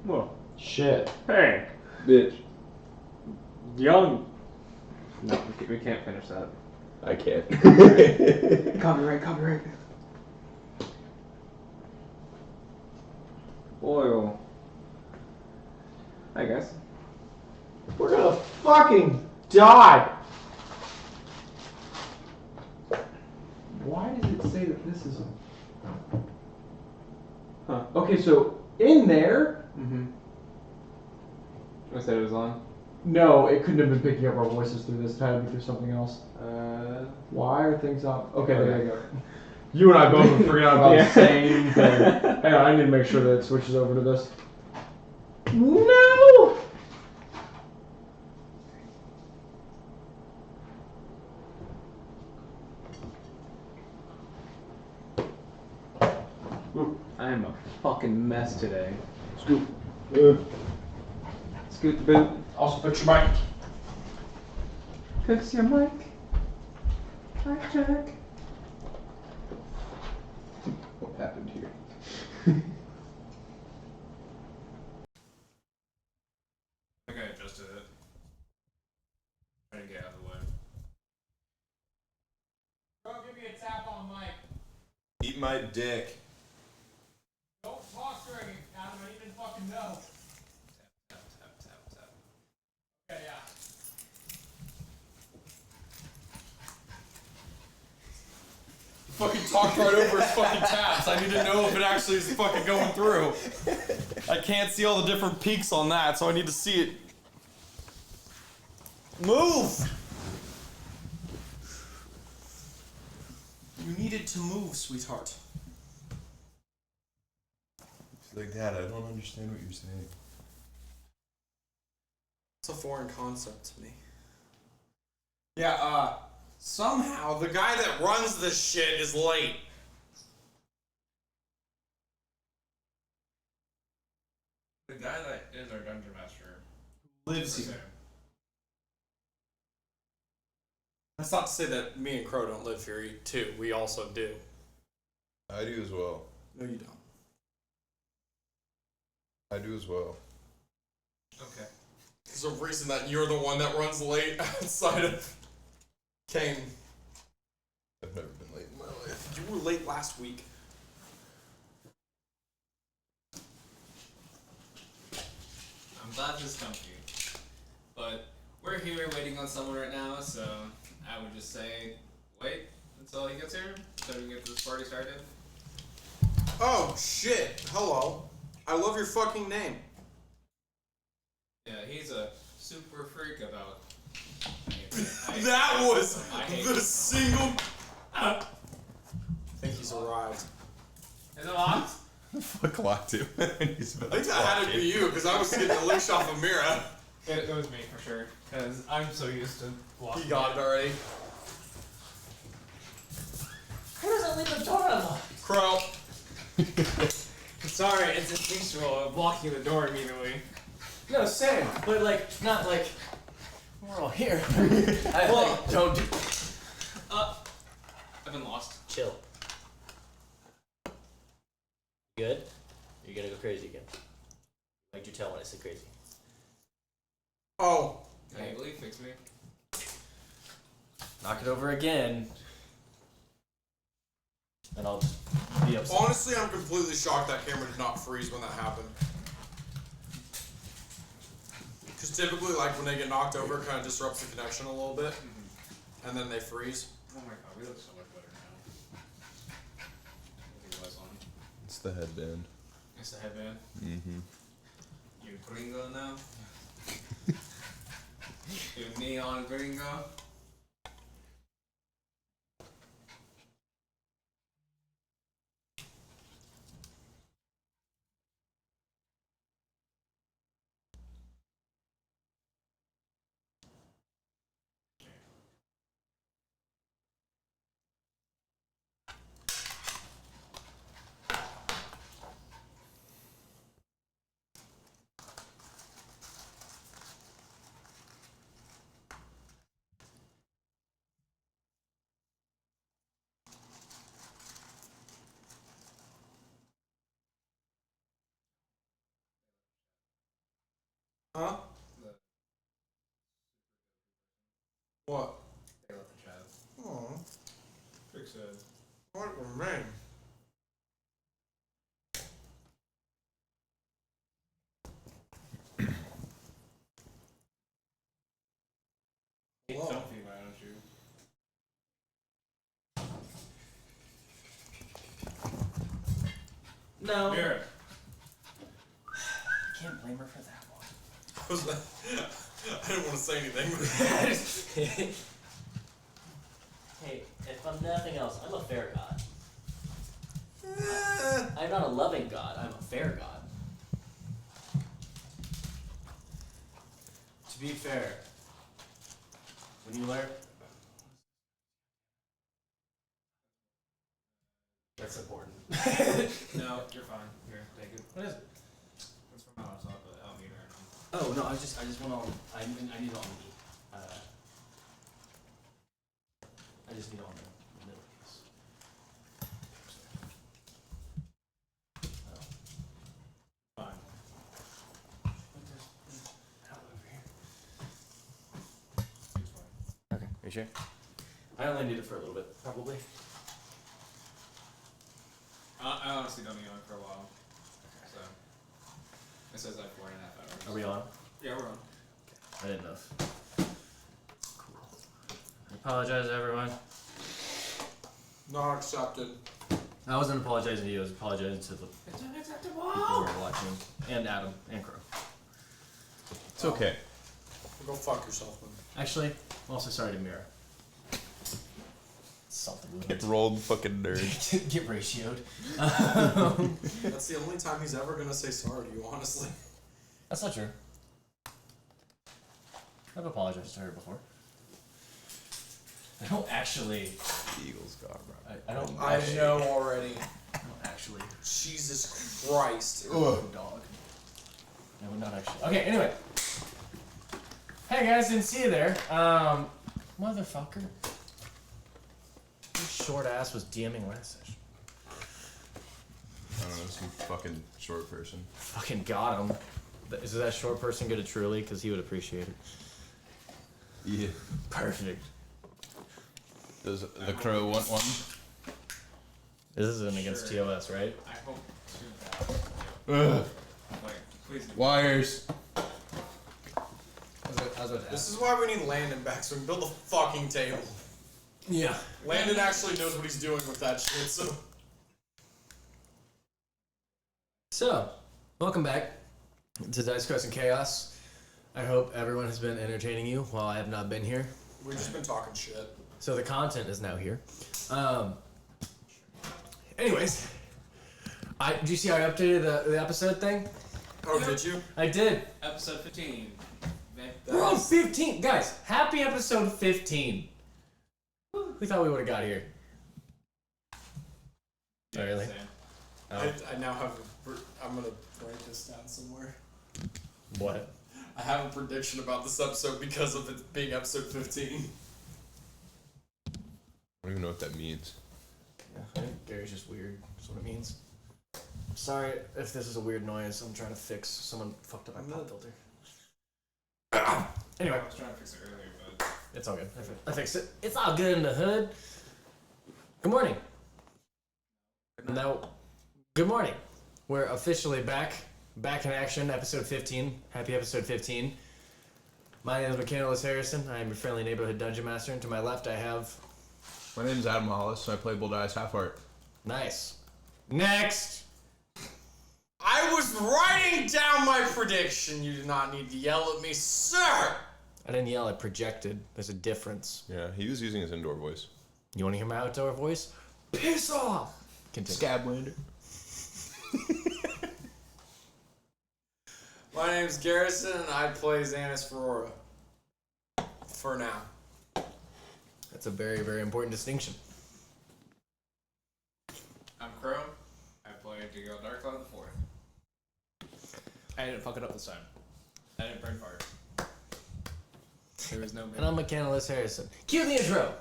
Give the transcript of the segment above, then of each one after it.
Whoa. Shit. Hey. Bitch. Young. No, we can't finish that. I can't. Copyright. Oil. I guess. We're gonna fucking die. Why does it say that this is a... Huh. Okay, so in there... Mm-hmm. I said it was on. No, it couldn't have been picking up our voices through this. It had to be through something else. Why are things off? Okay, there you go. You and I both have forgot about the same thing. Hang on, I need to make sure that it switches over to this. No! I am a fucking mess today. Scoop. Scoot the boot. Also fix your mic. Fix your mic. Mic check. What happened here? I think I adjusted it. Trying to get out of the way. Bro, give me a tap on mic. Eat my dick. Don't talk during it, Adam. I even fucking know. Tap. Okay, yeah. Fucking talked right over his fucking taps. I need to know if it actually is fucking going through. I can't see all the different peaks on that, so I need to see it. Move! You needed to move, sweetheart. She's like, Dad, I don't understand what you're saying. It's a foreign concept to me. Yeah, somehow the guy that runs this shit is late. The guy that is our dungeon master lives here. That's not to say that me and Crowe don't live here too. We also do. I do as well. No, you don't. I do as well. Okay. There's a reason that you're the one that runs late outside of Caine. I've never been late in my life. You were late last week. I'm glad this is comfy. But we're here waiting on someone right now, so I would just say wait until he gets here so we can get this party started. Oh shit! Hello. I love your fucking name. Yeah, he's a super freak about. That was the this. single. I think he's arrived. Is it locked? Fuck locked him. I think that had to be you, because I was getting a leash off of Mira. It was me for sure, because I'm so used to locking. He got it already. Who doesn't leave the door unlocked? Crowe. Sorry, it's instinctual of blocking the door immediately. No, same, but like, not like, we're all here. Don't do. I've been lost. Chill. Good? You're gonna go crazy again. Why'd you tell when I said crazy? Oh. Can you believe? Fix me. Knock it over again. And I'll just be upset. Honestly, I'm completely shocked that camera did not freeze when that happened. Because typically, like, when they get knocked over, it kind of disrupts the connection a little bit. And then they freeze. Oh my god, we look so much better now. I think it was on. It's the headband. It's the headband. Mm-hmm. You gringo now? You neon gringo? Huh? What? They left the chat. Oh, Fix it. what remain? Whoa. Don't be why don't you? No. Mirror. I can't blame her for that one. What was that? I didn't want to say anything. Hey, if I'm nothing else, I'm a fair god. I'm not a loving god, I'm a fair god. To be fair, when you learn... That's important. No, you're fine. Here, take it. What is it? It's from my laptop, but I don't need it right now. Oh, no, I just want on... I need it on me. I just need it on the middle piece. Oh. Fine. It's fine. Okay, are you sure? I only need it for a little bit, probably. I honestly don't need it for a while. So it says like 4.5 hours. Are we on? Yeah, we're on. I didn't know. Cool. I apologize, everyone. Not accepted. I wasn't apologizing to you, I was apologizing to the It's people unacceptable. who were watching. And Adam, and Crowe. It's okay. Go fuck yourself, man. Actually, I'm also sorry to Mira. Something Get rolled, fucking nerd. Get ratioed. That's the only time he's ever gonna say sorry to you, honestly. That's not true. I've apologized to her before. I don't actually. The Eagles got I don't. I actually, know already. I don't actually. Jesus Christ. Dog. No, we're not actually. Okay, anyway. Hey guys, didn't see you there. Motherfucker. Your short ass was DMing last session. I don't know, some fucking short person. Fucking got him. Is that short person good at Truly? Because he would appreciate it. Yeah. Perfect. Does the Crow want one? This isn't against Sure. TOS, right? I hope to. Ugh. Wait, please do. Wires. I was about to This ask. is why we need Landon back so we can build a fucking table. Yeah. Landon actually knows what he's doing with that shit, so. So, welcome back to Dice Quest and Chaos. I hope everyone has been entertaining you while I have not been here. We've just been talking shit. So the content is now here. Anyways, did you see how I updated the episode thing? Oh, did you? I did. Episode 15. We're on 15, guys. Happy episode 15. We thought we would have got here. Oh, really? Oh. I now have I'm gonna write this down somewhere. What? I have a prediction about this episode because of it being episode 15. I don't even know what that means. Yeah, I think Gary's just weird. That's what it means. Sorry if this is a weird noise. I'm trying to fix. Someone fucked up my pop filter. Anyway, I was trying to fix it earlier, but it's all good. I fixed it. It's all good in the hood. Good morning. Now, good morning. We're officially back in action. Episode 15. Happy episode 15. My name is Caine Harrison. I am your friendly neighborhood dungeon master, and to my left I have. My name's Adam Hollis, and I play Boldaius Halfheart. Nice. Next. I was writing down my prediction. You do not need to yell at me, sir! I didn't yell. I projected. There's a difference. Yeah, he was using his indoor voice. You want to hear my outdoor voice? Piss off! Continue. Scablander. My name's Garrison, and I play Zanis Verora. For now. That's a very, very important distinction. I'm Crowe. I play DeGale Darkcloud the 4th. I didn't fuck it up this time. I didn't burn fart. There was no. And I'm Caine Harrison. Cue the intro!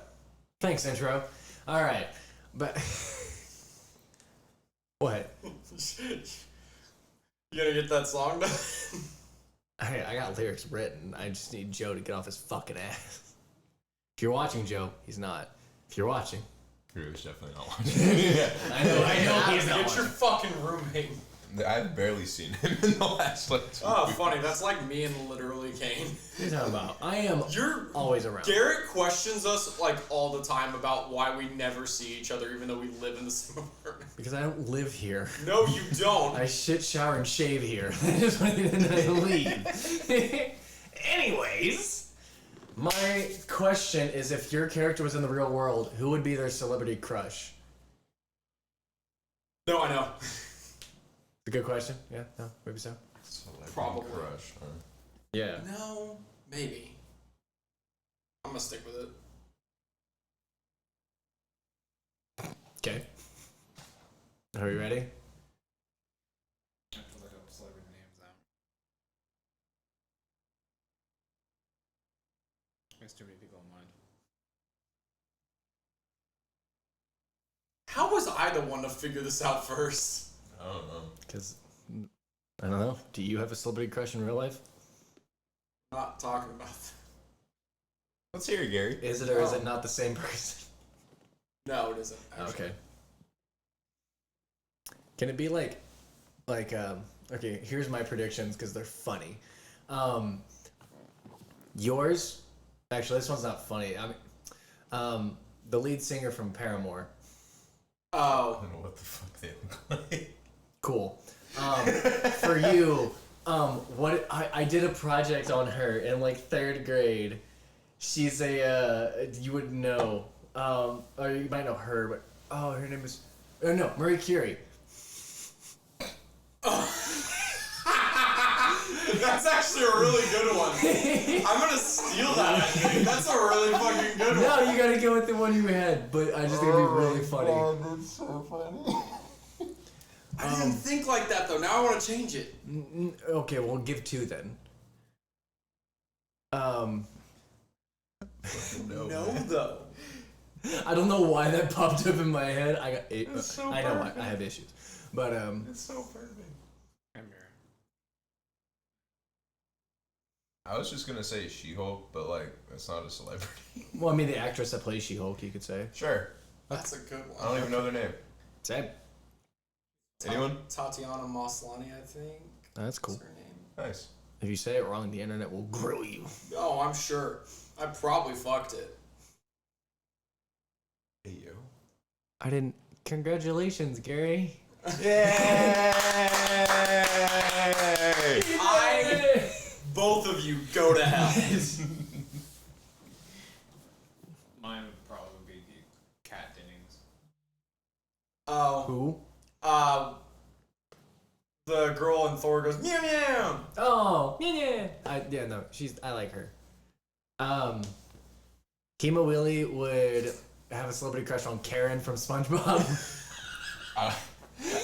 Thanks, intro. Alright. But. What? You gonna get that song done? Hey, I got lyrics written. I just need Joe to get off his fucking ass. If you're watching, Joe, he's not. If you're watching, Crew's definitely not watching. Yeah. I know he's not Get watching. your fucking roommate. I've barely seen him in the last like 2 Oh, weeks. funny. That's like me and literally Caine. What are you talking about? I am You're always around. Garrett questions us like all the time about why we never see each other, even though we live in the same apartment. Because I don't live here. No, you don't. I shit, shower, and shave here. I just want to leave. Anyways, my question is, if your character was in the real world, who would be their celebrity crush? No, I know. It's a good question. Yeah, no, maybe so. Celebrity Probably. crush. Huh? Yeah. No, maybe. I'm gonna stick with it. Okay. Are you ready? I have to look up celebrity names now. There's too many people in mind. How was I the one to figure this out first? I don't know. Because, I don't know. Do you have a celebrity crush in real life? I'm not talking about that. Let's hear it, Gary. Is it or is it not the same person? No, it isn't. Actually. Okay. Can it be like, okay, here's my predictions because they're funny. Yours, actually, this one's not funny. I mean, the lead singer from Paramore. I Oh. don't know what the fuck they look like. Cool. For you, what I did a project on her in like 3rd grade. She's you would know, or you might know her, but her name is, no, Marie Curie. That's actually a really good one. I'm gonna steal that, I think. That's a really fucking good one. No, you gotta go with the one you had, but I just think it'd be really funny. That's so funny. I didn't think like that, though. Now I want to change it. Okay, we'll give 2 then. No, though. I don't know why that popped up in my head. I got so I know why. perfect. I have issues. But It's so perfect. I'm here. I was just gonna say She-Hulk, but like that's not a celebrity. well, I mean the actress that plays She-Hulk, you could say. Sure. That's a good one. I don't even know their name. Sad. Anyone? Tatiana Maslany, I think. That's cool. That's her name. Nice. If you say it wrong, the internet will grill you. Oh, I'm sure. I probably fucked it. Hey yo. I didn't. Congratulations, Gary. Yay! Both of you go to hell. Mine would probably be Kat Dennings. Oh. Who? The girl in Thor goes, meow meow. Oh, yeah. No, I like her. Kima Willie would have a celebrity crush on Karen from SpongeBob. I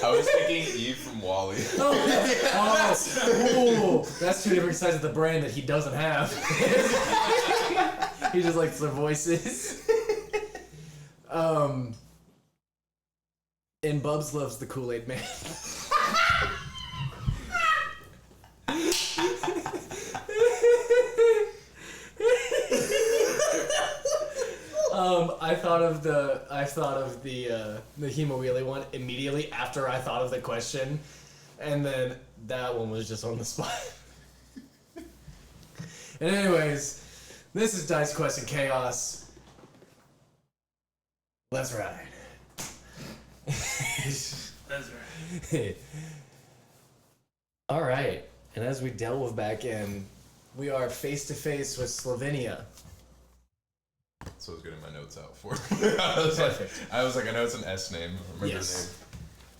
was thinking Eve from Wall-E. Ooh, that's 2 different sides of the brain that he doesn't have. He just likes their voices. And Bubs loves the Kool-Aid Man. I thought of the Hemowheelie one immediately after I thought of the question, and then that one was just on the spot. And anyways, this is Dice Quest and Chaos. Let's ride. That's right. All right, and as we delve back in, we are face to face with Slovenia. So I was getting my notes out for. I was like, I know it's an S name. I remember Yes.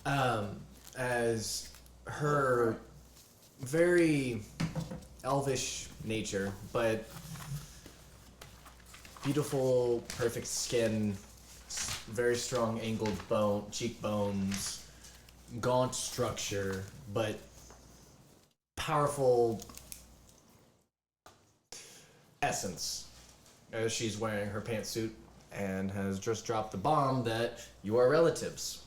the name. As her very elvish nature, but beautiful, perfect skin, very strong angled cheekbones, gaunt structure, but powerful essence. As she's wearing her pantsuit and has just dropped the bomb that you are relatives.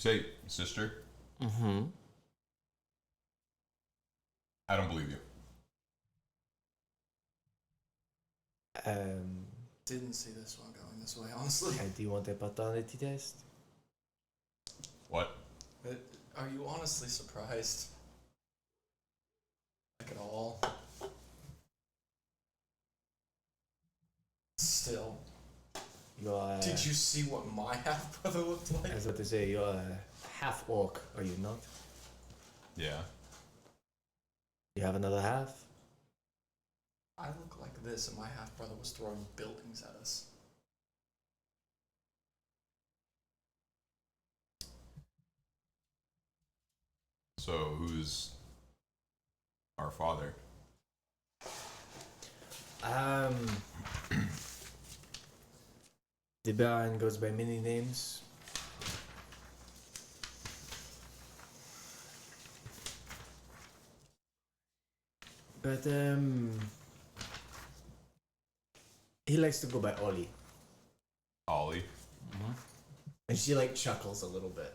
you say sister? Mm-hmm. I don't believe you. Didn't see this one going this way, honestly. Do you want a paternity test? What? Are you honestly surprised? Like at all? Still. Did you see what my half brother looked like? I was about to say, you're a half orc, are you not? Yeah. You have another half? I look like this, and my half brother was throwing buildings at us. So who's our father? The Baron goes by many names. But he likes to go by Ollie. Ollie. And she like chuckles a little bit.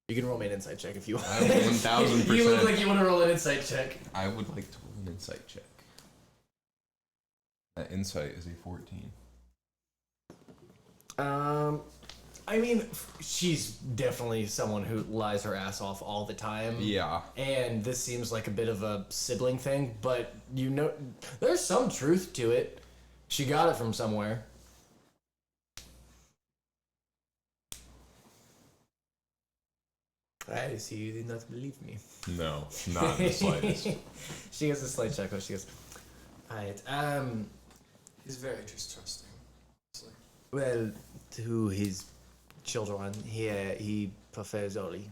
You can roll me an insight check if you want. 1000%. You look like you want to roll an insight check. I would like to roll an insight check. That insight is a 14. I mean, she's definitely someone who lies her ass off all the time. Yeah. And this seems like a bit of a sibling thing, but you know, there's some truth to it. She got it from somewhere. I see you did not believe me. No, not in the slightest. She gets a slight chuckle. She goes, alright, He's very distrusting, honestly. well, to his children, he prefers Ollie.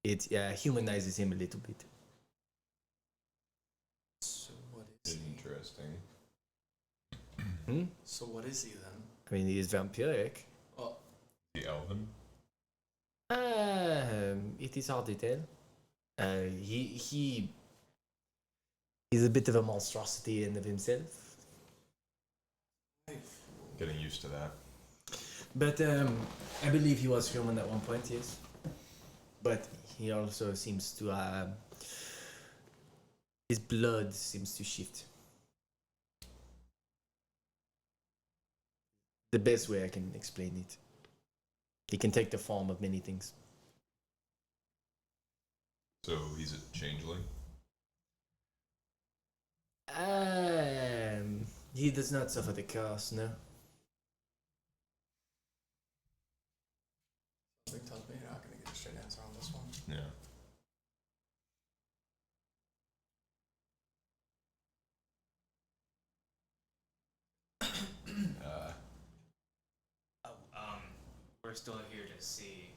It humanizes him a little bit. So what is he? Interesting. So what is he then? I mean, he is vampiric. Oh, The elven? It is hard to tell. He's a bit of a monstrosity in of himself. Getting used to that. But I believe he was human at one point, yes. But he also seems to his blood seems to shift. The best way I can explain it. He can take the form of many things. So he's a changeling? He does not suffer the curse, no. something tells me you're not going to get a straight answer on this one. Yeah. We're still here to see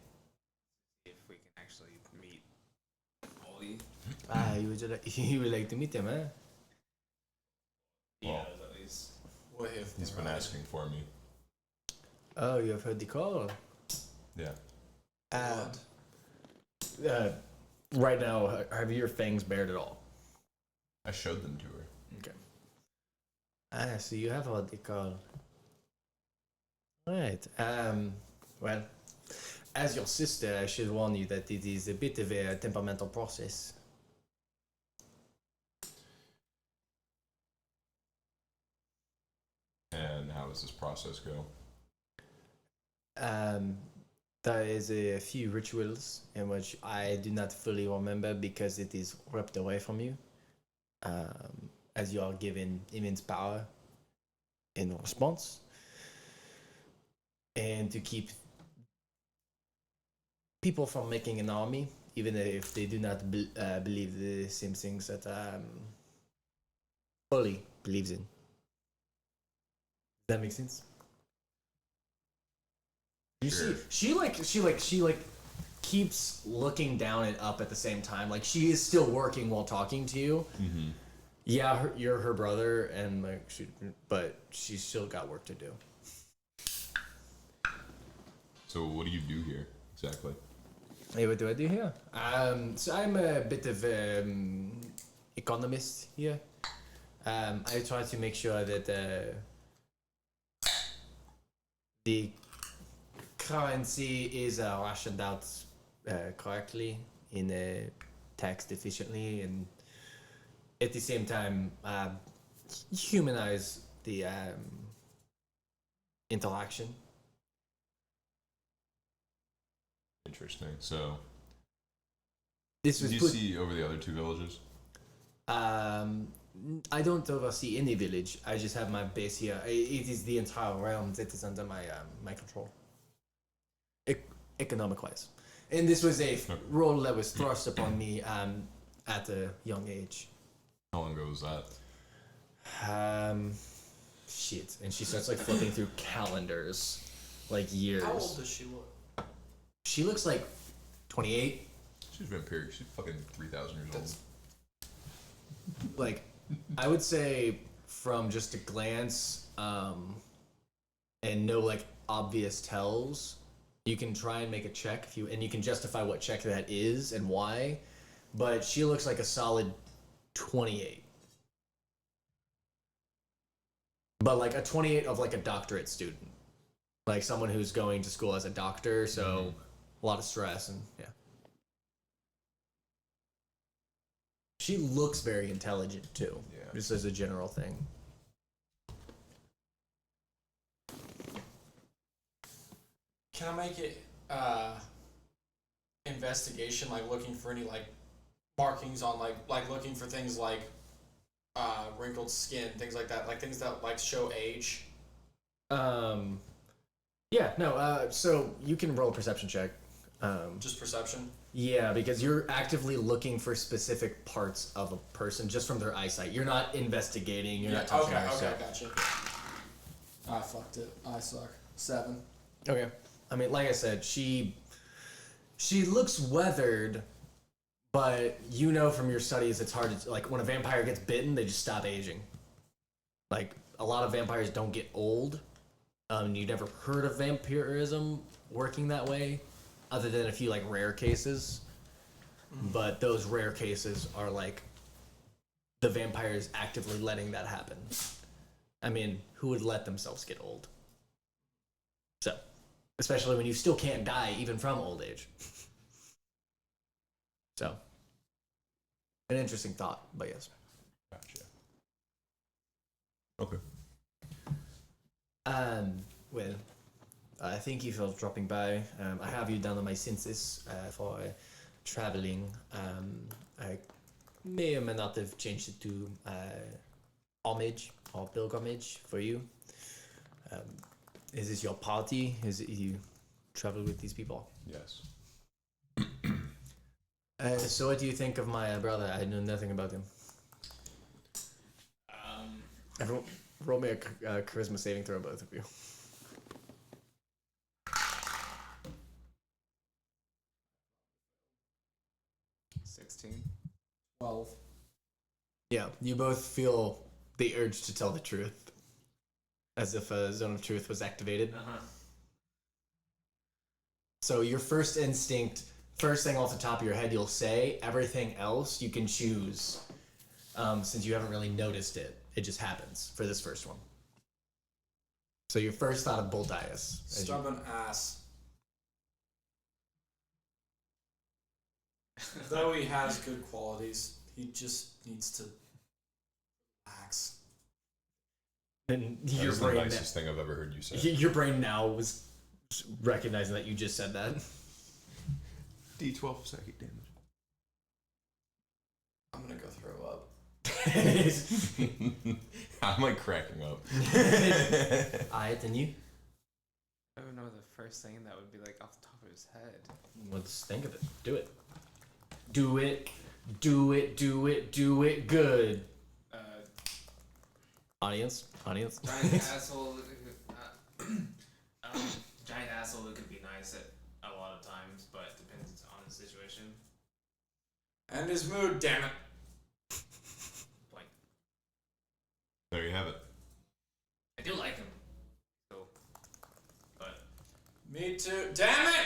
if we can actually meet Ollie. You would like to meet him, huh? He Well, knows at least. What if He's been asking for me. Oh, you have heard the call. Yeah. Right now, have your fangs bared at all? I showed them to her. Okay. So you have heard the call. Right. Well, as your sister, I should warn you that it is a bit of a temperamental process. And how does this process go? There is a few rituals in which I do not fully remember because it is ripped away from you, as you are given immense power in response, and to keep people from making an army, even if they do not believe the same things that Ollie believes in. Does that make sense? You Sure. see, she keeps looking down and up at the same time. Like she is still working while talking to you. Mm-hmm. Yeah, you're her brother, and but she's still got work to do. So what do you do here exactly? Hey, what do I do here? So I'm a bit of economist here. I try to make sure that the currency is rationed out correctly in taxed efficiently, and at the same time humanize the interaction. Interesting. So, This was did you see over the other two villages? I don't oversee any village. I just have my base here. It is the entire realm that is under my my control, economic-wise. And this was a role that was thrust upon me at a young age. How long ago was that? Shit. And she starts like flipping through calendars, like years. How old does she look? She looks like 28. She's vampiric. She's fucking 3,000 years old. Like, I would say from just a glance, and no like obvious tells, you can try and make a check and you can justify what check that is and why, but she looks like a solid 28. But like a 28 of like a doctorate student. Like someone who's going to school as a doctor, so a lot of stress and yeah. She looks very intelligent too, just as a general thing. Can I make it investigation, like looking for any like markings on like looking for things like wrinkled skin, things like that, like things that like show age? Yeah, no, so you can roll a perception check. Just perception? Yeah, because you're actively looking for specific parts of a person just from their eyesight. You're not investigating, you're not touching her. Okay, gotcha. I fucked it. I suck. 7. Okay. I mean, like I said, she looks weathered, but you know from your studies it's hard to, like, when a vampire gets bitten, they just stop aging. Like, a lot of vampires don't get old. You never heard of vampirism working that way, other than a few, like, rare cases. But those rare cases are, like, the vampires actively letting that happen. I mean, who would let themselves get old? So, especially when you still can't die even from old age. So, an interesting thought, but yes. Gotcha. Okay. Well, thank you for dropping by. I have you down on my census for traveling. I may or may not have changed it to homage or pilgrimage for you. Is this your party? Is it you travel with these people? Yes. So what do you think of my brother? I know nothing about him. Roll me a charisma saving throw, both of you. 16. 12. Yeah, you both feel the urge to tell the truth, as if a zone of truth was activated. So your first instinct, first thing off the top of your head, you'll say. Everything else you can choose, since you haven't really noticed it. It just happens for this first one. So your first thought of Boldaius. Stubborn ass. Though he has good qualities, he just needs to relax. And That your is the brain, nicest thing I've ever heard you say. your brain now was recognizing that you just said that. D12 psychic damage. I'm gonna go throw up. I'm like cracking up. Alright, and you? I don't know the first thing that would be like off the top of his head. Let's think of it. Do it. Do it. Do it. Do it. Do it good. Audience. Giant asshole. Giant asshole could be nice at a lot of times, but it depends on the situation. And his mood, damn it. Like, There you have it. I do like him. So, but Me too. Damn it!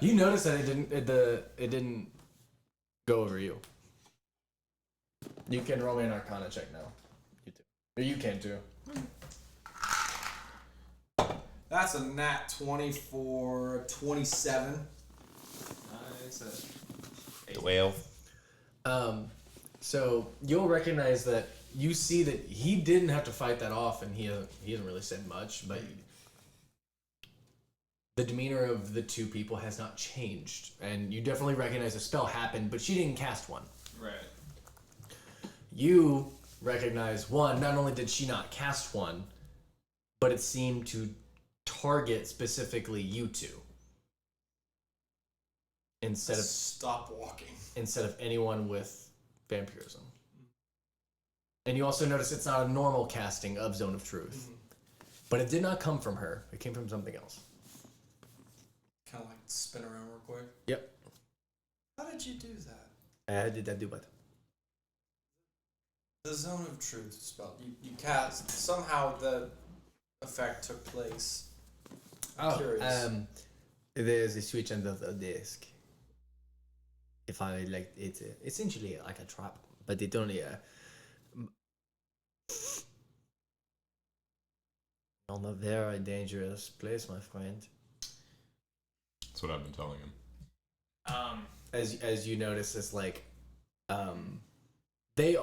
You notice that it didn't go over you. You can roll me an Arcana check now. You too. Or you can too. That's a nat 20 for 27. Nice. 12. So you'll recognize that you see that he didn't have to fight that off, and he hasn't really said much, but the demeanor of the two people has not changed, and you definitely recognize a spell happened, but she didn't cast one. Right. You recognize one, not only did she not cast one, but it seemed to target specifically you two. Instead of stop walking. Instead of anyone with vampirism. And you also notice it's not a normal casting of Zone of Truth. But it did not come from her. It came from something else. Kind of like spin around real quick. Yep. How did you do that? How did I do what? The Zone of Truth spell. You cast. Somehow the effect took place. I'm curious. There's a switch under the desk. If I like, it's essentially like a trap, but it only on a very dangerous place, my friend. That's what I've been telling him. As you notice, it's like they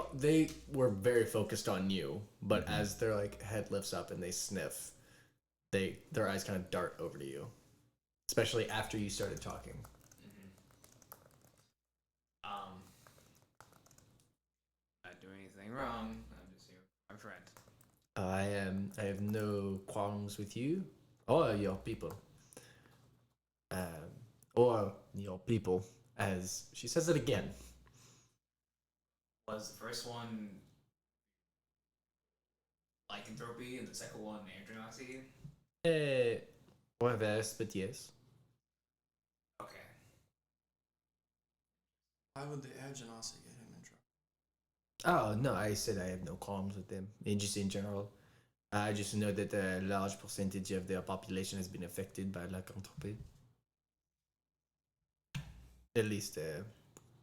were very focused on you, but as their like head lifts up and they sniff, their eyes kind of dart over to you, especially after you started talking. Not doing anything wrong. I'm just here, my friend. I have no qualms with you or your people. Or your people, as she says it again. Was the first one lycanthropy and the second one andronacy? Reverse, but yes. Okay. Why would the Agenasi get him in trouble? Oh, no, I said I have no qualms with them. And just in general. I just know that a large percentage of their population has been affected by lycanthropy. At least a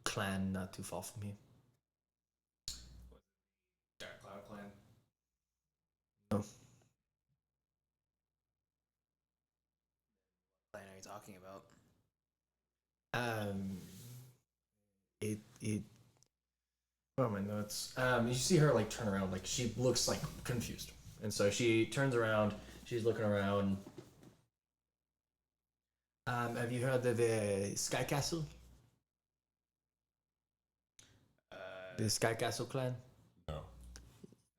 clan not too far from here. Darkcloud clan. No. What clan are you talking about? Where are my notes? You see her like turn around, like she looks like confused, and so she turns around. She's looking around. Have you heard of the Sky Castle? The Sky Castle clan? No.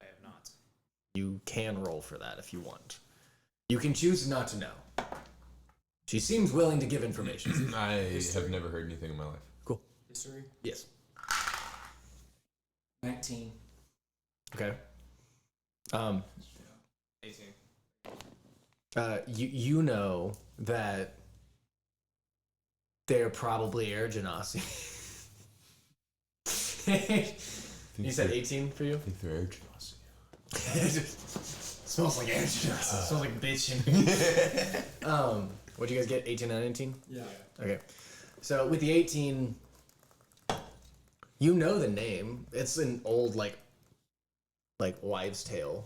I have not. You can roll for that if you want. You can choose not to know. She seems willing to give information. I have never heard anything in my life. Cool. History? Yes. 19. Okay. 18. You know that they're probably air genasi. You said 18 for you? I think they're air genasi. Smells like air genasi. Smells like bitching. What'd you guys get? 18 and 19? Yeah. Okay. So with the 18, you know the name. It's an old like wives' tale.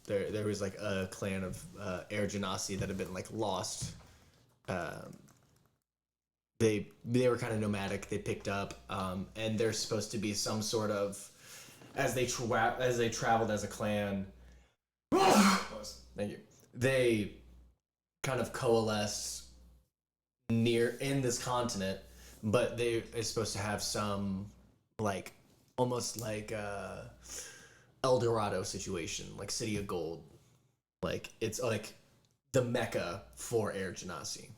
There was like a clan of air genasi that had been like lost. They were kind of nomadic. They picked up, and there's supposed to be some sort of as they traveled as a clan. Thank you. They kind of coalesced near in this continent, but they are supposed to have some like almost like El Dorado situation, like City of Gold. Like it's like the mecca for air genasi.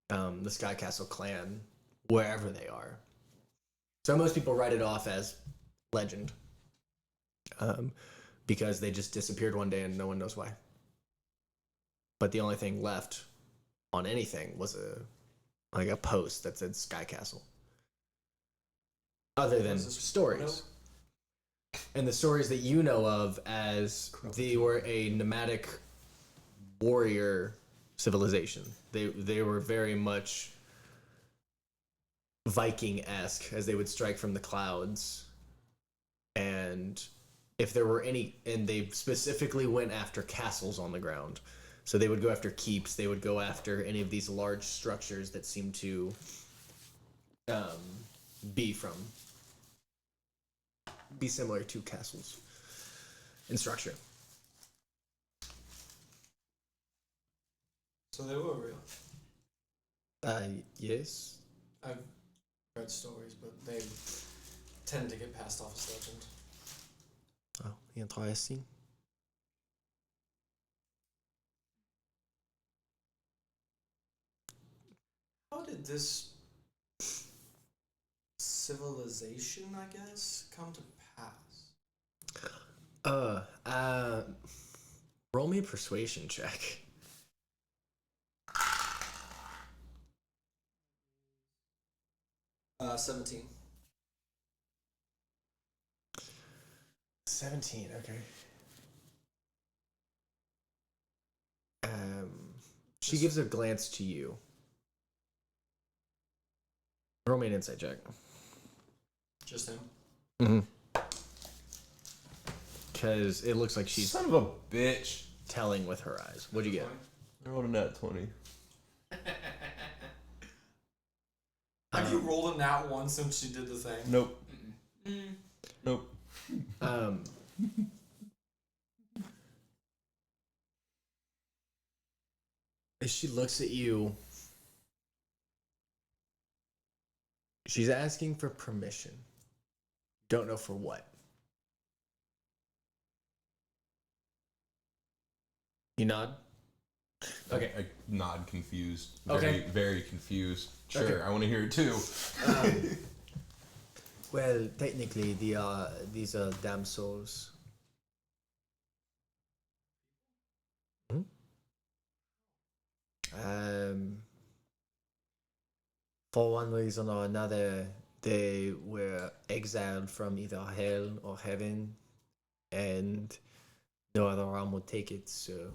The Sky Castle clan, wherever they are. So most people write it off as legend. Because they just disappeared one day and no one knows why. But the only thing left on anything was a post that said Sky Castle. Other than stories. And the stories that you know of as they were a nomadic warrior civilization. They were very much Viking-esque as they would strike from the clouds. And if there were any, and they specifically went after castles on the ground. So they would go after keeps. They would go after any of these large structures that seem to be similar to castles in structure. So they were real. Yes. I've read stories, but they tend to get passed off as legend. Oh, interesting. How did this civilization, I guess, come to pass? Roll me a persuasion check. 17. 17, okay. She gives a glance to you. Roll me an insight check. Just him. Mm-hmm. Because it looks like she's Son of a bitch. telling with her eyes. What'd you get? I rolled a nat 20. Have you rolled a nat one since she did the thing? Nope. Nope. As she looks at you, she's asking for permission. Don't know for what. You nod? Okay. I nod confused. Okay. Very confused. Sure, Okay. I want to hear it too. Well, technically, these are damsels. For one reason or another, they were exiled from either hell or heaven, and no other realm would take it, so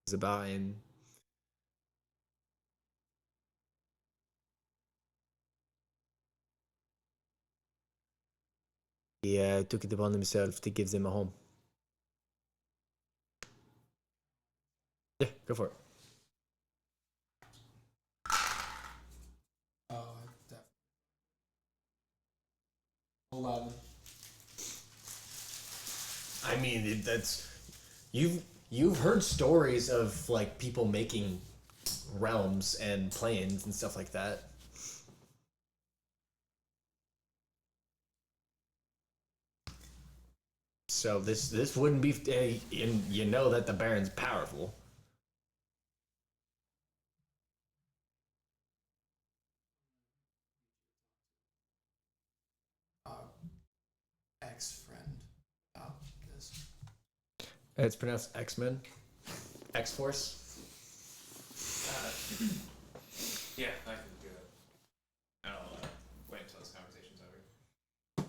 it's a bargain. He took it upon himself to give them a home. Yeah, go for it. Oh, definitely. 11. I mean, that's you've heard stories of like people making realms and planes and stuff like that. So this wouldn't be, and you know that the Baron's powerful. Ex-friend about this. It's pronounced X-Men, X-Force. Yeah, I can do it. I'll wait until this conversation's over.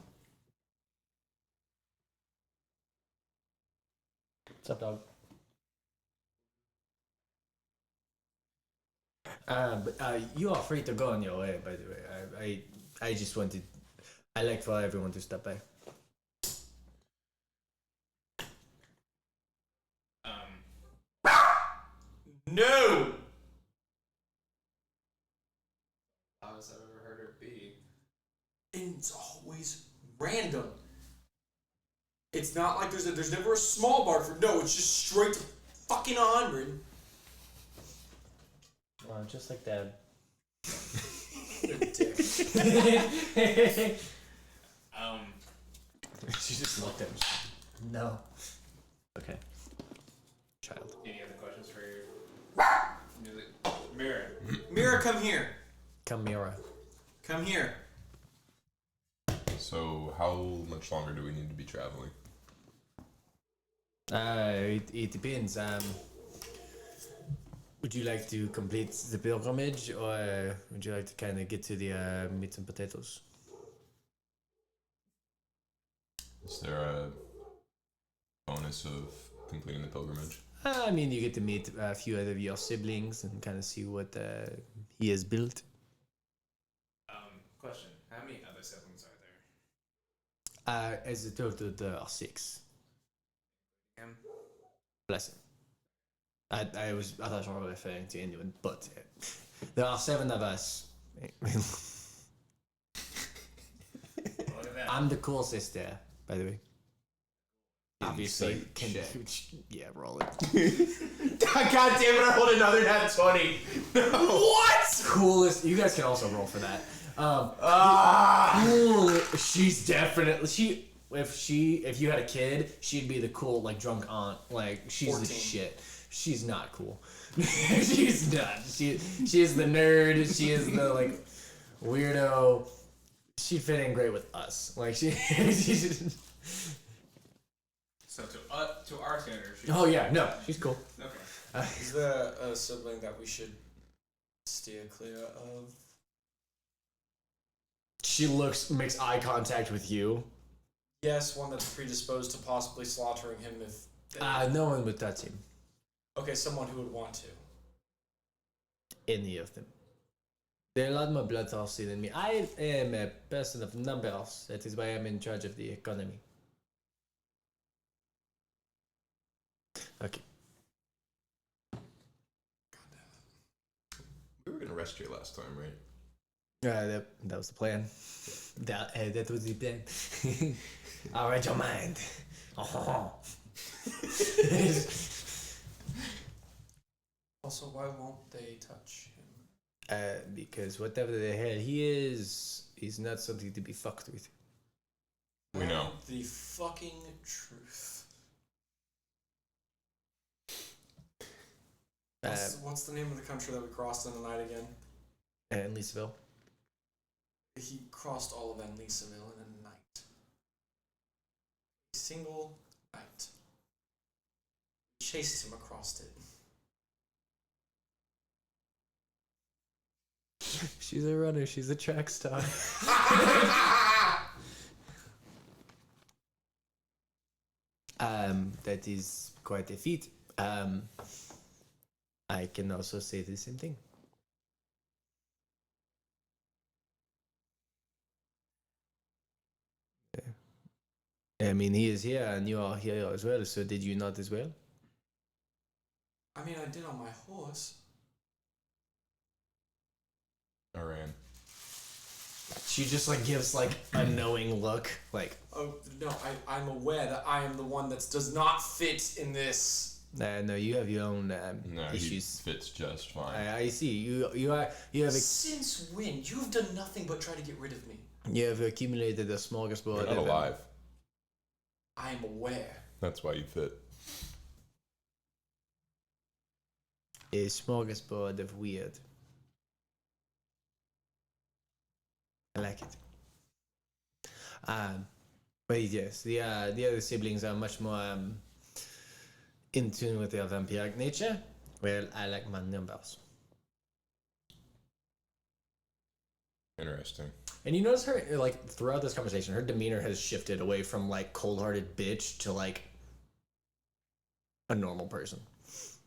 What's up, dog? But you are free to go on your way. By the way, I just wanted, I like for everyone to stop by. No! Loudest I've ever heard her be. And it's always random. It's not like there's never a small bar for no. It's just straight to fucking 100. Just like Dad. She just looked at me. No. Okay. Child. Any other questions for your music? Mirror. Mira, come here. Chimera. Come here. So, how much longer do we need to be traveling? It depends. Would you like to complete the pilgrimage, or would you like to kind of get to the meat and potatoes? Is there a bonus of completing the pilgrimage? I mean, you get to meet a few of your siblings and kind of see what he has built. Question. How many other siblings are there? As a total, there are 6. Him? Bless him. I thought you were referring to anyone, but there are 7 of us. I'm the cool sister, by the way. Obviously, yeah, roll it. God damn it! I rolled another nat 20. No. What? Coolest. You guys can also roll for that. Cool. She's definitely if you had a kid, she'd be the cool like drunk aunt. Like she's 14. The shit. She's not cool. She's not. She is the nerd. She is the like weirdo. She'd fit in great with us. Like she's. So to our standards. Oh yeah, no, she's cool. Okay. Is there a sibling that we should steer clear of? She makes eye contact with you. Yes, one that's predisposed to possibly slaughtering him if... No one would touch him. Okay, someone who would want to. Any of them. They're a lot more bloodthirsty than me. I am a person of numbers. That is why I'm in charge of the economy. Okay. We were gonna rest here last time, right? That was the plan. That was the plan. I'll read your mind. Oh. Also, why won't they touch him? Because whatever the hell he is, he's not something to be fucked with. We know. The fucking truth. What's the name of the country that we crossed in the night again? Anlisville. He crossed all of Anlisville in a night. A single night. We chased him across it. She's a runner. She's a track star. That is quite a feat. I can also say the same thing. I mean, he is here and you are here as well, so did you not as well? I mean, I did on my horse. I ran. She just like gives like a knowing look, like. Oh no, I'm aware that I am the one that does not fit in this. No, you have your own issues. He fits just fine. I see. You have. Since when? You have done nothing but try to get rid of me. You have accumulated a smorgasbord. You're not alive. I am aware. That's why you fit. A smorgasbord of weird. I like it. But yes, the other siblings are much more in tune with their vampiric nature. Well, I like my numbers. Interesting. And you notice her, like, throughout this conversation, her demeanor has shifted away from, like, cold-hearted bitch to, like, a normal person. Is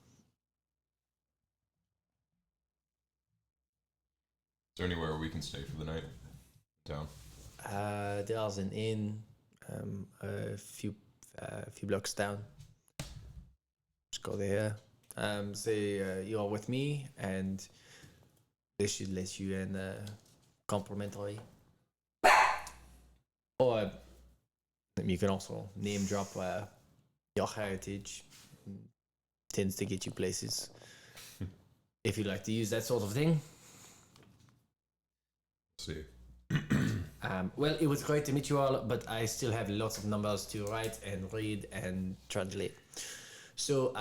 there anywhere we can stay for the night? Town? There's an inn a few blocks down. Just go there. Say you are with me, and they should let you in complimentary. Or you can also name drop your heritage. Tends to get you places. If you like to use that sort of thing. See. Well, it was great to meet you all, but I still have lots of numbers to write and read and translate. So,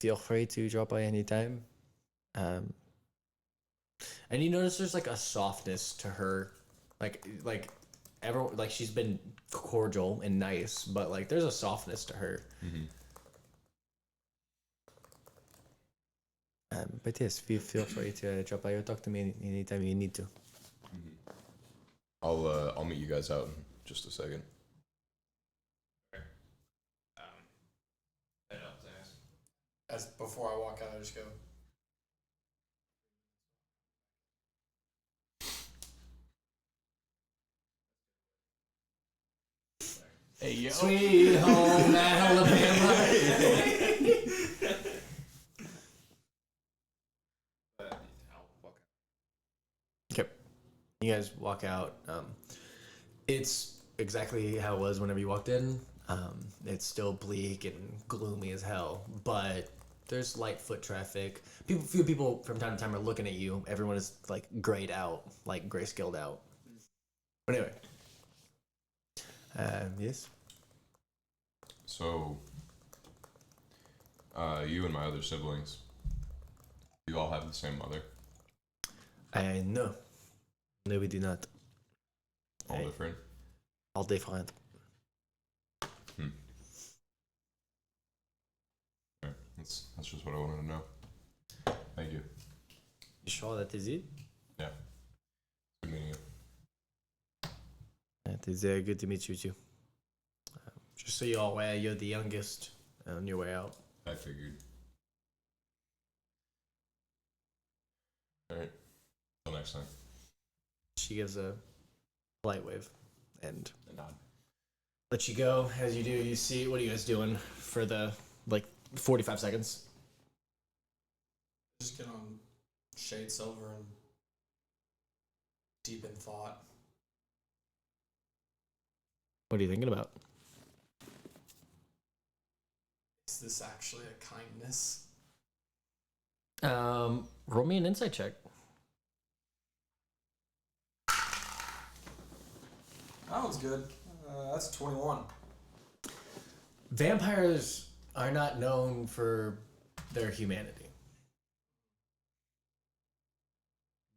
feel free to drop by anytime. And you notice there's like a softness to her, like she's been cordial and nice, but like there's a softness to her. Mm-hmm. But yes, feel free to drop by or talk to me anytime you need to. Mm-hmm. I'll meet you guys out in just a second. As before I walk out, I just go. Hey yo. Sweet home Alabama. You guys walk out. It's exactly how it was whenever you walked in. It's still bleak and gloomy as hell, but there's light foot traffic. Few people from time to time are looking at you. Everyone is like grayed out, like grayscaled out. But anyway, yes. So, you and my other siblings, you all have the same mother? No. No, we do not. All different? All different. Alright, that's just what I wanted to know. Thank you. You sure that is it? Yeah. Good meeting you. It is good to meet you too. Just so you're all aware, you're the youngest on your way out. I figured. Alright. Till next time. She gives a light wave and a nod. Let you go. As you do, you see, what are you guys doing for the, 45 seconds? Just get on Shade Silver and deep in thought. What are you thinking about? Is this actually a kindness? Roll me an insight check. That one's good. That's 21. Vampires are not known for their humanity.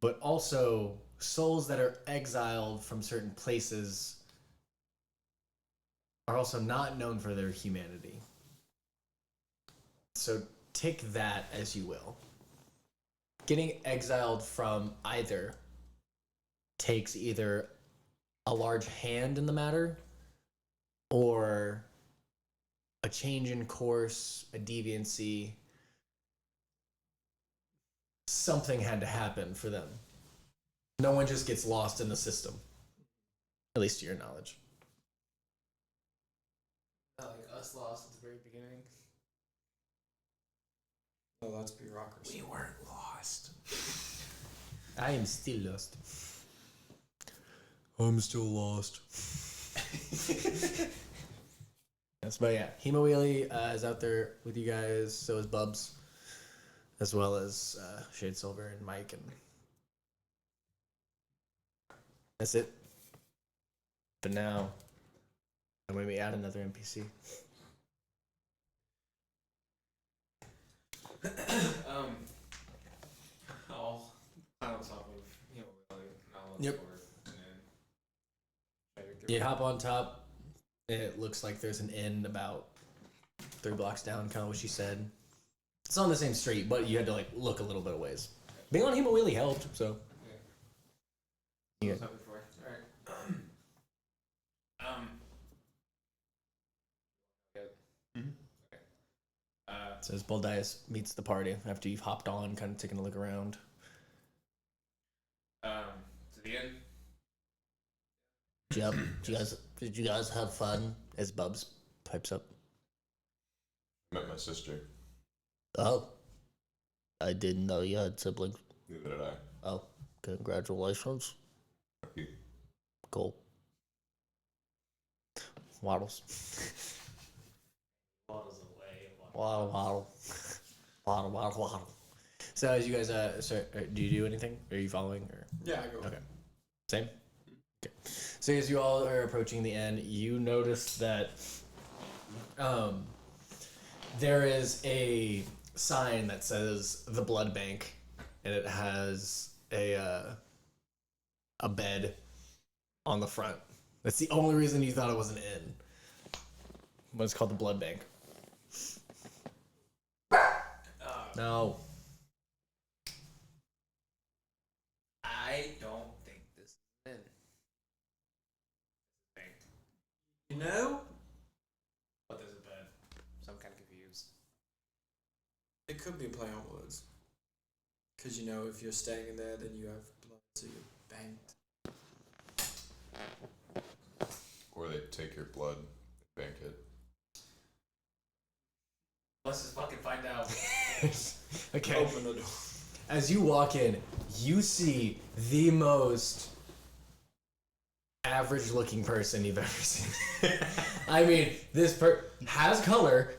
But also, souls that are exiled from certain places are also not known for their humanity. So take that as you will. Getting exiled from either takes either a large hand in the matter or a change in course, a deviancy. Something had to happen for them. No one just gets lost in the system. At least to your knowledge. Not like us lost at the very beginning. Oh, that's bureaucracy. We weren't lost. I am still lost. I'm still lost. Yes, but yeah, Hemowheelie is out there with you guys. So is Bubs, as well as Shade Silver and Mike, and that's it. But now, I'm gonna add another NPC. I'll climb on top of Hemowheelie. Yep. You hop on top. It looks like there's an inn about 3 blocks down, kind of what she said. It's on the same street, but you had to look a little bit of ways. Being on Hemowheelie helped, so. Yeah. Alright. So as Boldaius meets the party after you've hopped on, kind of taking a look around. To the end. Yep. Did you guys have fun? As Bubs pipes up. Met my sister. Oh. I didn't know you had siblings. Neither did I. Oh. Congratulations. Thank you. Cool. Waddles. Waddles away. Waddle. So as you guys, do you do anything? Are you following? Or? Yeah, I go. Okay. Same? Okay. So as you all are approaching the end, you notice that there is a sign that says the blood bank, and it has a bed on the front. That's the only reason you thought it was an inn. But it's called the blood bank. No. I don't think this is in. You know? But there's a bed. So I'm kind of confused. It could be a play on words. Because, if you're staying in there, then you have blood, so you're banked. Or they take your blood, bank it. Let's just fucking find out. Okay. Open the door. As you walk in, you see the most average looking person you've ever seen. I mean, this has color,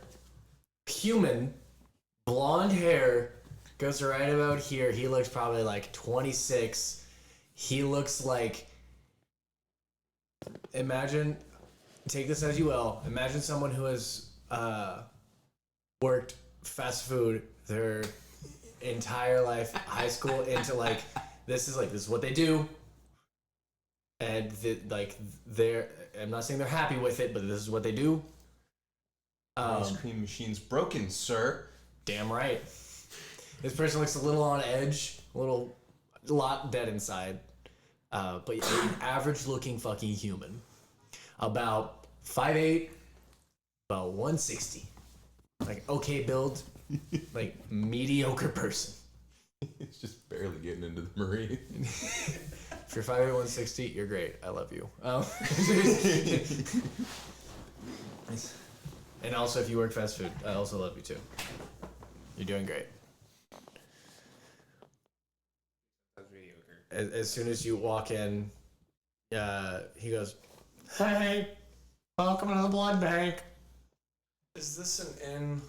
human, blonde hair, goes right about here. He looks probably like 26. He looks like, imagine, take this as you will, imagine someone who has worked fast food their entire life, high school, into like, this is what they do. And I'm not saying they're happy with it, but this is what they do. Ice cream machine's broken, sir. Damn right. This person looks a little on edge, a lot dead inside. But an average looking fucking human. About 5'8", about 160. Like, okay build, like, mediocre person. It's just barely getting into the Marine. If you're 5'8", 160, you're great. I love you. And also, if you work fast food, I also love you too. You're doing great. As soon as you walk in, he goes, "Hey, welcome to the blood bank." Is this an inn?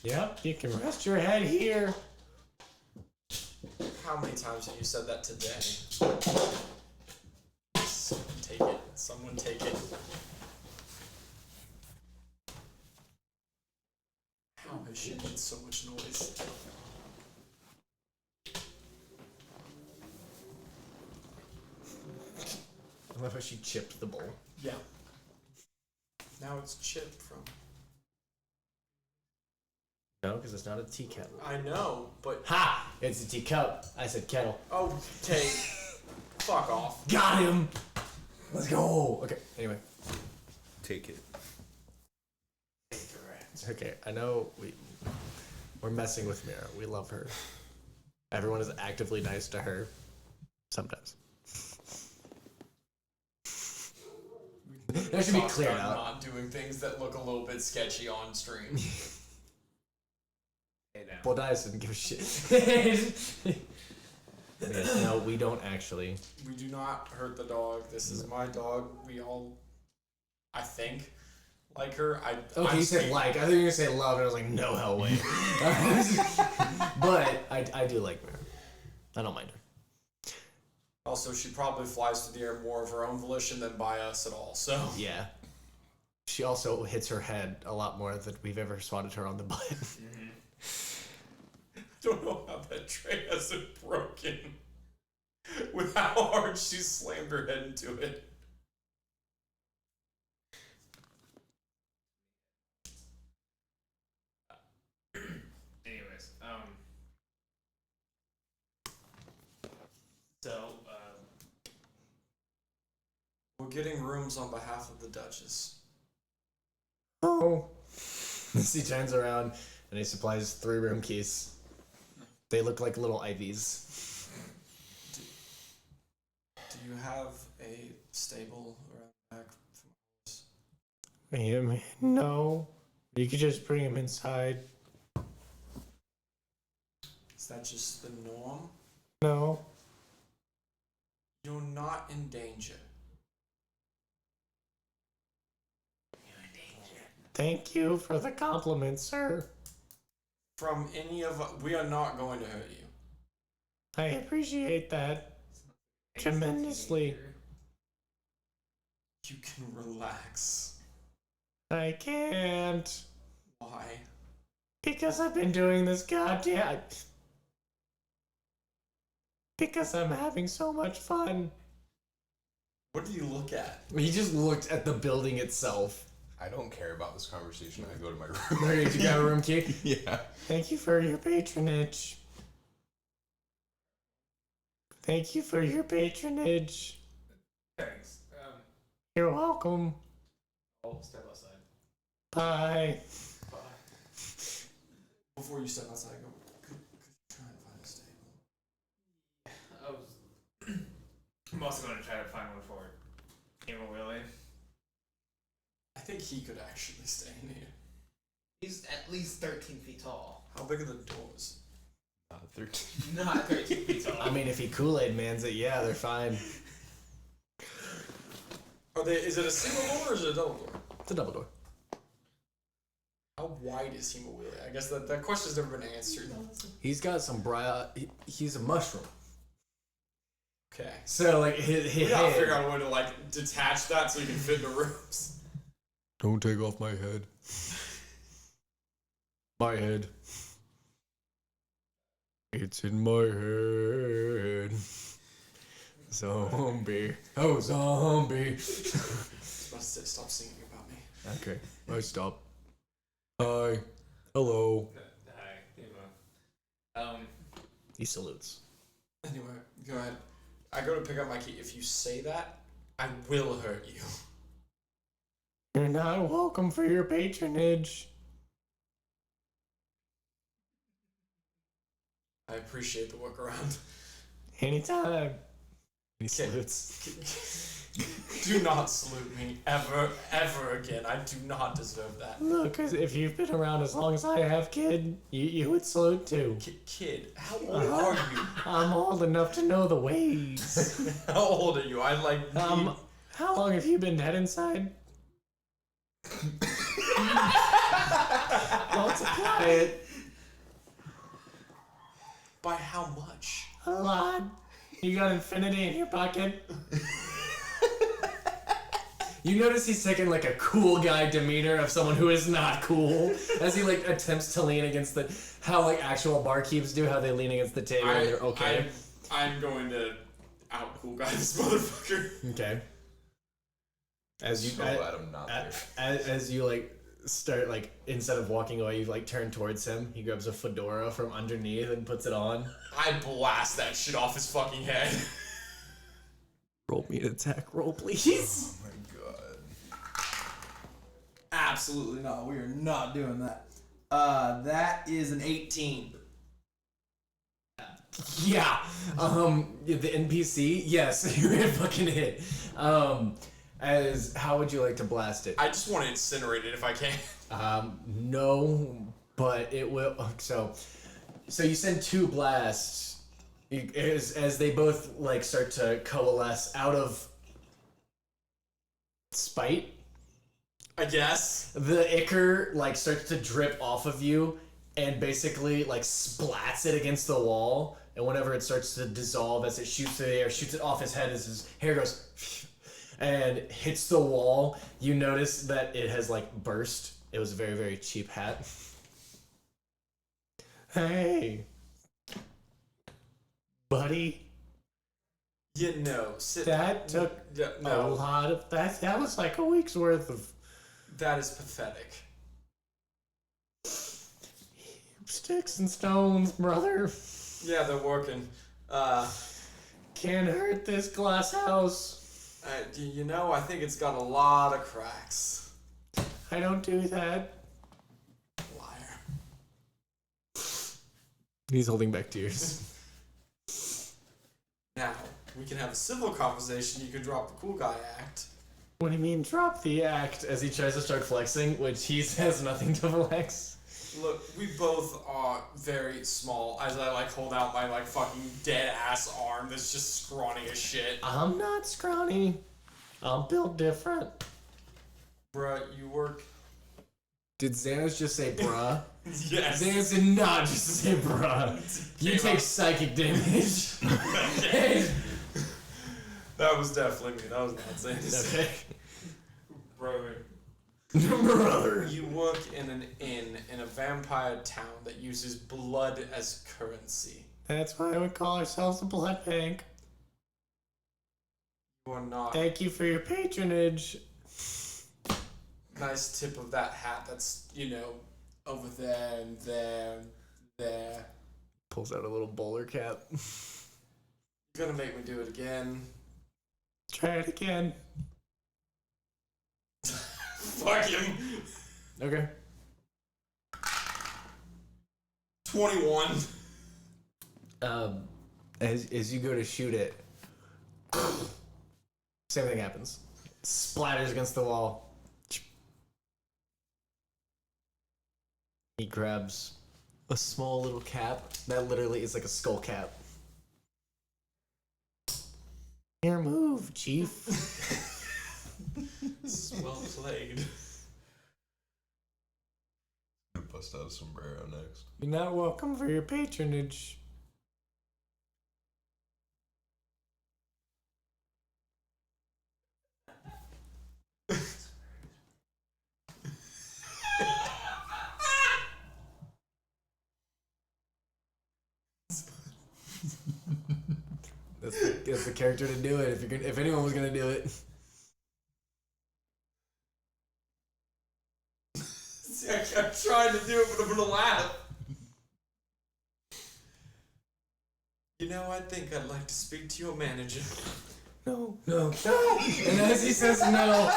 Yep, you can rest your head here. How many times have you said that today? Someone take it. Someone take it. How has she made so much noise? I love how she chipped the bowl. Yeah. Now it's chipped from. No, because it's not a tea kettle. I know, but. Ha! It's a teacup. I said kettle. Oh, take. Fuck off. Got him! Let's go! Okay, anyway. Take it. Okay, I know we're messing with Mira. We love her. Everyone is actively nice to her. Sometimes. That should be cleared out. Not doing things that look a little bit sketchy on stream. Boldaius didn't give a shit. Yes, no, we don't actually. We do not hurt the dog. This is my dog. We all, I think, like her. Okay, you said like. I think you were gonna say love, and I was like, no, hell way. But I do like her. I don't mind her. Also, she probably flies through the air more of her own volition than by us at all. So Yeah. She also hits her head a lot more than we've ever swatted her on the butt. Mm-hmm. I don't know how that tray hasn't broken with how hard she slammed her head into it. Anyways, We're getting rooms on behalf of the Duchess. Oh. He turns around and he supplies 3 room keys. They look like little IVs. Do you have a stable around back from us? No. You could just bring him inside. Is that just the norm? No. You're not in danger. Thank you for the compliment, sir. From any of us, we are not going to hurt you. I appreciate that tremendously. You can relax. I can't. Why? Because I've been doing this goddamn... Because I'm having so much fun. What did you look at? He just looked at the building itself. I don't care about this conversation. I go to my room. Did you got a room key? Yeah. Thank you for your patronage. Thank you for your patronage. thanks. You're welcome. I'll step outside. Bye. Bye. Before you step outside, go. Could you try and find a stable? I'm also going to try to find one for Gamer Willie. I think he could actually stay in here. He's at least 13 feet tall. How big are the doors? 13. Not 13 feet tall. I mean, if he Kool-Aid mans it, yeah, they're fine. Is it a single door or is it a double door? It's a double door. How wide is Hemowheelia? I guess that question's never been answered. He's got some he's a mushroom. Okay. So like his We gotta head. figure out a way to like detach that so you can fit in the rooms. Don't take off my head. My head. It's in my head. Zombie. Oh, zombie. Stop singing about me. Okay, I stop. Hi. Hello. Hi. He salutes. Anyway, go ahead. I go to pick up my key. If you say that, I will hurt you. You're not welcome for your patronage. I appreciate the workaround. Anytime. He salutes. Do not salute me ever again. I do not deserve that. Look, cause if you've been around as long as I have, kid, you would salute too. Kid, how old are you? I'm old enough to know the ways. How old are you? I like. How long have you been dead inside? Multiply it. By how much? A lot. You got infinity in your pocket. You notice he's taking like a cool guy demeanor of someone who is not cool as he like attempts to lean against how like actual barkeeps do, how they lean against the table and they're okay. I'm going to out cool guy this motherfucker. Okay. As you glad I'm not there. As you like start like instead of walking away, you like turn towards him. He grabs a fedora from underneath and puts it on. I blast that shit off his fucking head. Roll me an attack roll, please. Oh my god. Absolutely not. We are not doing that. That is an 18. Yeah. The NPC. Yes, you're a fucking hit. As how would you like to blast it? I just want to incinerate it if I can. No, but it will. So you send 2 blasts. As they both like start to coalesce out of spite. I guess. The ichor like starts to drip off of you and basically like splats it against the wall, and whenever it starts to dissolve as it shoots through the air, shoots it off his head as his hair goes and hits the wall, you notice that it has like burst. It was a very, very cheap hat. Hey, buddy. Yeah, no. That took a lot of that. That was like a week's worth of. That is pathetic. Sticks and stones, brother. Yeah, they're working. Can't hurt this glass house. You know, I think it's got a lot of cracks. I don't do that. Liar. He's holding back tears. Now, we can have a civil conversation. You can drop the cool guy act. What do you mean, drop the act? As he tries to start flexing, which he has nothing to flex. Look, we both are very small. As I like hold out my like fucking dead ass arm that's just scrawny as shit. I'm not scrawny. I'm built different. Bruh, you work. Did Zanis just say bruh? Yes. Zanis did not just say bruh. You take psychic damage. That was definitely me. That was not Zanis. Okay. Brother. Brother. You work in an inn in a vampire town that uses blood as currency. That's why we call ourselves a blood bank. You are not. Thank you for your patronage. Nice tip of that hat that's, you know, over there and there and there. Pulls out a little bowler cap. You're gonna make me do it again. Try it again. Fuck him. Okay. 21. As you go to shoot it, same thing happens. Splatters against the wall. He grabs a small little cap that literally is like a skull cap. Your move, Chief. Well played. Bust out a sombrero next. You're not welcome for your patronage. That's the character to do it. If anyone was gonna do it. See, I'm trying to do it, but I'm gonna laugh. You know, I think I'd like to speak to your manager. No. And as he says no,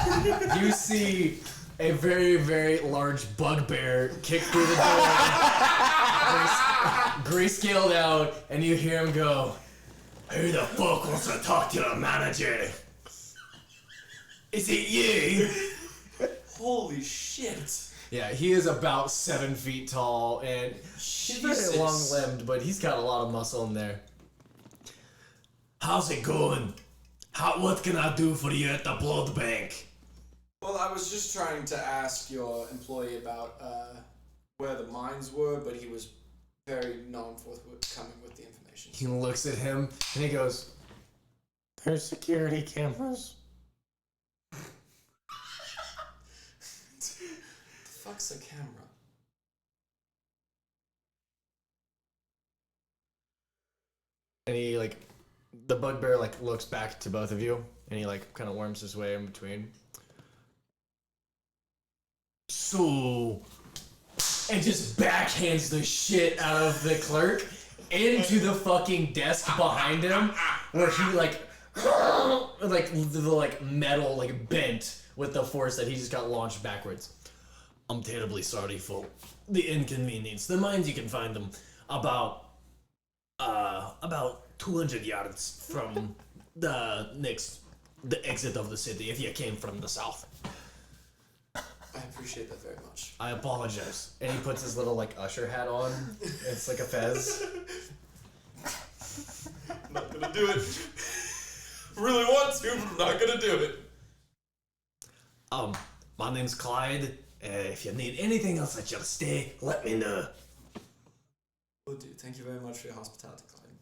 you see a very, very large bugbear kick through the door, grayscaled out, and you hear him go, "Who the fuck wants to talk to the manager? Is it you?" Holy shit. Yeah, he is about 7 feet tall, and he's very Jesus. long-limbed, but he's got a lot of muscle in there. How's it going? What can I do for you at the blood bank? Well, I was just trying to ask your employee about where the mines were, but he was very non-forthcoming with the information. He looks at him, and he goes, "There's security cameras." The fuck's a camera? And he, the bugbear, looks back to both of you, and he, kind of worms his way in between. So... And just backhands the shit out of the clerk into the fucking desk behind him, where he, the metal, bent with the force that he just got launched backwards. I'm terribly sorry for the inconvenience. The mines, you can find them about 200 yards from the exit of the city if you came from the south. I appreciate that very much. I apologize. And he puts his little usher hat on. It's like a fez. I'm not gonna do it. Really want to, but I'm not gonna do it. My name's Clyde. If you need anything else at your stay, let me know. Will do. Thank you very much for your hospitality, Clyde.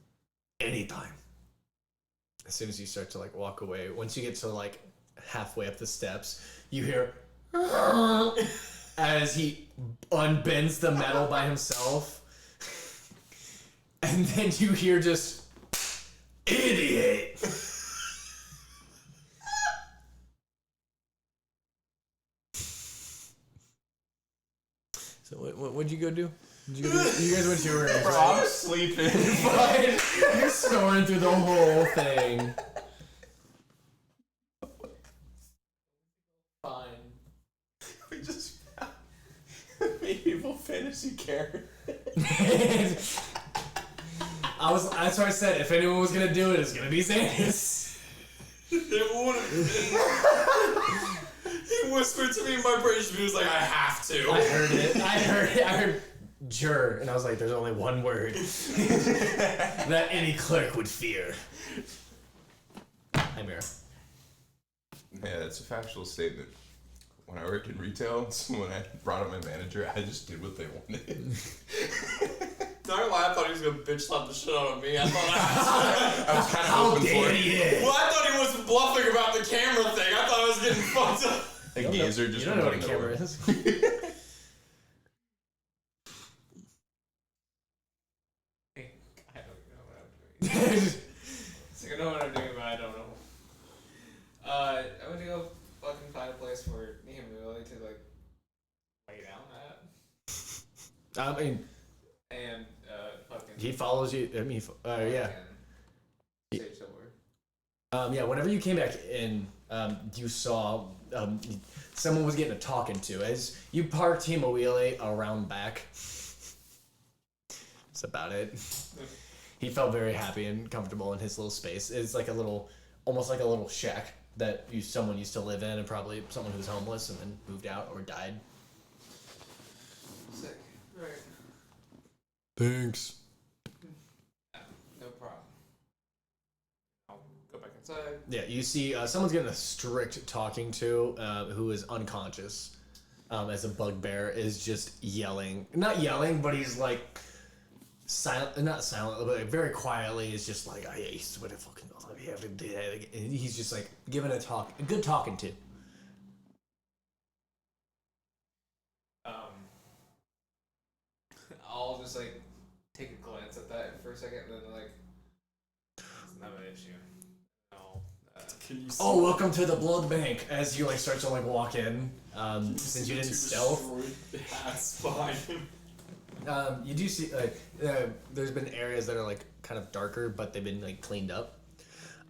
Anytime. As soon as you start to walk away, once you get to halfway up the steps, you hear as he unbends the metal by himself, and then you hear just idiot. So what'd you go do? You guys went to your room. Bro, I'm sleeping. You're snoring through the whole thing. Fine. We just made people fantasy character. That's why I said if anyone was gonna do it, it's gonna be Zanis. It wouldn't be. He whispered to me in my brain, he was like, I have to. I heard it. I heard jur, and I was like, there's only one word that any clerk would fear. Hi, Mira. Yeah, it's a factual statement. When I worked in retail, so when I brought up my manager, I just did what they wanted. Not gonna lie, I thought he was gonna bitch slap the shit out of me. I thought I was kind of hoping for it. Well, I thought he wasn't bluffing about the camera thing. I thought I was getting fucked up. A gazer just You don't know what a went camera nowhere. is. I don't know what I'm doing. So I know what I'm doing, but I don't know. I'm gonna go fucking find a place for me and Willie to lay down at. I mean, And fucking. he follows you. I mean, yeah. Stage somewhere. Yeah, whenever you came back in, you saw someone was getting a talking to. As you parked Himawile around back. That's about it. He felt very happy and comfortable in his little space. It's almost like a little shack that someone used to live in, and probably someone who's homeless and then moved out or died. Sick. Right. Thanks. No problem. I'll go back outside. Yeah, you see someone's getting a strict talking to who is unconscious as a bugbear is just yelling. Not yelling, but he's like silent, not silent, but very quietly is just like, I swear to fucking God, you have to do that again. And he's just like giving a good talking to. I'll just like take a glance at that for a second, and then like, it's not an issue. No. Can you see? Oh, welcome to the blood bank. As you like start to like walk in, since you didn't stealth. That's fine. You do see like there's been areas that are like kind of darker, but they've been like cleaned up.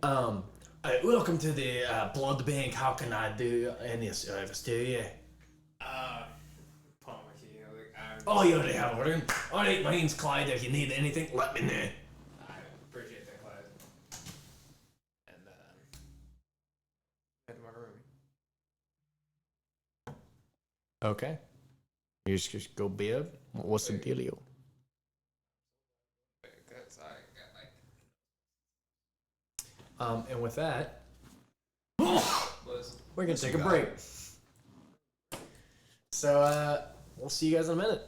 Welcome to the blood bank. How can I do any service to you? Palm my key. Like, I'm Oh, you already have order. All right, my name's Clyde. If you need anything, let me know. I appreciate that, Clyde. And head to my room. Okay. You just go bib. What's the dealio? Because I got like. And with that, Listen. we're gonna take a break. So, we'll see you guys in a minute.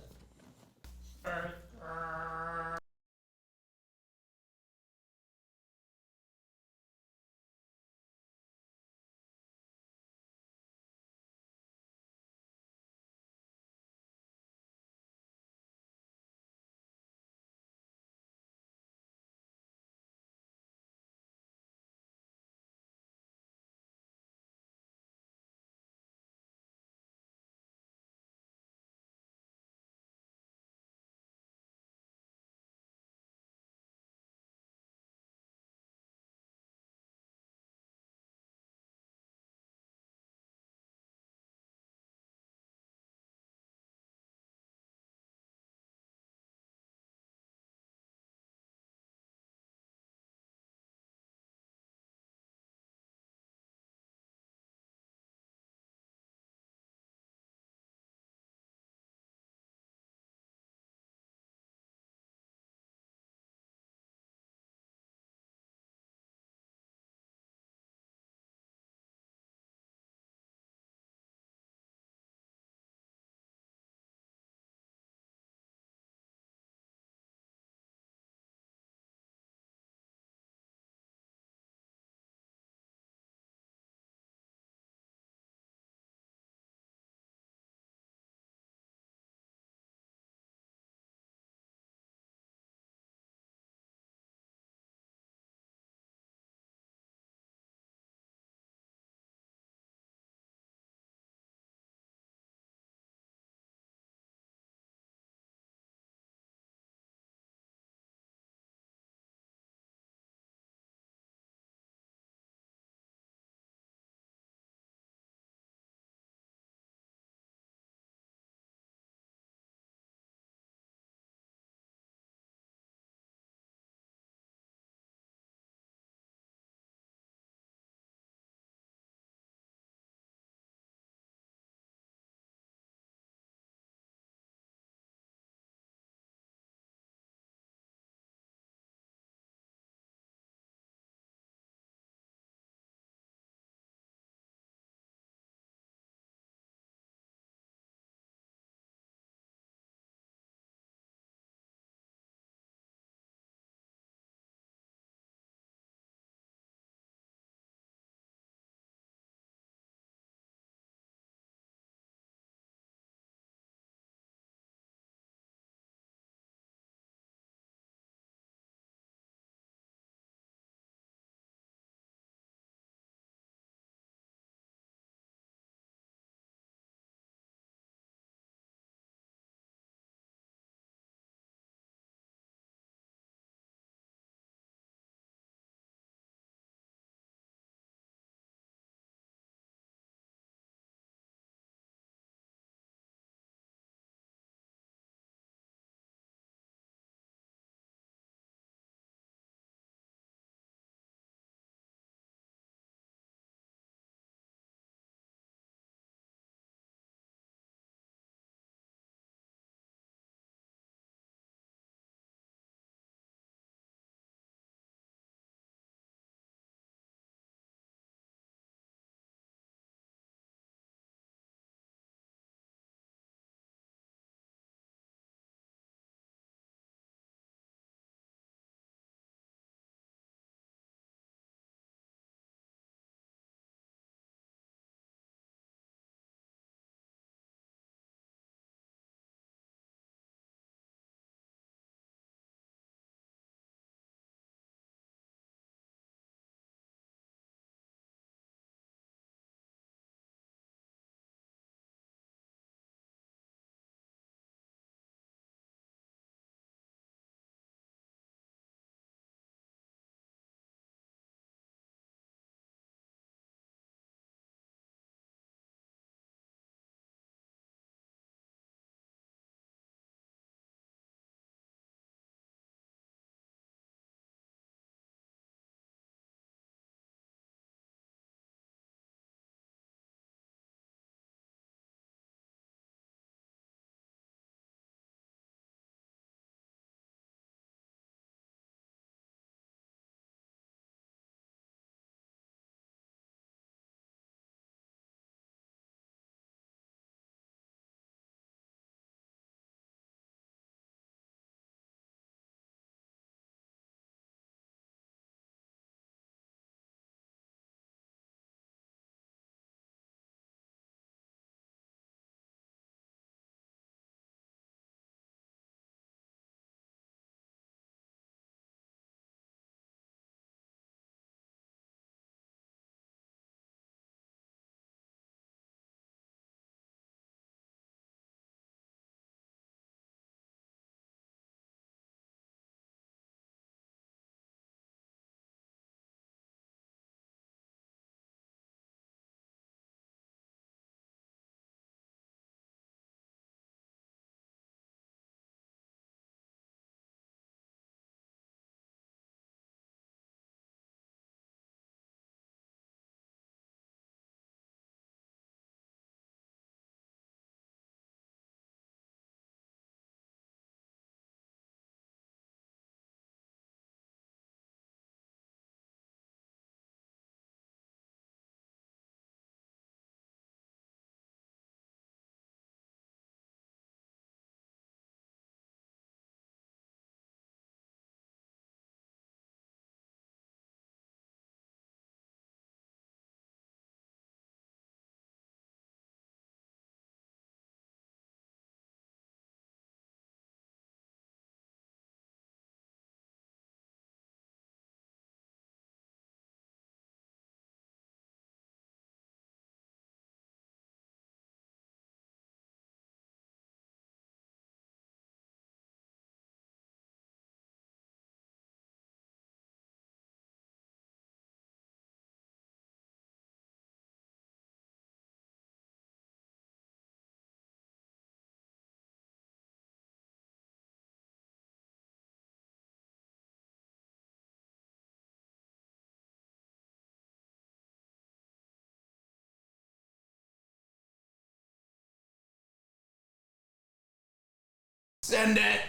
Send it.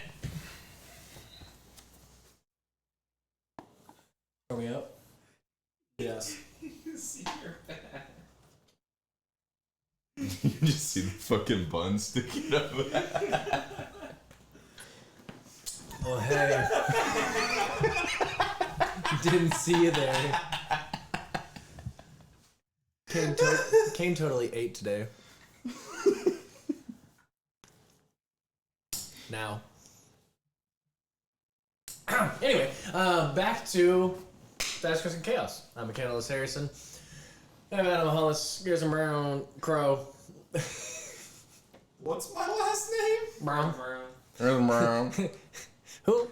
Are we up? Yes. You see your back. You just see the fucking bun sticking up. Oh, hey. Didn't see you there. Caine totally ate today. Now. Anyway, back to Darkcloud and Chaos. I'm Caine Harrison. I'm Adam Hollis, Garrison Brown, Crowe. What's my last name? Brown. Brown. Who?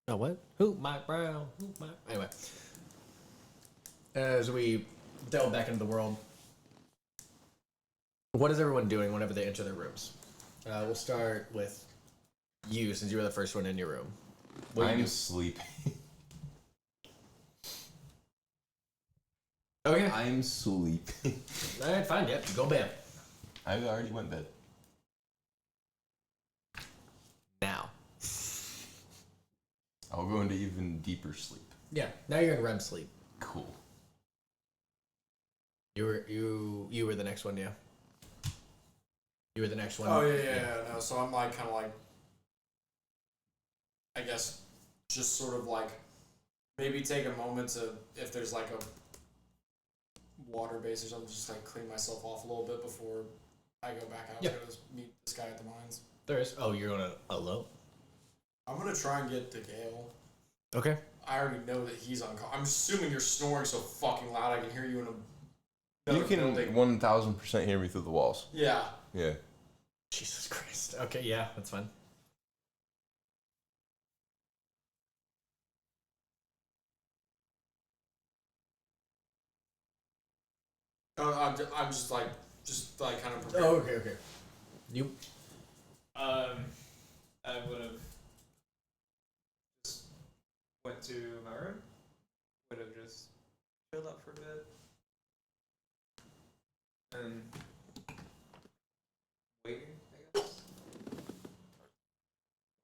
Oh, what? Who? Mike Brown. Who? Mike? Anyway. As we delve back into the world, what is everyone doing whenever they enter their rooms? We'll start with you, since you were the first one in your room. What do you I'm do? sleeping. Okay. I'm sleeping. Alright, fine, yep. Go bed. I already went to bed. Now. I'll go into even deeper sleep. Yeah, now you're in REM sleep. Cool. You were the next one, yeah. You were the next one. Oh yeah. No, so I'm like kind of like, I guess, just sort of like, maybe take a moment to, if there's like a water base or something, just like clean myself off a little bit before I go back out to meet this guy at the mines. There is. Oh, you're going to elope? I'm gonna try and get DeGale. Okay. I already know that he's on call. I'm assuming you're snoring so fucking loud I can hear you in a. You can 1000% hear me through the walls. Yeah. Yeah. Jesus Christ. Okay, yeah, that's fine. I'm just like kind of prepared. Oh, okay. You? I would have just went to my room. Would have just chilled up for a bit. And waiting, I guess.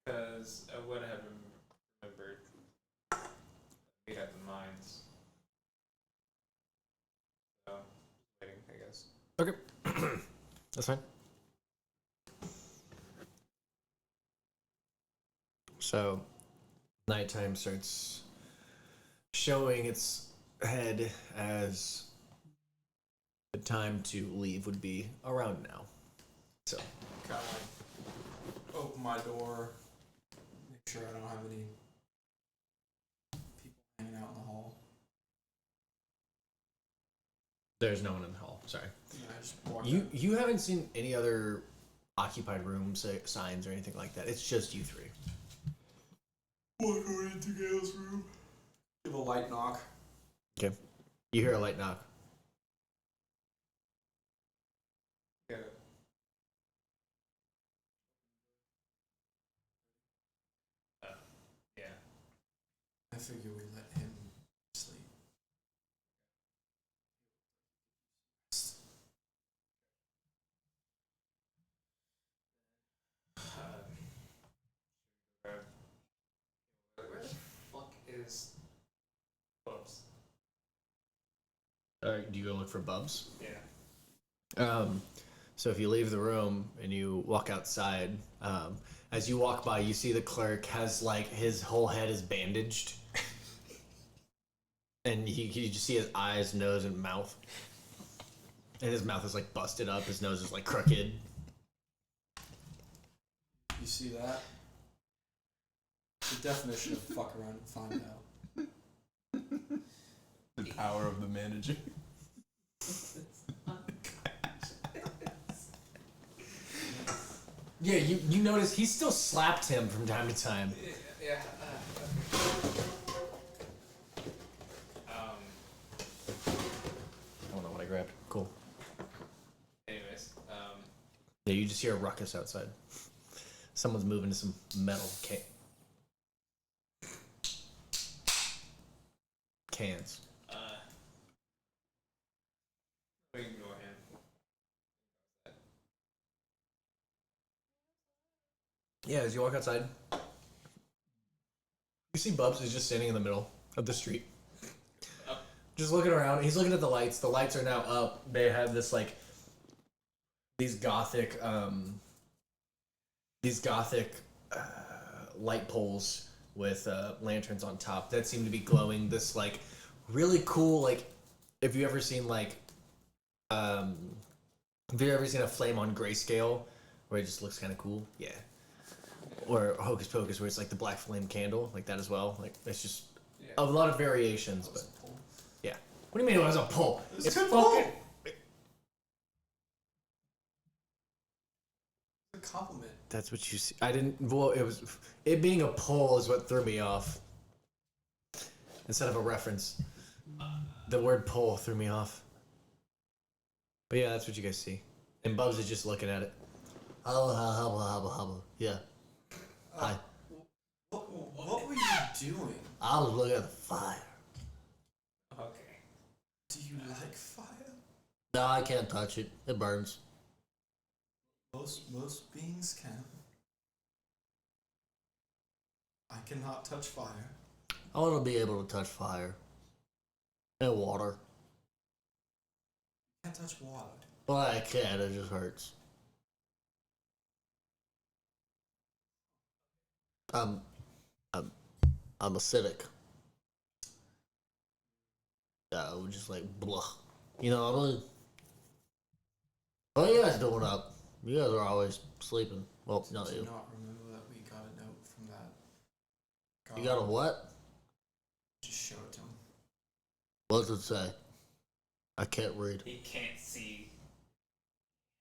Because I would have remembered we had the mines. So, waiting, I guess. Okay. That's fine. So, nighttime starts showing its head as the time to leave would be around now. So, Kind of like open my door, make sure I don't have any people hanging out in the hall. there's no one in the hall. Sorry. And I just walk You in. you haven't seen any other occupied rooms, signs, or anything like that. It's just you three. Walk right into Gale's room. Give a light knock. Okay. You hear a light knock. Get it. Yeah. I figure we let him sleep. Where the fuck is Bubs? Do you go look for Bubs? Yeah. So if you leave the room and you walk outside, as you walk by, you see the clerk has like his whole head is bandaged, and you just see his eyes, nose, and mouth, and his mouth is like busted up. His nose is like crooked. You see that? The definition of fuck around and find out. The power of the manager. Yeah, you notice he still slapped him from time to time. Yeah. I don't know what I grabbed. Cool. Anyways, Yeah, you just hear a ruckus outside. Someone's moving to some metal cans. we ignore him. Yeah, as you walk outside, you see Bubs is just standing in the middle of the street. Just looking around. He's looking at the lights. The lights are now up. They have this, like, these gothic light poles with lanterns on top that seem to be glowing. This, like, really cool, like, if you ever seen, like, have you ever seen a flame on grayscale where it just looks kind of cool? Yeah. Or Hocus Pocus where it's like the black flame candle, like that as well. Like, it's just a lot of variations, but yeah. What do you mean it was a pull? It's fucking. A compliment. That's what you see. I didn't. Well, it being a pull is what threw me off. Instead of a reference, the word pull threw me off. But yeah, that's what you guys see. And Bubs is just looking at it. Yeah. Hi. What were you doing? I was looking at the fire. Okay. Do you like fire? No, I can't touch it. It burns. Most beings can. I cannot touch fire. I want to be able to touch fire. And water. I can't touch water. Well, I can. It just hurts. I'm acidic. Yeah, we're just like blah. You know what I mean? What are you guys doing up? You guys are always sleeping. Well, not Do you. not remember that we got a note from that guy. You got a what? Just show it to him. What's it say? I can't read. He can't see.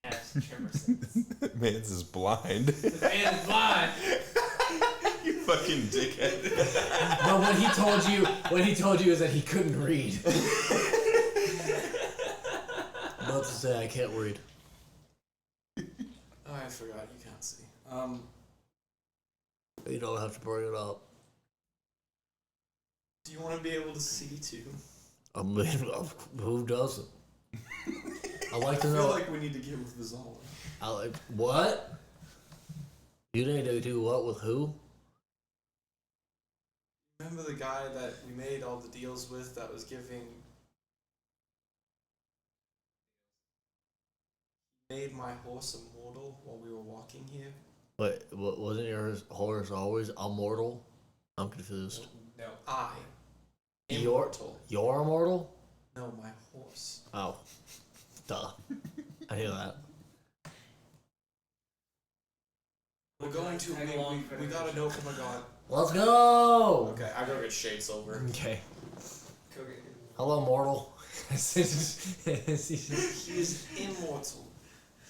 He has tremor sense. Man's is blind. The man is blind. You fucking dickhead. But what he told you is that he couldn't read. What's it say? I can't read. Oh, I forgot you can't see. You don't have to bring it up. Do you want to be able to see too? I mean, who doesn't? I like to I know. feel like we need to get with Vizala. I like what? You need to do what with who? Remember the guy that we made all the deals with that was giving... He made my horse immortal while we were walking here? Wait, wasn't your horse always immortal? I'm confused. No. I. You're Immortal. You're immortal? No, my horse. Oh. Duh. I hear that. We're going to... We got a note from a god. Let's go! Okay, I gotta get shades over. Okay. Go get him. Hello, mortal. He is immortal.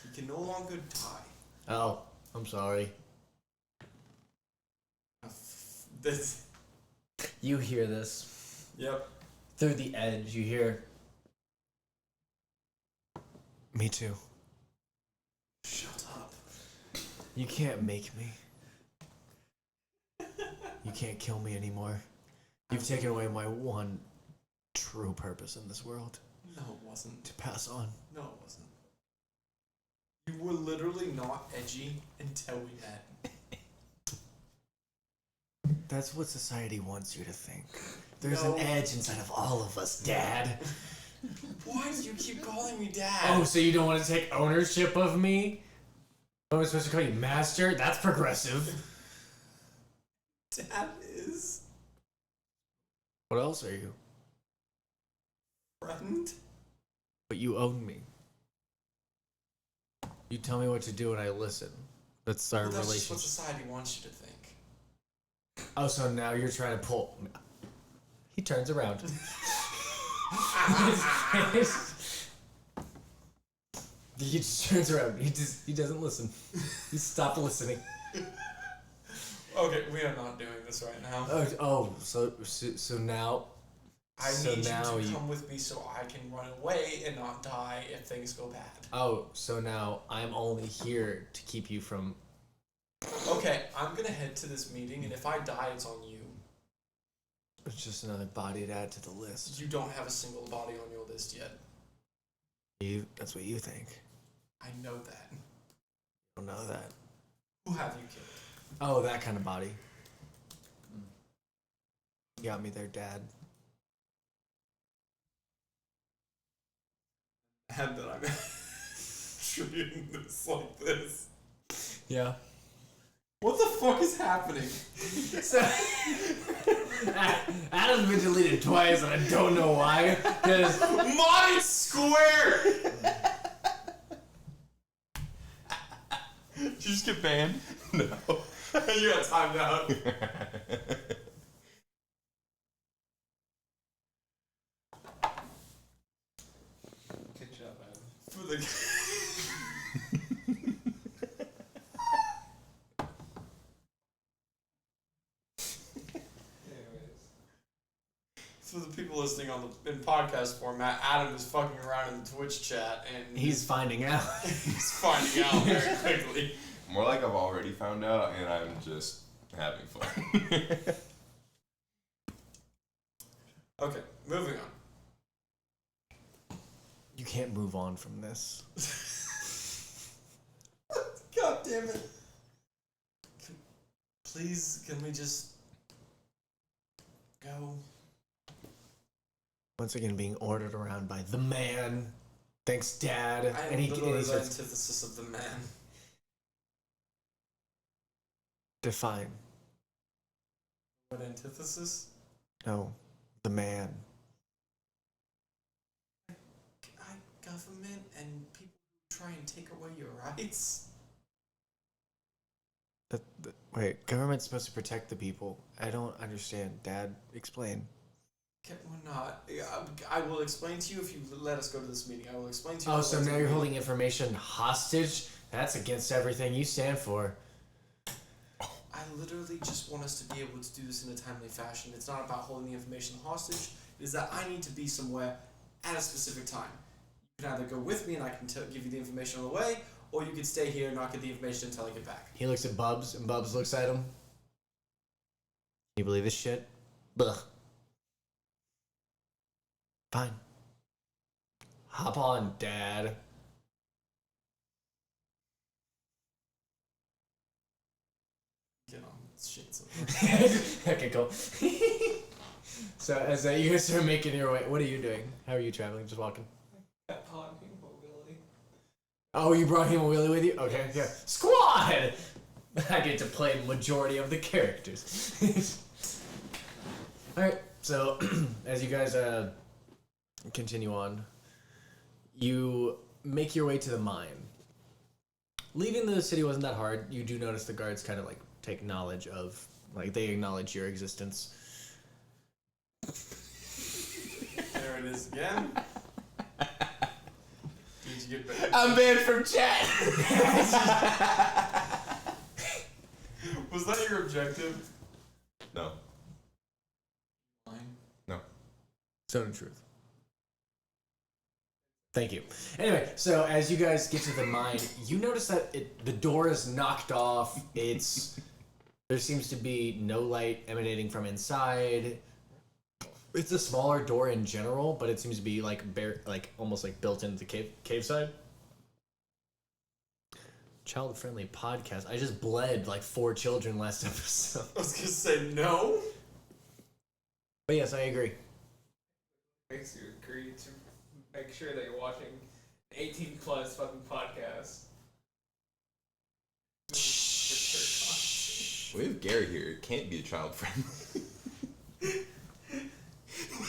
He can no longer die. Oh, I'm sorry. This. You hear this. Yep. Through the edge, you hear... Me too. Shut up. You can't make me. You can't kill me anymore. You've taken away my one true purpose in this world. No, it wasn't. To pass on. No, it wasn't. You were literally not edgy until we met. That's what society wants you to think. There's No. an edge inside of all of us, Dad. Why do you keep calling me Dad? Oh, so you don't want to take ownership of me? Oh, I'm supposed to call you Master? That's progressive. Dad is What else are you? friend. But you own me. You tell me what to do and I listen. That's our Well, that's just what relationship. society wants you to think. Oh, so now you're trying to pull... He turns around. He just turns around. He doesn't listen. He stopped listening. Okay, we are not doing this right now. So now... I so need now you to come with me so I can run away and not die if things go bad. Oh, so now I'm only here to keep you from... Okay, I'm gonna head to this meeting, and if I die, it's on you. It's just another body to add to the list. You don't have a single body on your list yet. That's what you think. I know that. I don't know that. Who have you killed? Oh, that kind of body. You got me there, Dad. And that I'm treating this like this. Yeah. What the fuck is happening? So, Adam's been deleted twice, and I don't know why. Because Mind Square! Did you just get banned? No. You got timed out. Good job, man. For the... For the people listening in podcast format, Adam is fucking around in the Twitch chat and he's finding out. he's finding out very quickly. More like I've already found out, and I'm just having fun. Okay, moving on. You can't move on from this. God damn it. Please, can we just go? Once again, being ordered around by the man. Thanks, Dad. I am literally the antithesis of the man. Define. What antithesis? No, the man. Government and people who try and take away your rights? Wait, government's supposed to protect the people. I don't understand. Dad, explain. We're not. I will explain to you if you let us go to this meeting. I will explain to you. Oh, so now you're holding information hostage? That's against everything you stand for. I literally just want us to be able to do this in a timely fashion. It's not about holding the information hostage. It is that I need to be somewhere at a specific time. You can either go with me and I can give you the information on the way, or you can stay here and not get the information until I get back. He looks at Bubs, and Bubs looks at him. Can you believe this shit? Ugh. Fine. Hop on, Dad. Get on this shit. Okay, cool. So as you guys are making your way, what are you doing? How are you traveling? Just walking? Oh, you brought him a wheelie with you? Okay, yeah. Squad! I get to play the majority of the characters. Alright, so as you guys continue on, you make your way to the mine. Leaving the city wasn't that hard. You do notice the guards kind of like take knowledge of, like they acknowledge your existence. There it is again. Did you get back? I'm banned from chat! Was that your objective? No. Mine? No. Zone of truth. Thank you. Anyway, so as you guys get to the mine, you notice that the door is knocked off. There seems to be no light emanating from inside. It's a smaller door in general, but it seems to be like almost like built into the cave side. Child-friendly podcast. I just bled like 4 children last episode. I was gonna say no. But yes, I agree. Makes you agree to make sure that you're watching an 18 plus fucking podcast. We have Gary here. It can't be a child friendly.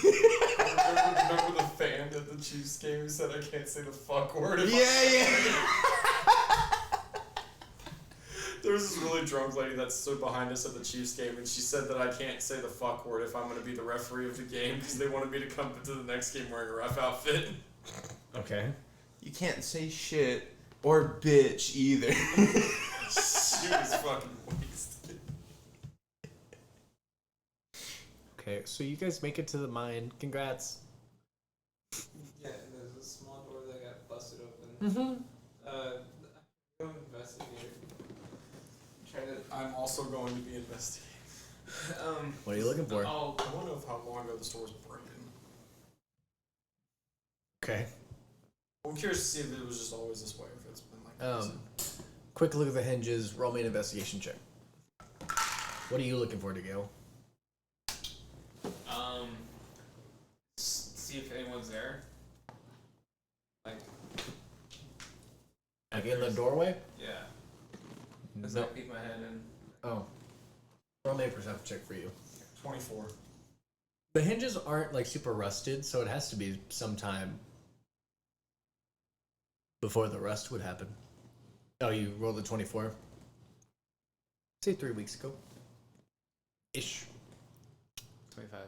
Remember the fan at the Chiefs game who said I can't say the fuck word? Yeah. There was this really drunk lady that stood behind us at the Chiefs game, and she said that I can't say the fuck word if I'm going to be the referee of the game because they wanted me to come into the next game wearing a ref outfit. Okay. You can't say shit or bitch either. She was fucking wasted. Okay, so you guys make it to the mine. Congrats. Yeah, and there's a small door that got busted open. Mm-hmm. Go investigate. I'm also going to be investigating. What are you looking for? I want to know how long ago the store was broken. Okay. I'm curious to see if it was just always this way or if it's been like this. Quick look at the hinges. Roll me an investigation check. What are you looking for, DeGale? See if anyone's there. Like in the doorway? Yeah. As No. I peek my head in. Oh. Roll me a perception check for you. 24. The hinges aren't like super rusted, so it has to be sometime before the rust would happen. Oh, you rolled a 24? Say 3 weeks ago. Ish. 25.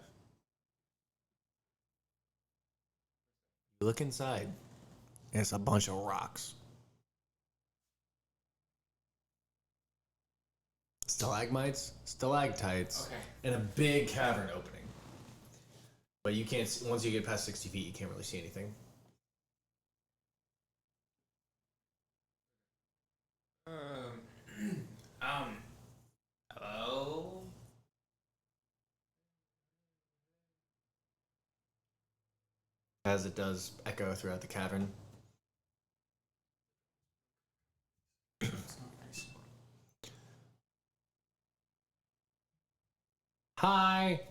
You look inside. It's a bunch of rocks. Stalagmites, stalactites, Okay. and a big cavern opening. But you can't see, once you get past 60 feet, you can't really see anything. Hello? As it does echo throughout the cavern. Hi!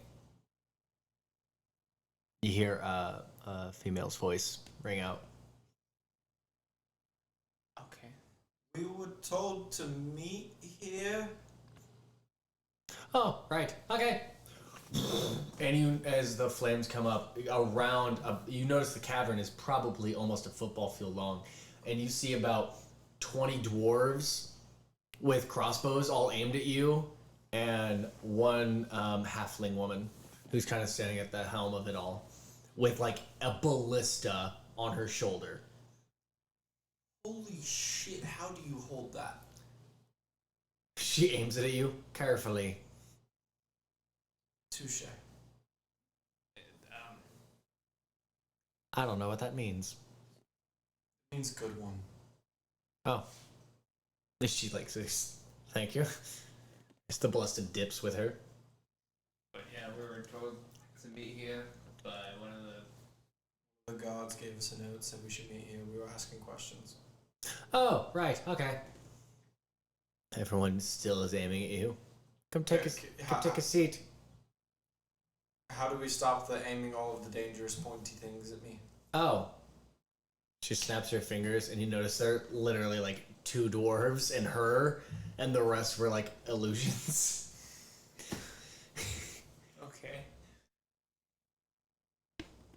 You hear a female's voice ring out. Okay. We were told to meet here. Oh, right. Okay. And you, as the flames come up around, you notice the cavern is probably almost a football field long, and you see about 20 dwarves with crossbows all aimed at you, and one halfling woman who's kind of standing at the helm of it all, with like a ballista on her shoulder. Holy shit, how do you hold that? She aims it at you carefully. Touche. I don't know what that means. Means good one. Oh. She like says, thank you. It's the ballista dips with her. But yeah, we were told to meet here by one of The gods gave us a note, said we should meet here. We were asking questions. Oh, right, okay. Everyone still is aiming at you. Come take a seat. How do we stop the aiming all of the dangerous pointy things at me? Oh. She snaps her fingers, and you notice there are literally like 2 dwarves and her, and the rest were like illusions. Okay.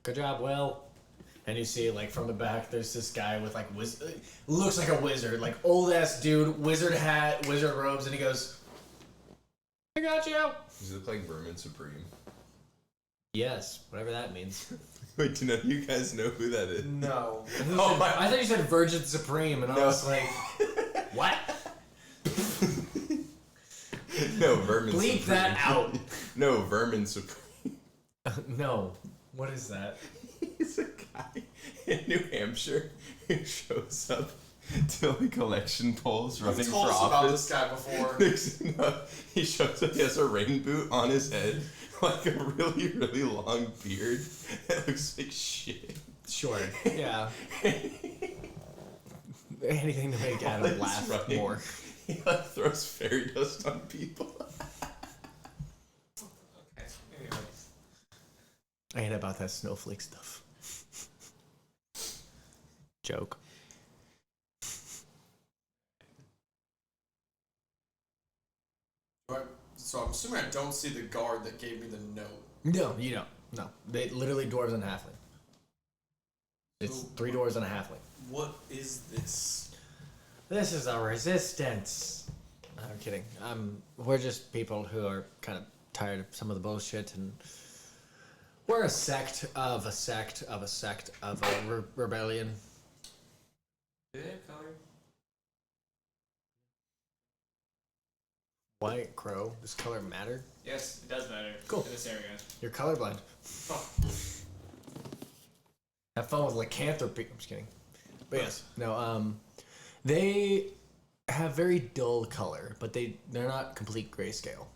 Good job, Will. And you see, like, from the back, there's this guy with, like, looks like a wizard. Like, old-ass dude, wizard hat, wizard robes, and he goes, I got you! Does he look like Vermin Supreme? Yes, whatever that means. Wait, do none of you guys know who that is? No. I thought you said Virgin Supreme, and I was like, what? No, Vermin Supreme. Bleep that out. No, Vermin Supreme. No. What is that? He's a guy in New Hampshire who shows up to like election polls running for told us about office. this guy before. No, he shows up, he has a rain boot on his head, like a really, really long beard. It looks like shit. Sure, yeah. Anything to make Adam laugh running, more. He like throws fairy dust on people. Okay. Anyways. I ain't about that snowflake stuff. Joke. Right. So I'm assuming I don't see the guard that gave me the note. No, you don't. No. They literally dwarves and a halfling. It's 3 dwarves and a halfling. What is this? This is a resistance. I'm kidding. We're just people who are kind of tired of some of the bullshit, and we're a sect of a sect of a sect of a rebellion. Do they have color? White, Crowe, does color matter? Yes, it does matter. Cool. In this area. You're colorblind. Fuck. Have fun with lycanthropy. I'm just kidding. But yes, no. They have very dull color, but they're not complete grayscale.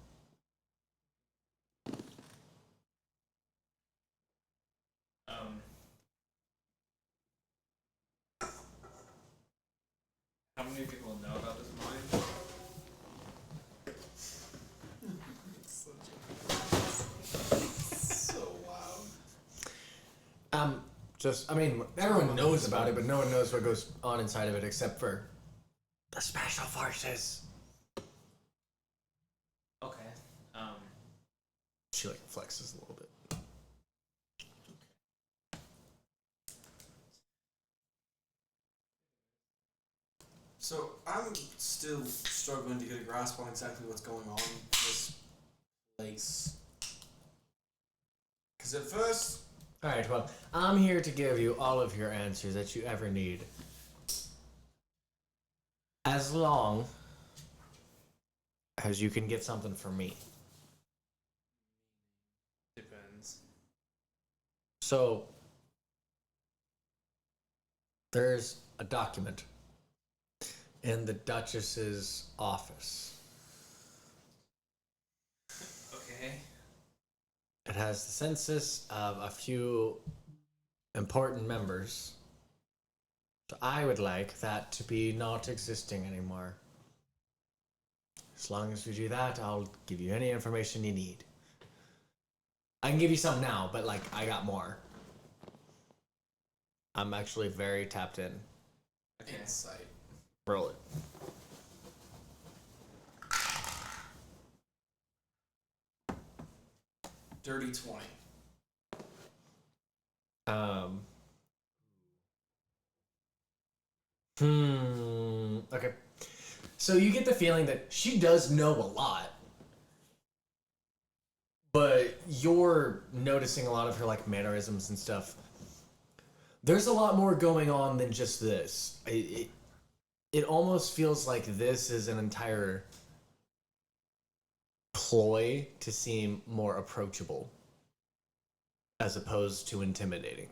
How many people know about this mine? I'm just, I mean, everyone knows about it, but no one knows what goes on inside of it except for the special forces. Okay. She like flexes a little bit. So I'm still struggling to get a grasp on exactly what's going on in this place. Because at first... Alright, well, I'm here to give you all of your answers that you ever need. As long as you can get something from me. Depends. So, there's a document in the Duchess's office. Okay. It has the census of a few important members. So I would like that to be not existing anymore. As long as we do that, I'll give you any information you need. I can give you some now, but like I got more. I'm actually very tapped in. Okay. Insight. Roll it. Dirty 20. Okay. So you get the feeling that she does know a lot, but you're noticing a lot of her like mannerisms and stuff. There's a lot more going on than just this. It almost feels like this is an entire ploy to seem more approachable as opposed to intimidating.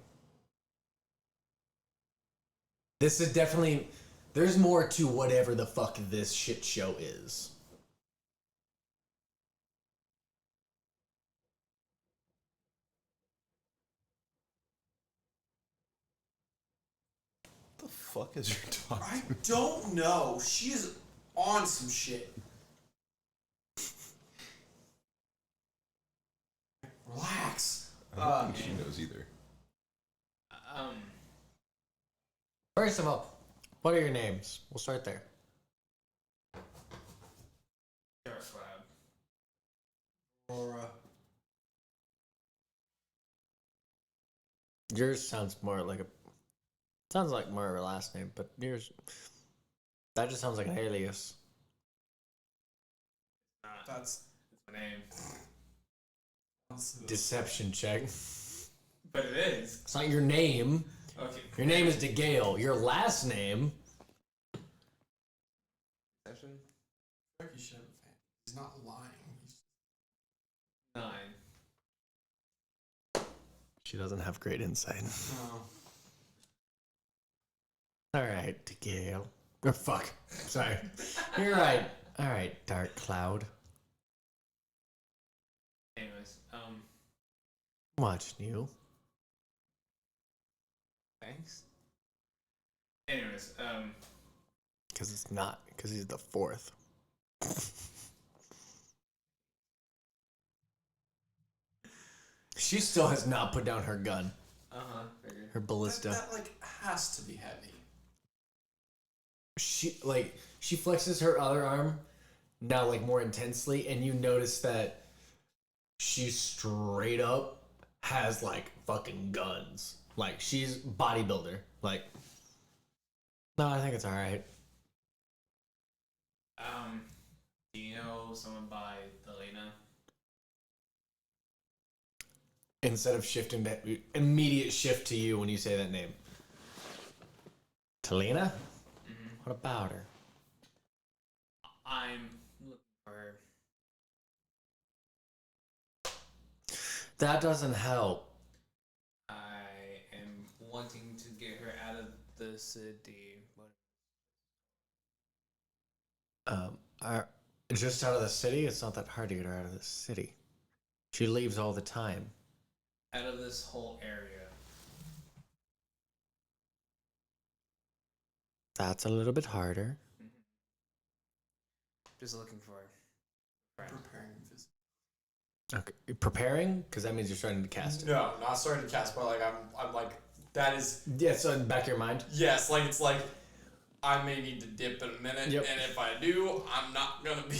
This is definitely... There's more to whatever the fuck this shit show is. What the fuck is your talking? I don't know. She is on some shit. Relax. I don't think she knows either. First of all, what are your names? We'll start there. Darkcloud. Verora. Yours sounds more like a... Sounds like more of her last name, but yours... That just sounds like an alias. That's my name. Deception check. But it is. It's not your name. Okay. Your name is DeGale. Your last name... Deception? I feel like you should have a fan. He's not lying. He's 9. She doesn't have great insight. oh. Alright, DeGale. Oh, fuck. Sorry. You're right. Alright, Darkcloud. Anyways, Watching you. thanks. Anyways, Because it's not. Because he's the fourth. She still has not put down her gun. figured. Her ballista. That like has to be heavy. She flexes her other arm now like more intensely, and you notice that she straight up has like fucking guns. Like she's bodybuilder. Like, no, I think it's all right. Do you know someone by Elena? Instead of shifting to immediate shift to you when you say that name. Talina? Mm-hmm. What about her? I'm looking for her. That doesn't help. I am wanting to get her out of the city. Just out of the city? It's not that hard to get her out of the city. She leaves all the time. Out of this whole area. That's a little bit harder. Mm-hmm. Just looking for a friend. Preparing visit. Okay. Preparing? Because that means you're starting to cast it. No, not starting to cast, but like I'm like that is. Yeah, so in the back of your mind? Yes, like it's like I may need to dip in a minute, Yep. and if I do, I'm not gonna be.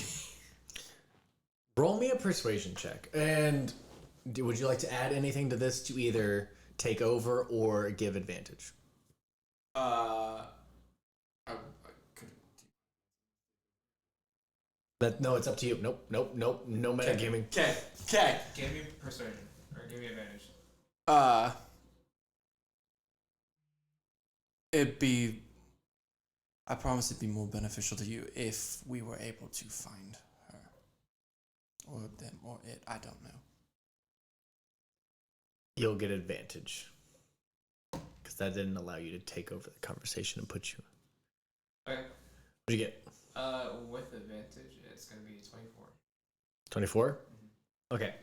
Roll me a persuasion check. And would you like to add anything to this to either take over or give advantage? I could. No, it's up to you. Nope. No metagaming. Okay. Give me persuasion or give me advantage. I promise it'd be more beneficial to you if we were able to find her. Or them, or it, I don't know. You'll get advantage. Because that didn't allow you to take over the conversation and put you. Okay. What'd you get? With advantage, it's gonna be 24. 24? Mm-hmm. Okay.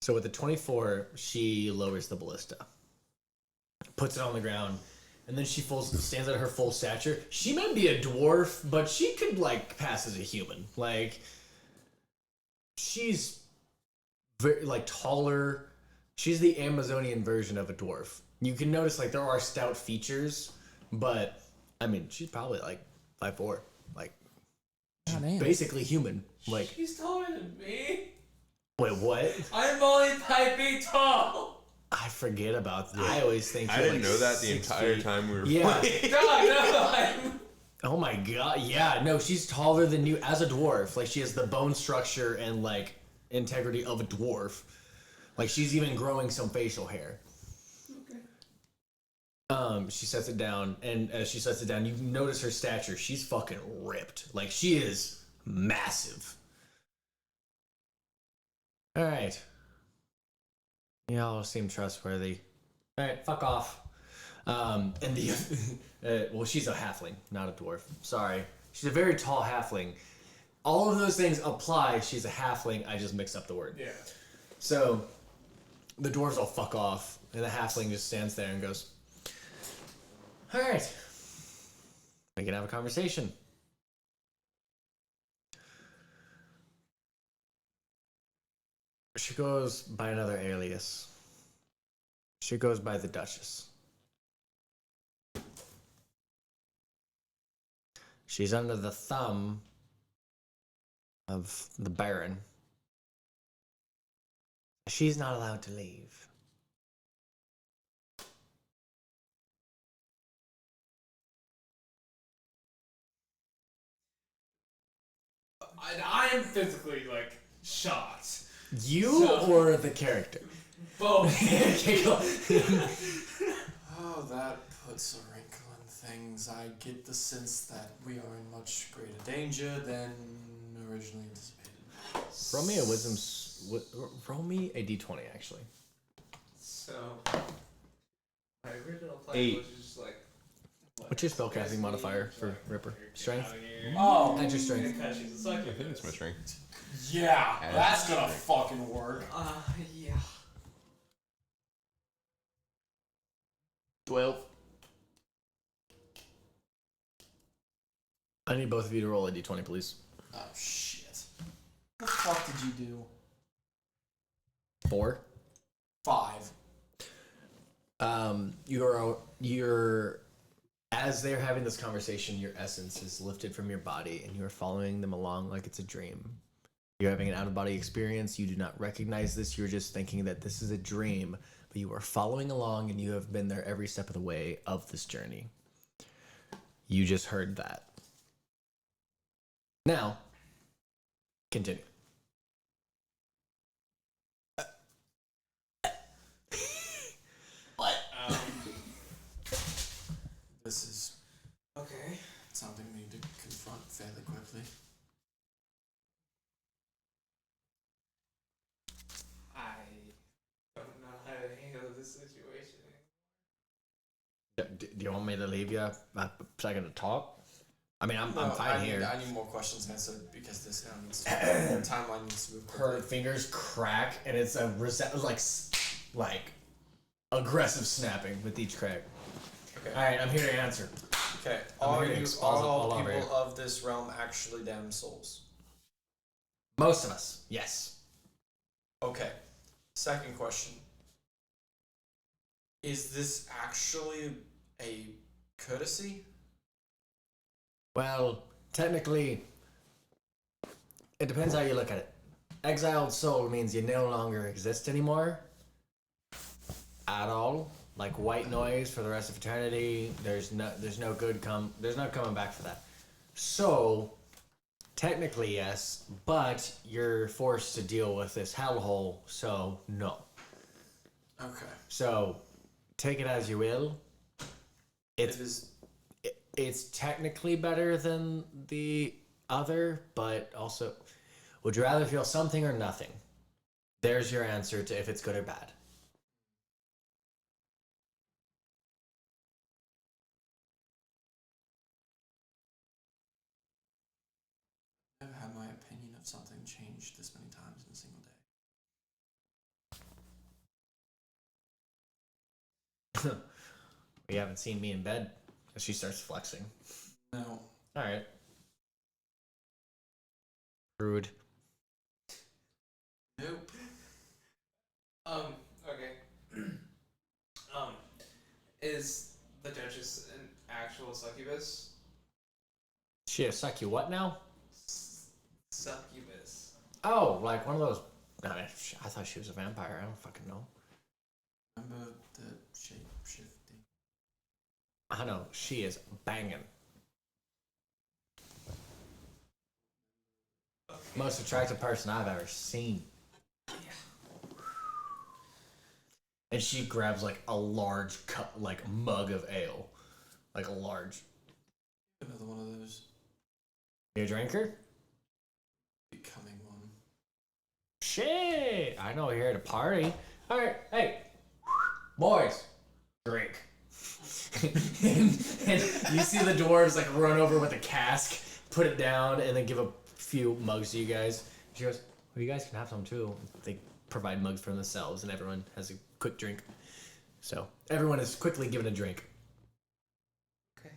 So with the 24, she lowers the ballista. Puts it on the ground. And then she stands at her full stature. She might be a dwarf, but she could, like, pass as a human. Like, she's very, like, taller. She's the Amazonian version of a dwarf. You can notice, like, there are stout features, but, I mean, she's probably, like, 5'4". Like, she's basically human. Like, She's taller than me. wait, what? I'm only 5 feet tall. I forget about that. I always think I you're, didn't like, know that the 6 entire feet. time we were Yeah. playing. No, Oh my god, yeah, no, she's taller than you as a dwarf. Like, she has the bone structure and, like, integrity of a dwarf. Like, she's even growing some facial hair. Okay. She sets it down, and as she sets it down, you notice her stature. She's fucking ripped. Like, she is massive. Alright. Y'all seem trustworthy. Alright, fuck off. And the well, she's a halfling, not a dwarf. Sorry. She's a very tall halfling. All of those things apply. She's a halfling. I just mixed up the word. Yeah. So the dwarves all fuck off, and the halfling just stands there and goes, "Alright. We can have a conversation." She goes by another alias. She goes by the Duchess. She's under the thumb of the Baron. She's not allowed to leave. I am physically, like, shocked. You or the character? Both. Oh, that puts a wrinkle in things. I get the sense that we are in much greater danger than originally anticipated. Roll me a wisdom. Roll me a d20, actually. So, my original plan 8. was just like. What's your spellcasting modifier for Ripper? Strength? Oh, Add your strength. Because she's a I succubus. think it's my strength. yeah, Add that's gonna strength. fucking work. Yeah. 12. I need both of you to roll a d20, please. Oh shit. What the fuck did you do? 4. 5. You're as they're having this conversation, your essence is lifted from your body and you're following them along like it's a dream. You're having an out-of-body experience. You do not recognize this. You're just thinking that this is a dream, but you are following along and you have been there every step of the way of this journey. You just heard that. Now, continue. What? This is Okay. something we need to confront fairly quickly. I don't know how to handle this situation. Do you want me to leave you a second to talk? I mean, I'm No, fine here. I need more questions answered because this now needs to timeline needs to move Her quickly. fingers crack, and it's a like aggressive snapping with each crack. Okay. All right, I'm here to answer. Okay. I'm Are here to you expose all all over people here. of this realm actually damned souls? Most of us, yes. Okay. Second question. Is this actually a courtesy? Well, technically, it depends how you look at it. Exiled soul means you no longer exist anymore. At all. Like white noise for the rest of eternity. There's no coming back for that. So, technically yes, but you're forced to deal with this hellhole, so no. Okay. So, take it as you will. It's technically better than the other, but also, would you rather feel something or nothing? There's your answer to if it's good or bad. I've never had my opinion of something changed this many times in a single day. You haven't seen me in bed. She starts flexing. No. Alright. Rude. Nope. Okay. Is the Duchess an actual succubus? She a suck you what now? Succubus. Oh, like one of those. I thought she was a vampire. I don't fucking know. Remember the shape shifting? I know. She is banging. Most attractive person I've ever seen. And she grabs like a large cup, like mug of ale. Like a large. Another one of those. You a drinker? Becoming one. Shit! I know you're here at a party. Alright, hey. Boys. Drink. and you see the dwarves like run over with a cask, put it down, and then give a few mugs to you guys. She goes, well, you guys can have some too. They provide mugs for themselves, and everyone has a quick drink. So everyone is quickly given a drink. Okay.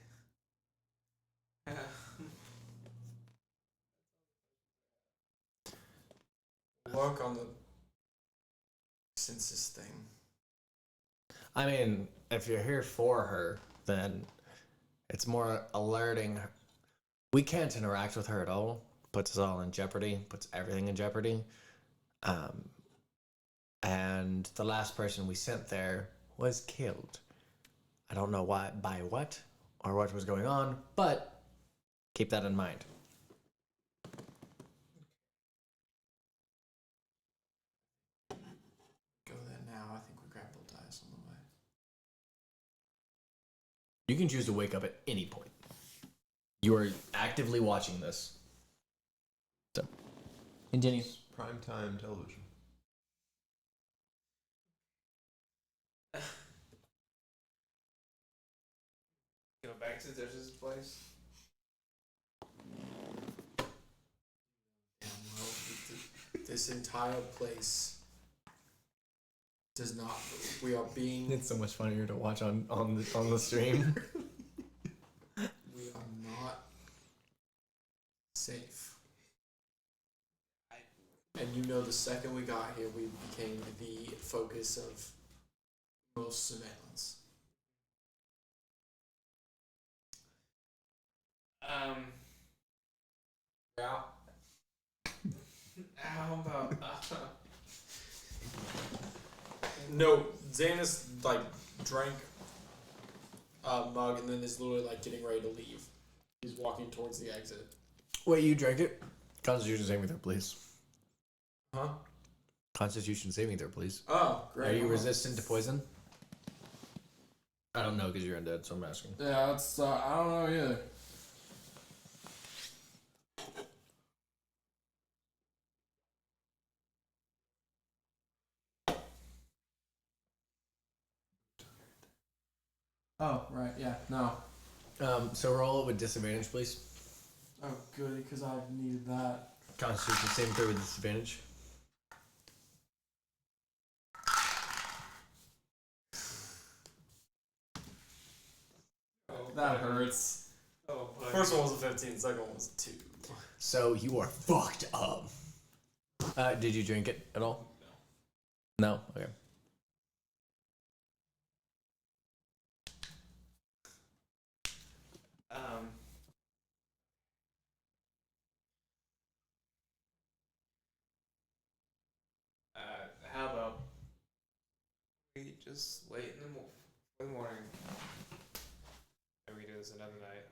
Work on the census thing. I mean, if you're here for her, then it's more alerting her. We can't interact with her at all. Puts us all in jeopardy. Puts everything in jeopardy. And the last person we sent there was killed. I don't know why, by what, or what was going on, but keep that in mind. Go there now. I think we grab Boldaius on the way. You can choose to wake up at any point. You are actively watching this. So, continue. It's primetime television. Go back to the Duchess's place. Damn well, this entire place does not. We are being. It's so much funnier to watch on the stream. We are not safe. And you know, the second we got here, we became the focus of most surveillance. Yeah. How about No, Zanis like drank a mug and then is literally like getting ready to leave. He's walking towards the exit. Wait, you drank it? Constitution saving throw, please. Huh? Constitution saving throw, please. Oh, great. Are you resistant to poison? I don't know because you're undead, so I'm asking. Yeah, that's I don't know either. Oh, right, yeah, no. So roll it with disadvantage, please. Oh, good, because I've needed that. Constitution saving throw with disadvantage. That hurts. Oh, boy. First one was a 15, second one was a 2. So you are fucked up. Did you drink it at all? No? Okay. How about we just wait in the morning and we do this another night?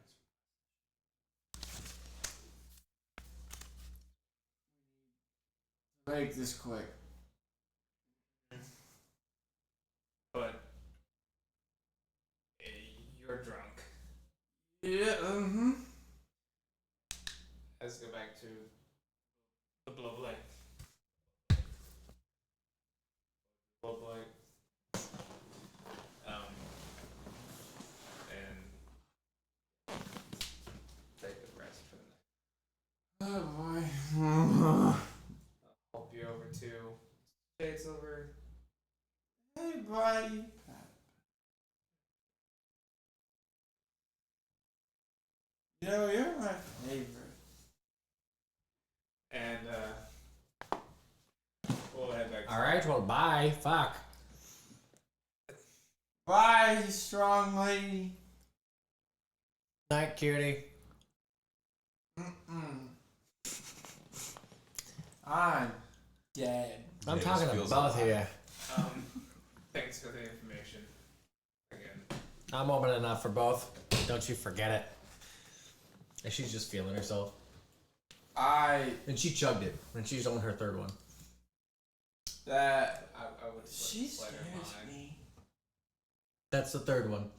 Make this quick. But you're drunk. Yeah, Let's go back to the blow blank. Blow blank. And take a rest for the night. Oh boy. I'll help you over to States over. Hey, buddy. You know, you're my favorite. And we'll head back. Alright, well, bye. Fuck. Bye, you strong lady. Night, cutie. I'm dead. I'm Yeah, talking this to feels both of alive. you. Thanks for the information. Again. I'm open enough for both. Don't you forget it. And she's just feeling herself. And she chugged it. And she's on her third one. That I would she let her scares mind. me. That's the third one.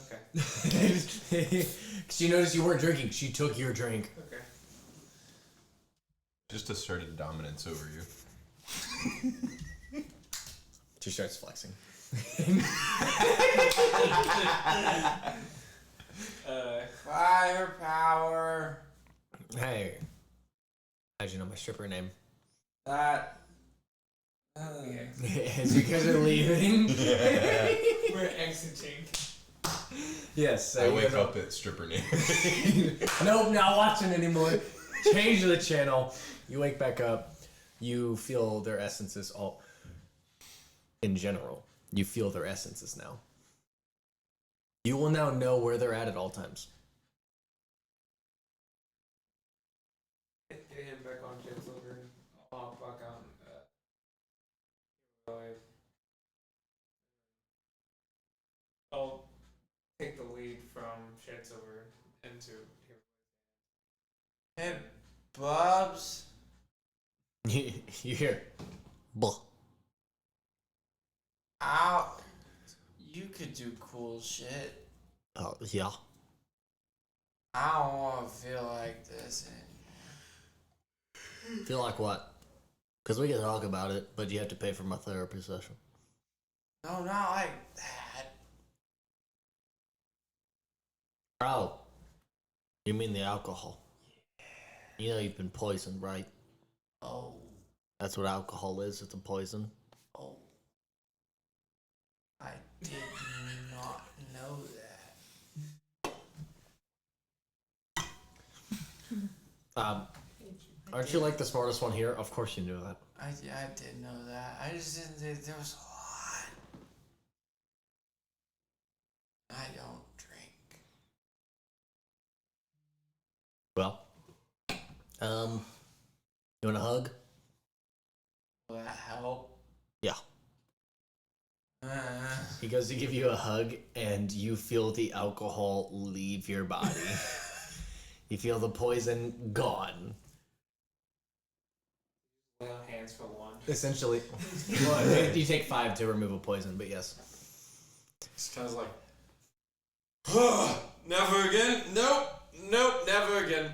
Okay. Because you noticed you weren't drinking. She took your drink. Okay. Just asserted dominance over you. She starts flexing. Firepower. Hey. How'd you know my stripper name? That. As you guys are leaving. We're exiting. Yes. I wake up at stripper name. Nope, not watching anymore. Change the channel. You wake back up. You feel their essences all. In general, you feel their essences now. You will now know where they're at all times. Get him back on Jetsilver. I'll hop back on. I'll take the lead from Jetsilver into here. Hey, Bubs. You hear. Blah. Ow. You could do cool shit. Oh, yeah. I don't want to feel like this. Feel like what? Because we can talk about it, but you have to pay for my therapy session. No, not like that. Oh. You mean the alcohol? You know you've been poisoned, right? Oh. That's what alcohol is. It's a poison. Oh. I did not know that. Aren't you like the smartest one here? Of course you knew that. I did know that. I just didn't think there was a lot. I don't drink. Well, you want a hug? Will that help? Yeah. He goes to give you a hug, and you feel the alcohol leave your body. You feel the poison gone. Lay on hands for one. Essentially. Well, you take 5 to remove a poison, but yes. It's kind of like, never again. Nope, never again.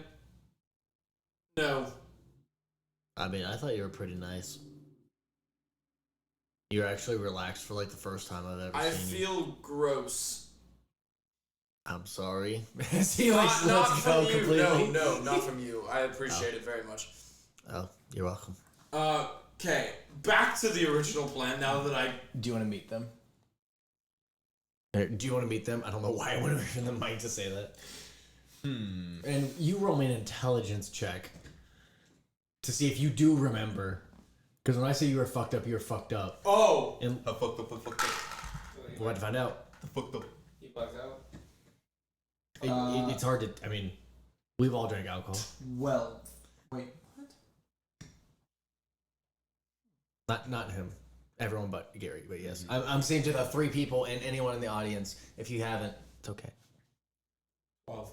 No. I mean, I thought you were pretty nice. You're actually relaxed for like the first time I've ever I seen you. feel gross. I'm sorry. See, Not let's from go you. completely. No, not from you. I appreciate it very much. Oh, you're welcome. Okay, back to the original plan now that I... Do you want to meet them? Do you want to meet them? I don't know why I went over in the mic to say that. And you roll me an intelligence check to see if you do remember. Because when I say you were fucked up, you were fucked up. Oh! And I fucked up. we'll have to find out. I fucked up. He bugs out. It's hard to. I mean, we've all drank alcohol. Well, wait. Not him. Everyone but Gary. But yes, I'm saying to the 3 people and anyone in the audience. If you haven't, it's okay. 12.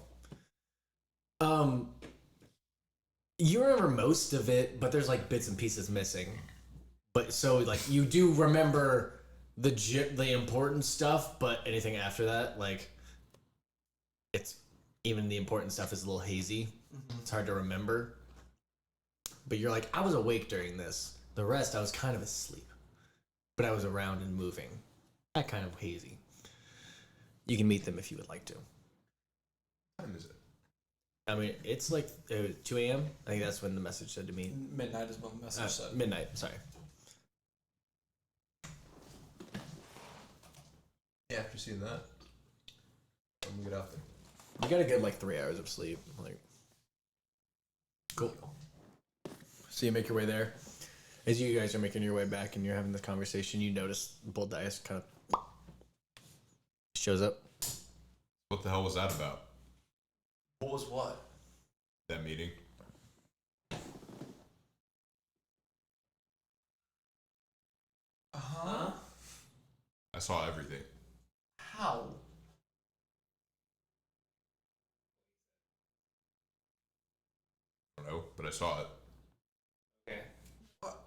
You remember most of it, but there's like bits and pieces missing. But so like you do remember the important stuff, but anything after that, like it's even the important stuff is a little hazy. Mm-hmm. It's hard to remember. But you're like, I was awake during this. The rest, I was kind of asleep, but I was around and moving. That kind of hazy. You can meet them if you would like to. What time is it? I mean, it's like 2 a.m. I think that's when the message said to me. Midnight is what the message said. Midnight, sorry. Yeah, after seeing that, I'm gonna get out there. You got a good like 3 hours of sleep. Like, cool. So you make your way there. As you guys are making your way back and you're having this conversation, you notice Boldaius kind of shows up. What the hell was that about? What was what? That meeting? Uh-huh. I saw everything. How? I don't know, but I saw it. Okay.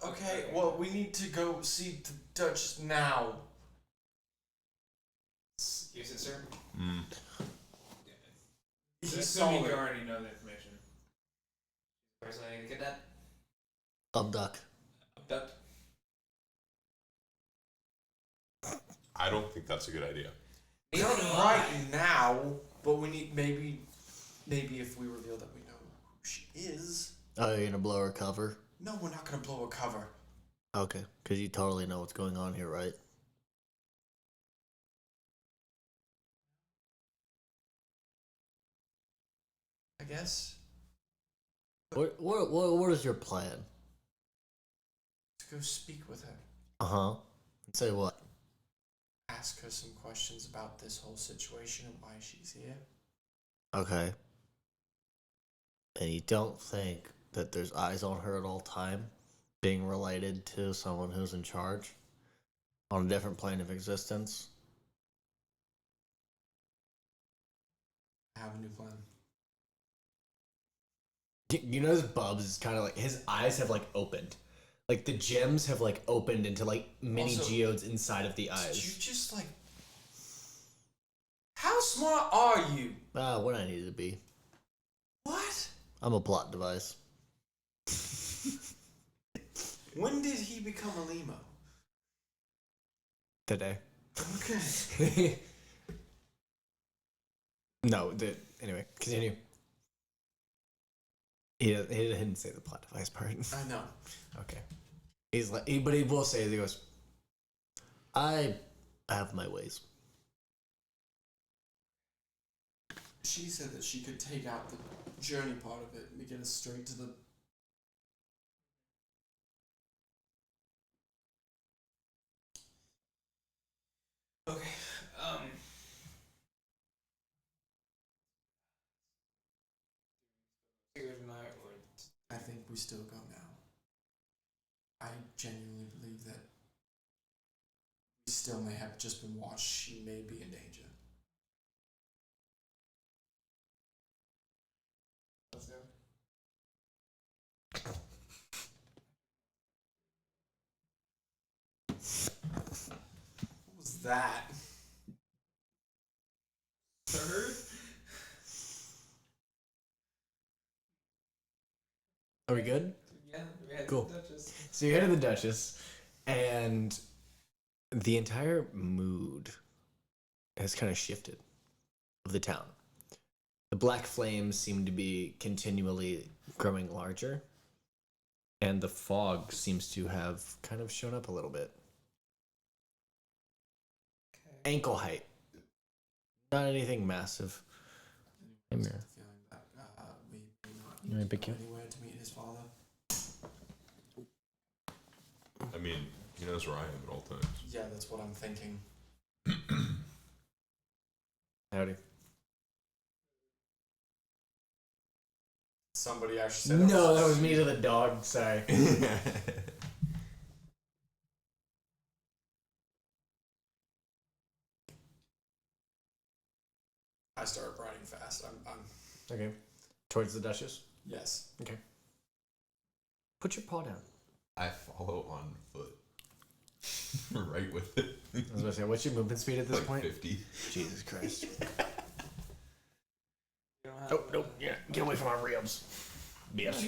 Okay, well, we need to go see the Duchess now. Use it, sir. Assuming you already know the information. Personally, I get that. Abduct. Abduct. I don't think that's a good idea. Not right now, but we need maybe if we reveal that we know who she is. Oh, you're gonna blow her cover? No, we're not gonna blow her cover. Okay, because you totally know what's going on here, right? I guess. What is your plan? To go speak with her. Uh-huh. Say what? Ask her some questions about this whole situation and why she's here. Okay. And you don't think that there's eyes on her at all time, being related to someone who's in charge on a different plane of existence? I have a new plan. You notice Bubs is kind of like, his eyes have like opened. Like the gems have like opened into like mini Also, geodes inside of the eyes. Did you just like... How smart are you? What I needed to be. What? I'm a plot device. When did he become a limo? Today. Okay. No, anyway, continue. He didn't say the plot device part. I know. Okay. He's like, but he will say, he goes, I have my ways. She said that she could take out the journey part of it and get us straight to the... Okay. I think we still go now. I genuinely believe that we still may have just been watched. She may be in danger. Let's go. What was that? Third? Are we good? Yeah, we had Cool. the Duchess. So you head to the Duchess, and the entire mood has kind of shifted of the town. The black flames seem to be continually growing larger, and the fog seems to have kind of shown up a little bit. Okay. Ankle height. Not anything massive. Come here. Feeling that we may not You want me to need pick to go you? anywhere to meet his father. mean, he knows where I am at all times. Yeah, that's what I'm thinking. Howdy. Somebody actually said No, that was me to the dog. Sorry. I started riding fast. I'm Okay. Towards the Duchess. yes. Okay. Put your paw down. I follow on foot. Right with it. I was going to say, what's your movement speed at this Like point? 50. Jesus Christ. Oh, nope. Yeah, get away from our ribs. Yeah, Bitch.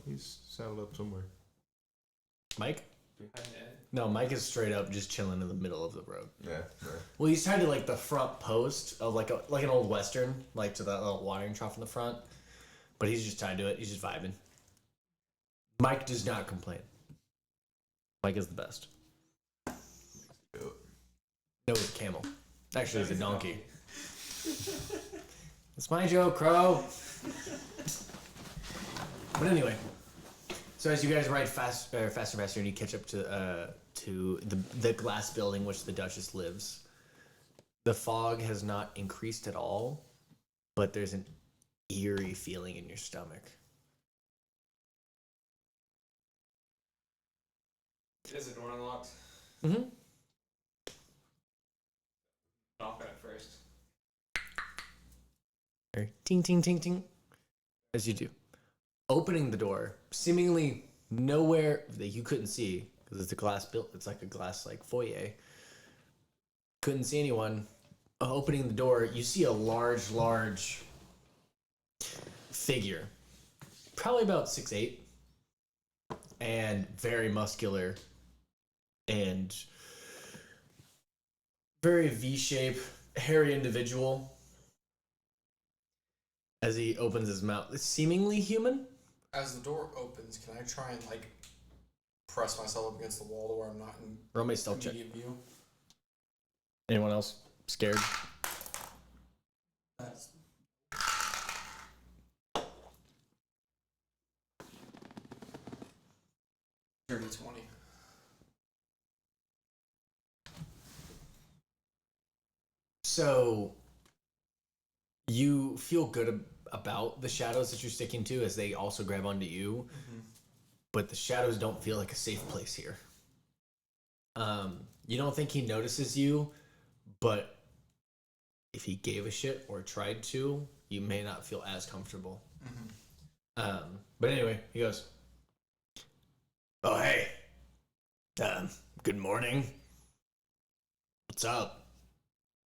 he's saddled up somewhere. Mike? No, Mike is straight up just chilling in the middle of the road. Yeah. Well, he's tied to like the front post of like an old western, like to that little watering trough in the front. But he's just tied to it. He's just vibing. Mike does not complain. Mike is the best. No, it's a camel. Actually, it's a donkey. It's my joke, Crowe. But anyway, so as you guys ride faster, and you catch up to the glass building which the Duchess lives, the fog has not increased at all, but there's an eerie feeling in your stomach. Is the door unlocked? Mm-hmm. Knock on it first. Ting, ting, ting, ting. As you do. Opening the door, seemingly nowhere that you couldn't see, because it's a glass built, it's like a glass like foyer. Couldn't see anyone. Opening the door, you see a large figure. Probably about 6'8", and very muscular, and very V-shape, hairy individual. As he opens his mouth, seemingly human. As the door opens, can I try and like press myself up against the wall to where I'm not in Roll me stealth check. immediate view? Anyone else scared? That's dirty 20. So you feel good about the shadows that you're sticking to as they also grab onto you, but the shadows don't feel like a safe place here. You don't think he notices you, but if he gave a shit or tried to, you may not feel as comfortable. But anyway, he goes, "Oh, hey. Good morning. What's up?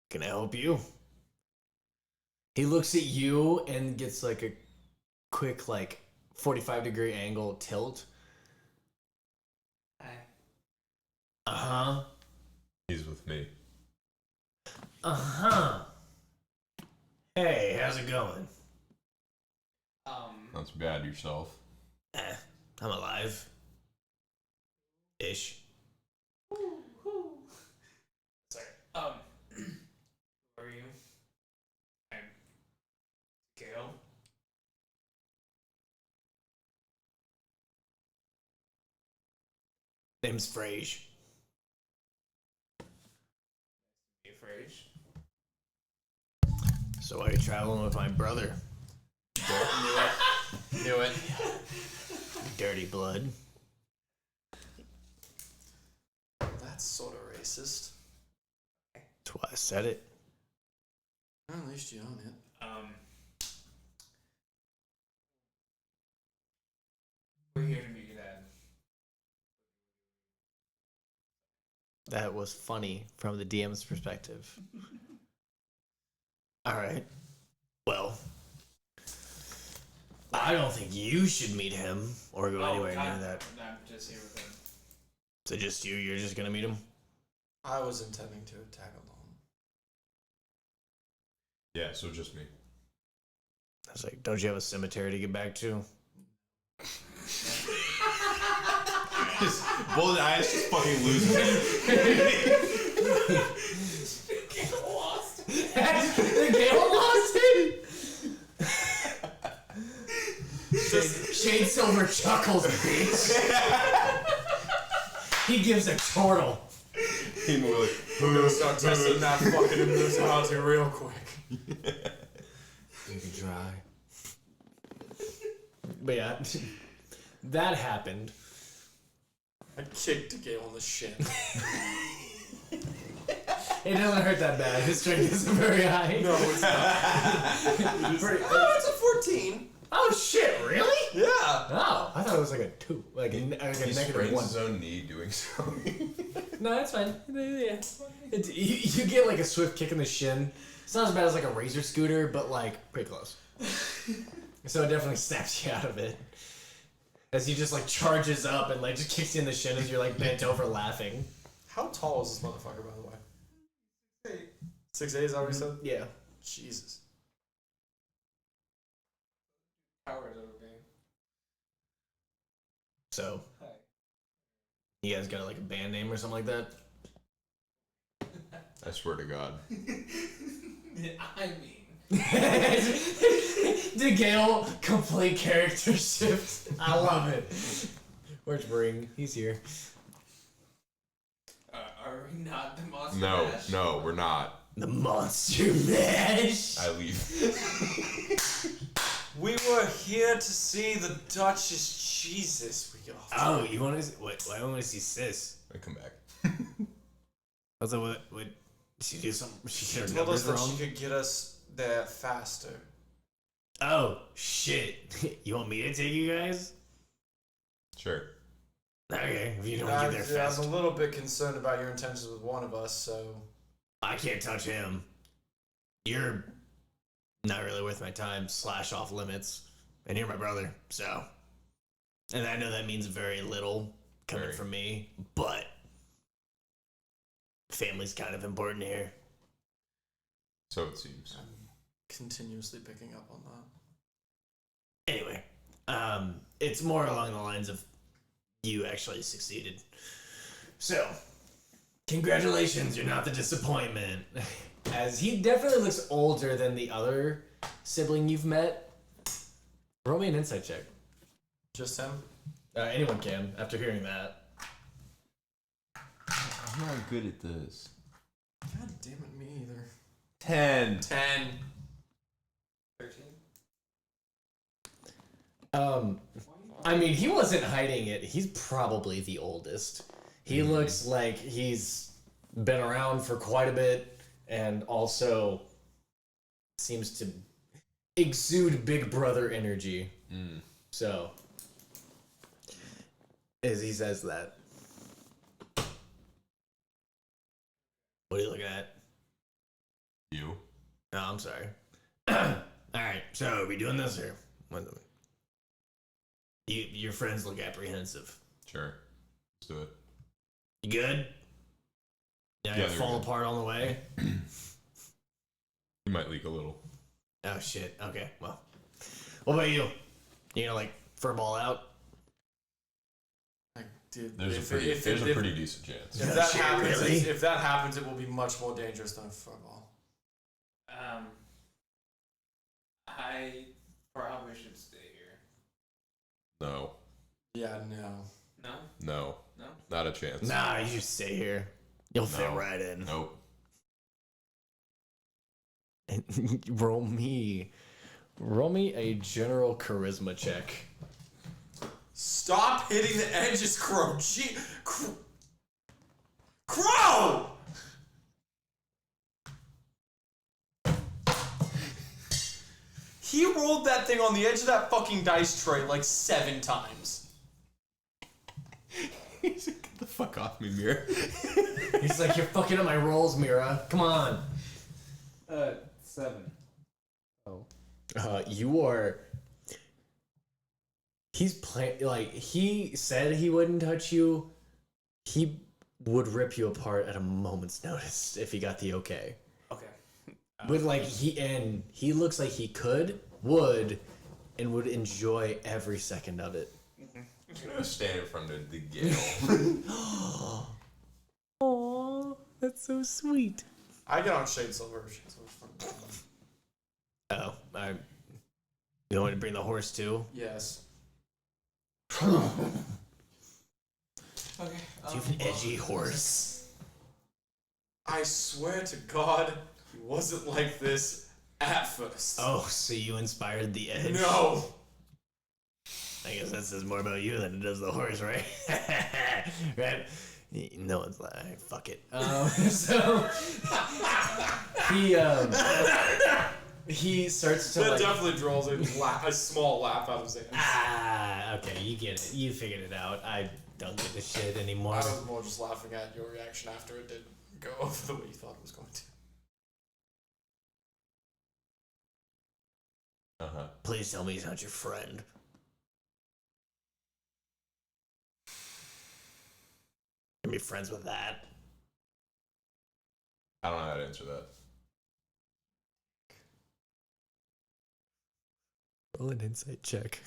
Can I help you?" He looks at you and gets like a quick, like 45-degree angle tilt. Hi. Uh-huh. He's with me. Uh-huh. Hey, how's it going? Not too bad yourself. I'm alive. Ish. Sorry. Who are you? I'm Gale. Name's Frage. Hey, Frage. So are you traveling with my brother? Knew it. Dirty blood. That's sort of racist. That's why I said it. Well, at least you own it. We're here to meet your dad. That was funny from the DM's perspective. Alright. Well, I don't think you should meet him or go anywhere near that. I'm just here with him. So just you're just gonna meet him? I was intending to tag along. Yeah, so just me. I was like, don't you have a cemetery to get back to? Boldaius just fucking losing it. Gale lost. The Gale lost it? Shade Silver chuckles, bitch. He gives a chortle. We're gonna start testing that fucking immunity real quick. You can try. But yeah, that happened. I kicked DeGale on the shin. It doesn't hurt that bad. His strength isn't very high. No, it's not. Oh, it's a 14. Oh shit! Really? Yeah. Oh, I thought it was like a 2, like a He negative sprains 1. his own knee doing so. No, that's fine. Yeah. You get like a swift kick in the shin. It's not as bad as like a razor scooter, but like pretty close. So it definitely snaps you out of it. As he just like charges up and like just kicks you in the shin as you're like bent over laughing. How tall is this motherfucker, by the way? 6'8", is that what you said? Yeah. Jesus. Powers over game. So, you guys got like a band name or something like that? I swear to God. I mean. DeGale, complete character shift. I love it. Where's Ring? He's here. Are we not the monster mash? No, we're not. The Monster Mash. I leave. We were here to see the Duchess. Jesus, we get off. Oh, you want to? What? I want to see Sis. I come back. I was like, what? She do something? She She told us that she could get us there faster. Oh shit! You want me to take you guys? Sure. Okay, if you don't I get there fast, was a little bit concerned about your intentions with one of us, so. I can't touch him. You're not really worth my time. / off limits, and you're my brother, so. And I know that means very little coming from me, but family's kind of important here. So it seems. I'm continuously picking up on that. Anyway, it's more along the lines of you actually succeeded. So, congratulations, you're not the disappointment. As he definitely looks older than the other sibling you've met. Roll me an insight check. Just him? Anyone can, after hearing that. I'm not good at this. God damn it, me either. 10. 10. 13. I mean, he wasn't hiding it. He's probably the oldest. He looks like he's been around for quite a bit and also seems to exude big brother energy. So, as he says that. What are you looking at? You? No, I'm sorry. Alright, so are we doing this or what? Your friends look apprehensive. Sure. Let's do it. You good? Yeah, you fall apart on the way? You might leak a little. Oh shit, okay, well. What about you? You gonna like furball out? There's a pretty decent chance. If that Shit, happens, really? if that happens, it will be much more dangerous than a furball. I probably should stay here. No. Yeah, no. No? No. No? Not a chance. Nah, you should stay here. You'll fit right in. Nope. Roll me a general charisma check. Stop hitting the edges, Crowe. Crowe! He rolled that thing on the edge of that fucking dice tray like 7 times. He's like, get the fuck off me, Mira. He's like, you're fucking up my rolls, Mira. Come on. 7. Oh. You are... He's playing... Like, he said he wouldn't touch you. He would rip you apart at a moment's notice if he got the okay. Okay. But, like, he looks like he would enjoy every second of it. I'm gonna stand in front of the Gale. Aww, that's so sweet. I get on Shade Silver. Shade Silver's fun. Oh, you want me to bring the horse too? Yes. Okay, Do you have an edgy horse? I swear to God, he wasn't like this at first. Oh, so you inspired the edge? No! I guess that says more about you than it does the horse, right? Right? No one's like, fuck it. So he starts to that definitely draws a small laugh out of Zanis. Ah, okay, you get it. You figured it out. I don't give a shit anymore. I was more just laughing at your reaction after it didn't go over the way you thought it was going to. Please tell me he's not your friend. Can be friends with that. I don't know how to answer that. Roll an insight check.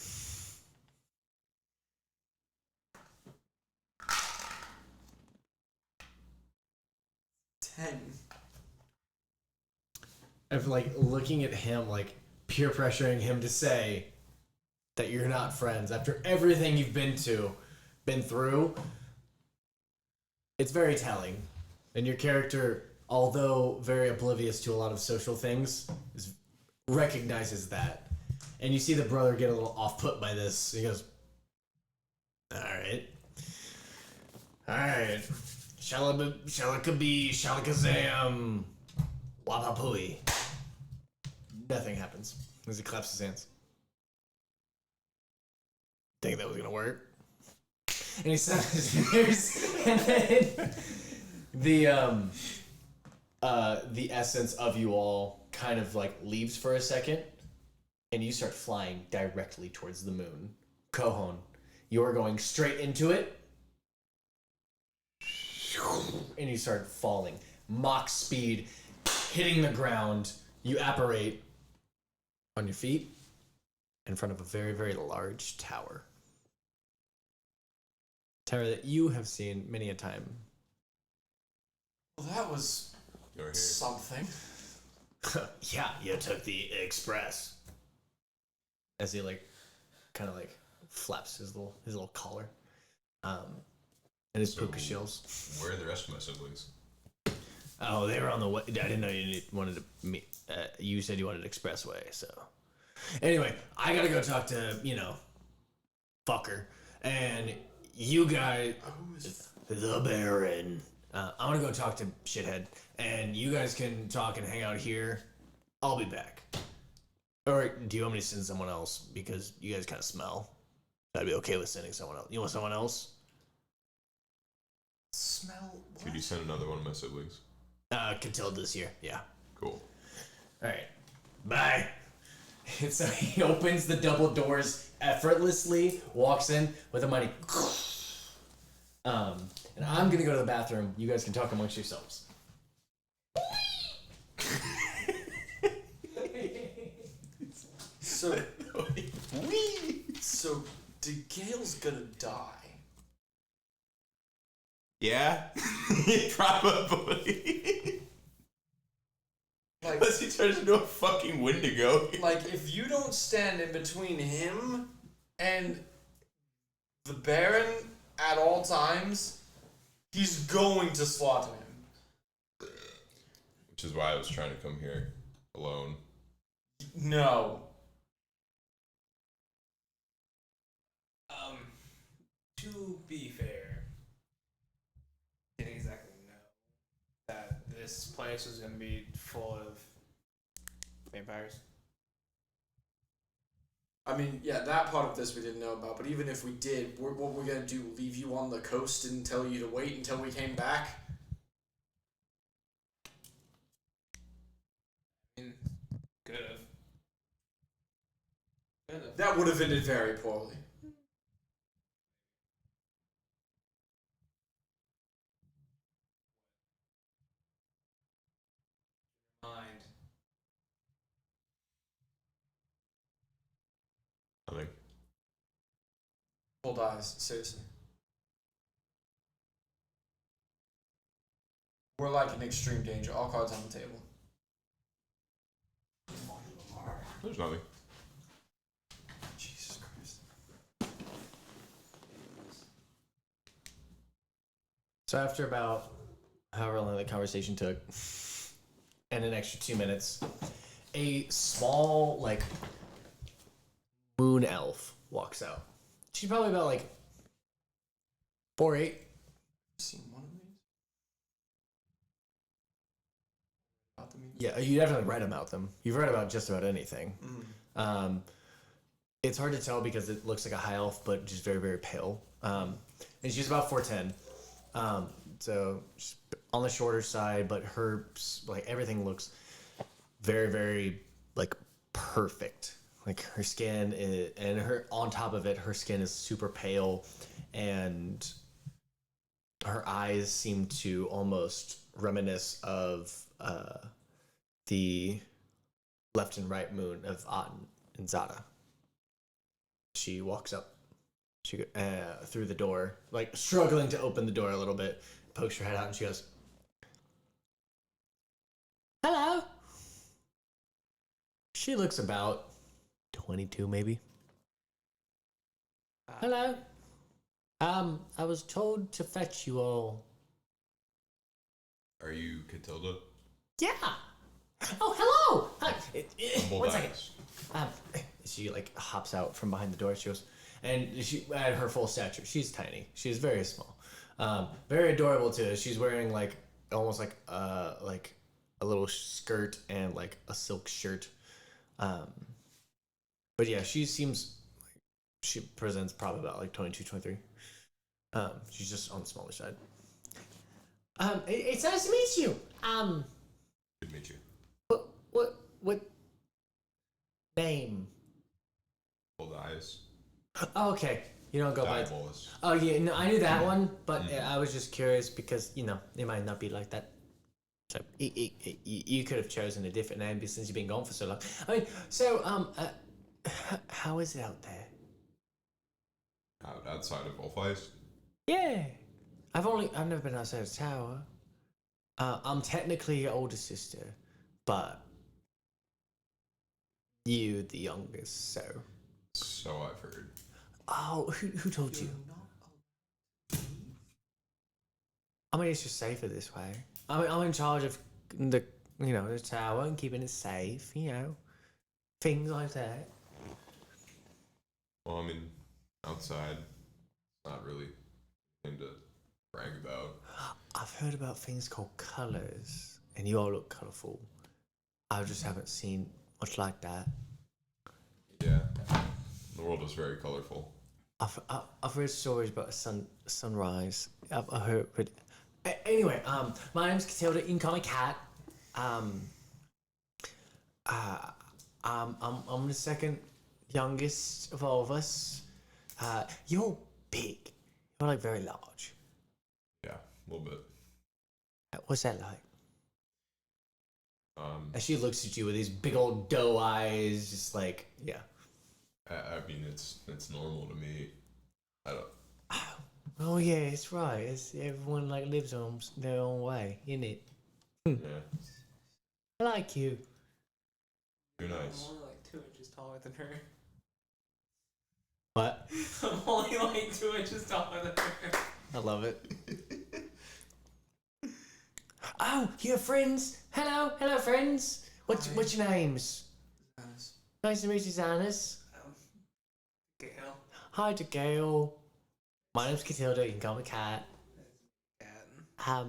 Of like looking at him, like peer pressuring him to say that you're not friends after everything you've been through. It's very telling. And your character, although very oblivious to a lot of social things, recognizes that. And you see the brother get a little off-put by this. He goes, Alright. Shalakazam. Wapapui. Nothing happens as he claps his hands. Think that was gonna work? And he snaps his fingers, and then the essence of you all kind of like leaves for a second, and you start flying directly towards the moon. Kohon, you are going straight into it, and you start falling. Mach speed, hitting the ground. You apparate on your feet in front of a very, very large tower. Tower that you have seen many a time. Well, that was something. Yeah, you took the express. As he kind of flaps his little collar, and his puka shells. Where are the rest of my siblings? Oh, they were on the way. I didn't know you wanted to meet. You said you wanted expressway, so. Anyway, I gotta go talk to fucker, and you guys, the Baron. I want to go talk to Shithead, and you guys can talk and hang out here. I'll be back. Or do you want me to send someone else? Because you guys kind of smell. I'd be okay with sending someone else. You want someone else? Smell what? Could you send another one of my siblings? Catilda's here. Yeah. Cool. All right. Bye. And so he opens the double doors effortlessly, walks in with a mighty. And I'm gonna go to the bathroom. You guys can talk amongst yourselves. So DeGale's gonna die. Yeah, probably. Like, unless he turns into a fucking Wendigo. Like, if you don't stand in between him and the Baron at all times, he's going to slaughter him. Which is why I was trying to come here alone. No. To be fair, I didn't exactly know that this place was gonna be full of vampires. I mean, yeah, that part of this we didn't know about, but even if we did, what we're gonna do, leave you on the coast and tell you to wait until we came back? I mean, could've. That would have ended very poorly. Mind. Nothing. Boldaius, seriously. We're like in extreme danger. All cards on the table. There's nothing. Jesus Christ. So after about however long the conversation took, and an extra 2 minutes, a small, like, moon elf walks out. She's probably about, like, 4'8". Seen one of these? Yeah, you definitely read about them. You've read about just about anything. It's hard to tell because it looks like a high elf, but just very, very pale. And she's about 4'10". So she's on the shorter side, but her, like, everything looks very, very, like, perfect. Like, her skin is, and her, on top of it, her skin is super pale, and her eyes seem to almost reminisce of the left and right moon of Aten and Zada. She walks up through the door, like struggling to open the door a little bit, pokes her head out, and she goes, "Hello." She looks about 22, maybe. Hello. I was told to fetch you all. Are you Catilda? Yeah. Oh, hello. Hi. One Boldaius. second. She like hops out from behind the door. She goes, and she at her full stature. She's tiny. She's very small. Very adorable too. She's wearing like almost like a little skirt and like a silk shirt. But yeah, she seems like she presents probably about like 22, 23. She's just on the smaller side. It's nice to meet you. Good to meet you. What name? Boldaius. Oh, okay. You don't go by. Diabolus. Oh yeah, no, I knew that one, but I was just curious because it might not be like that. So you could have chosen a different name since you've been gone for so long. I mean, so how is it out there? Outside of Boldaius? Yeah, I've never been outside the tower. I'm technically your older sister, but you the youngest, so. So I've heard. Oh, who told you? I mean, it's just safer this way. I'm in charge of the tower and keeping it safe. Things like that. Well, I mean, outside, it's not really anything to brag about. I've heard about things called colours, and you all look colourful. I just haven't seen much like that. Yeah, the world is very colorful. I've read stories about a sunrise. I've heard. Anyway, my name's Catilda. You can call me Cat. I'm the second youngest of all of us. You're big. You're like very large. Yeah, a little bit. What's that like? And she looks at you with these big old doe eyes, just like, yeah. I mean, it's normal to me. I don't. Oh yeah, it's right. Everyone like lives on their own way, isn't it? Yeah. I like you. You're nice. I'm only like 2 inches taller than her. What? I'm only like 2 inches taller than her. I love it. Oh, you have friends? Hello, friends. What's your names? Zanis. Nice to meet you, Zanis. Gale. Hi, DeGale. My name's Catilda. You can call me Cat. Cat.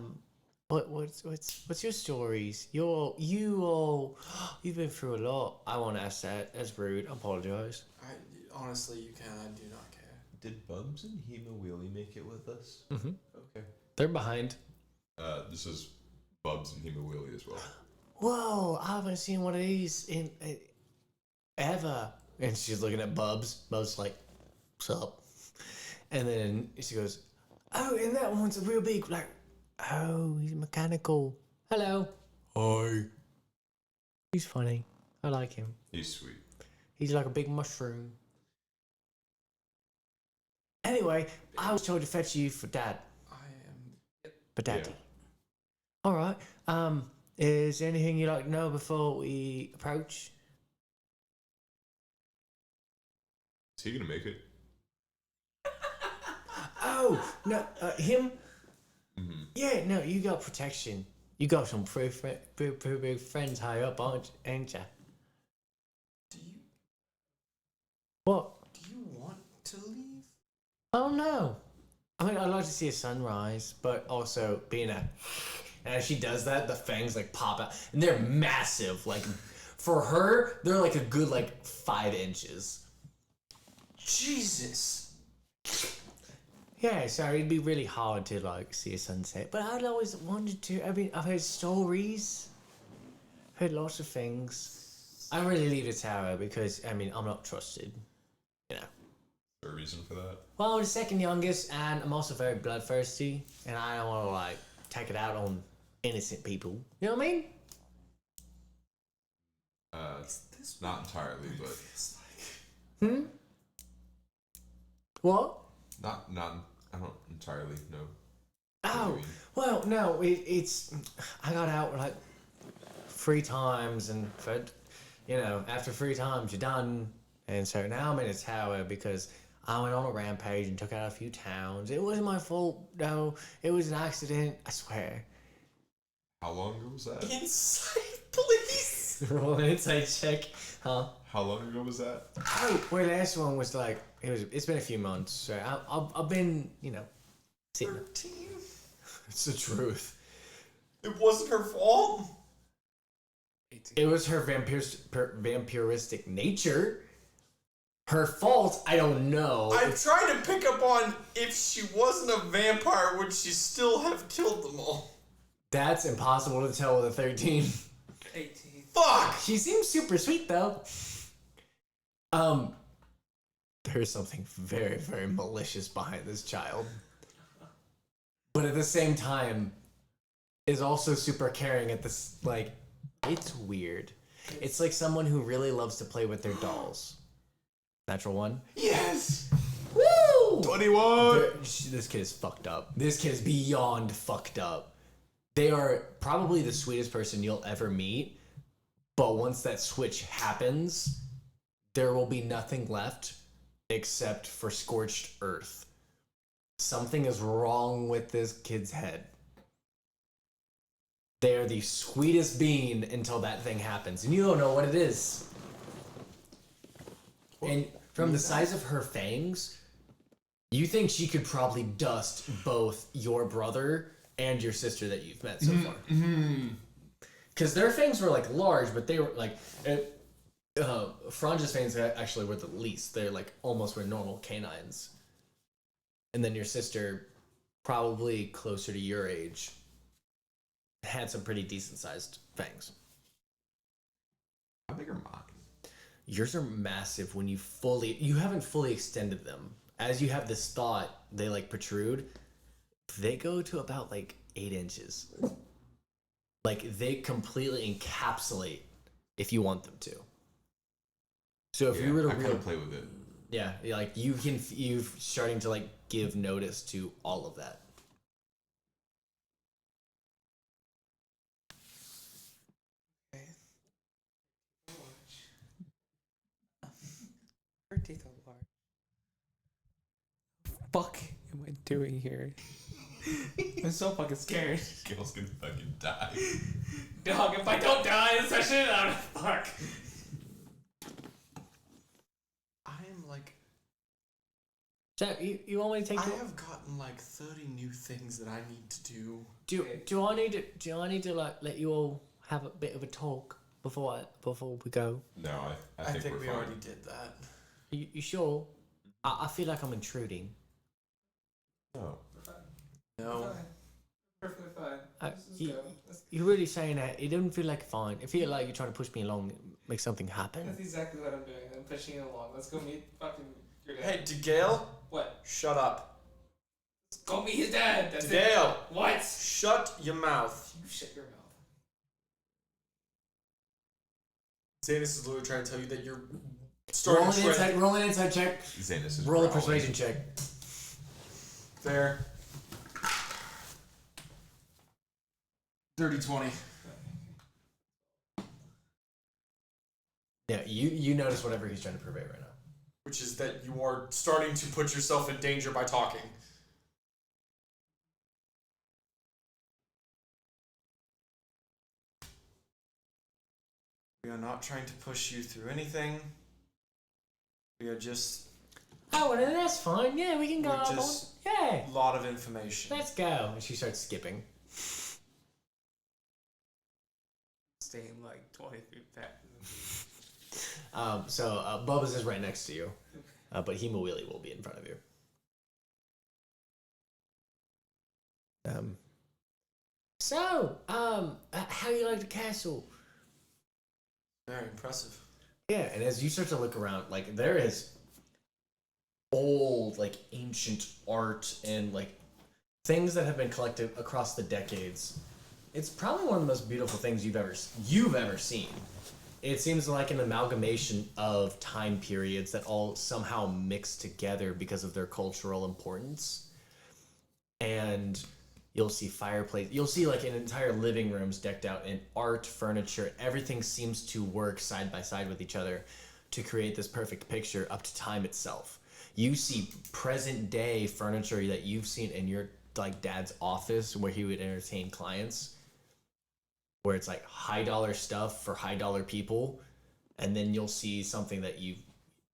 What's your stories? You've been through a lot. I won't ask that. That's rude. I apologize. Honestly, you can. I do not care. Did Bubs and Hema Wheelie make it with us? Mm-hmm. Okay. They're behind. This is Bubs and Hema Wheelie as well. Whoa! I haven't seen one of these in ever. And she's looking at Bubs. Bubs like, what's up? And then she goes, oh, and that one's a real big, like, oh, he's mechanical. Hello. Hi. He's funny. I like him. He's sweet. He's like a big mushroom. Anyway, I was told to fetch you for Dad. I am. For Daddy. Yeah. All right. Is there anything you'd like to know before we approach? Is he gonna make it? Oh, no, him? Mm-hmm. Yeah, no, you got protection. You got some pretty big friends high up, ain't ya? What? Do you want to leave? Oh no. I mean, I'd like to see a sunrise, but also being a... And as she does that, the fangs like pop out. And they're massive. Like, for her, they're like a good 5 inches. Jesus. Yeah, so it'd be really hard to see a sunset. But I'd always wanted to. I mean, I've heard stories. Heard lots of things. I really leave the tower because, I mean, I'm not trusted. You know. Is there a reason for that? Well, I'm the second youngest, and I'm also very bloodthirsty, and I don't want to take it out on innocent people. You know what I mean? It's not entirely, but What? not. I don't entirely know. Oh, well, no. It's I got out 3 times, and after 3 times you're done, and so now I'm in a tower because I went on a rampage and took out a few towns. It wasn't my fault, no. It was an accident, I swear. How long ago was that? Insight, please. Roll an insight check, huh? How long ago was that? Oh, well, the last one was it's been a few months, so I've been, sitting. 13. It's the truth. It wasn't her fault. 18. It was her vampiristic nature. Her fault, I don't know. I'm trying to pick up on if she wasn't a vampire, would she still have killed them all? That's impossible to tell with a 13. 18. Fuck! She seems super sweet, though. There's something very, very malicious behind this child. But at the same time, is also super caring at this, it's weird. It's like someone who really loves to play with their dolls. Natural 1? Yes! Woo! 21! This kid is fucked up. This kid is beyond fucked up. They are probably the sweetest person you'll ever meet, but once that switch happens, there will be nothing left except for scorched earth. Something is wrong with this kid's head. They are the sweetest being until that thing happens, and you don't know what it is. And from the size of her fangs, you think she could probably dust both your brother and your sister that you've met so far. Because their fangs were large, but they were Franja's fangs actually were the least. They're almost were normal canines. And then your sister, probably closer to your age, had some pretty decent sized fangs. How big are mine? Yours are massive when you haven't fully extended them. As you have this thought, they protrude. They go to about 8 inches. They completely encapsulate if you want them to. So if you were to I kind of play with it. yeah, you're starting to give notice to all of that. Her teeth are large. Fuck am I doing here? I'm so fucking scared. Gale's gonna fucking die. Dog, if I don't die in this session, I'm gonna fuck. I am So you want me to take? I have gotten 30 new things that I need to do. Do I need to let you all have a bit of a talk before we go? No, I think we we're fine. already did that. You sure? I feel like I'm intruding. No. No. Perfectly fine. Let's just go. You're really saying that? It doesn't feel like fine. I feel like you're trying to push me along, make something happen. That's exactly what I'm doing. I'm pushing it along. Let's go meet fucking your dad. Hey, DeGale, What? shut up. Let's go meet his dad. That's DeGale. it. What? Shut your mouth. You shut your mouth. Zanis is literally trying to tell you that you're starting to shred. Roll an inside check. Zanis is Roll a growling. persuasion check. Fair. Dirty 20. Yeah, you notice whatever he's trying to purvey right now. Which is that you are starting to put yourself in danger by talking. We are not trying to push you through anything. We are just... Oh, well, then that's fine. Yeah, we can go up on... Yeah. A lot of information. Let's go. And she starts skipping. Staying like 20 feet back. So Bubba's is right next to you. But Hemawheelie will be in front of you. How you like the castle? Very impressive. Yeah, and as you start to look around, like, there is old, like, ancient art and, like, things that have been collected across the decades. It's probably one of the most beautiful things you've ever seen. It seems like an amalgamation of time periods that all somehow mix together because of their cultural importance. And you'll see fireplace. You'll see like an entire living rooms decked out in art, furniture. Everything seems to work side by side with each other to create this perfect picture up to time itself. You see present day furniture that you've seen in your like dad's office where he would entertain clients, where it's like high dollar stuff for high dollar people. And then you'll see something that you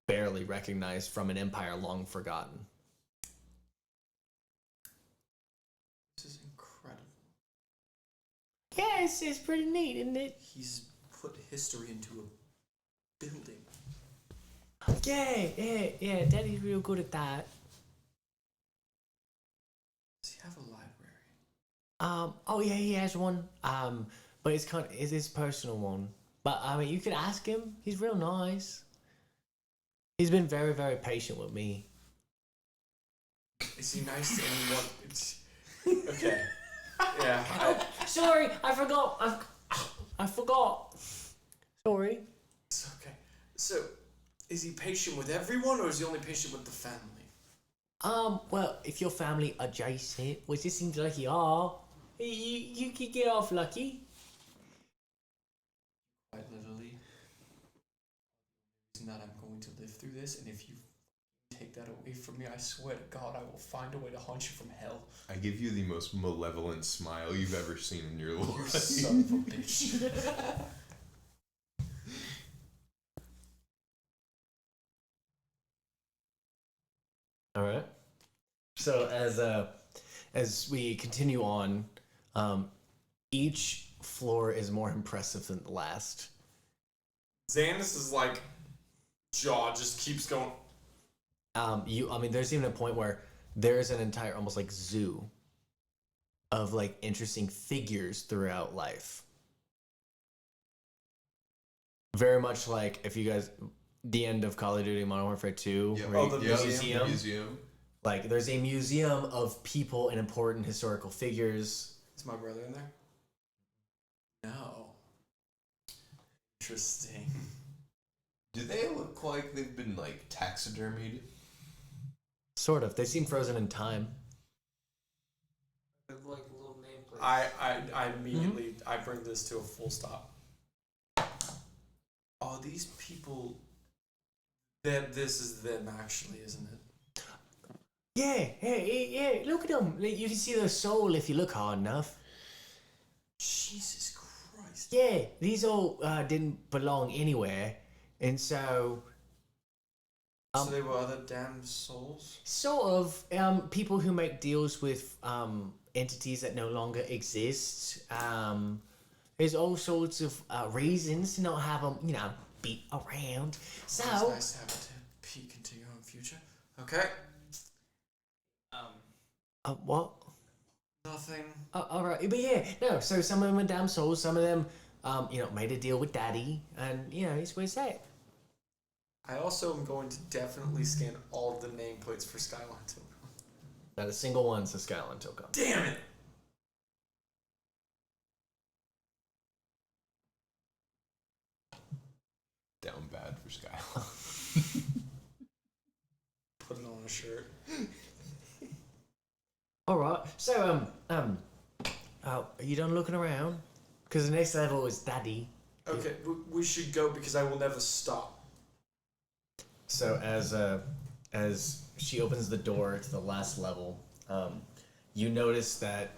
barely recognize from an empire long forgotten. Yeah, it's pretty neat, isn't it? He's put history into a building. Yeah, Daddy's real good at that. Does he have a library? Oh yeah, he has one. But it's his personal one. But I mean, you could ask him. He's real nice. He's been very, very patient with me. Is he nice to anyone? Okay. Yeah. Sorry, I forgot. I forgot. Sorry. It's okay. So, is he patient with everyone, or is he only patient with the family? Well, if your family adjacent, which it seems like you are, you could get off lucky. Quite literally. It's not I'm going to live through this, and if you take that away from me, I swear to God, I will find a way to hunt you from hell. I give you the most malevolent smile you've ever seen in your life. You son of a bitch. All right. So as we continue on, each floor is more impressive than the last. Zanis is like jaw just keeps going. There's even a point where there's an entire almost like zoo of like interesting figures throughout life. Very much like if you guys the end of Call of Duty Modern Warfare 2, museum. Like there's a museum of people and important historical figures. Is my brother in there? No. Interesting. Do they look like they've been like taxidermied? Sort of. They seem frozen in time. Like little nameplates. I immediately I bring this to a full stop. Oh, these people. This is them actually, isn't it? Yeah. Look at them. You can see their soul if you look hard enough. Jesus Christ. Yeah, these all didn't belong anywhere, and so. So they were other damn souls? Sort of. People who make deals with entities that no longer exist. There's all sorts of reasons to not have them, beat around. So. It's nice to have to peek into your own future. Okay. What? Nothing. All right, but yeah, no. So some of them are damn souls. Some of them, made a deal with Daddy, and it's where it's at. I also am going to definitely scan all of the nameplates for Skyline Tilcon. Not a single one says Skyline Tilcon. Damn it! Down bad for Skyline. Put it on a shirt. All right. So are you done looking around? Because the next level is Daddy. Okay, we should go because I will never stop. So as she opens the door to the last level, you notice that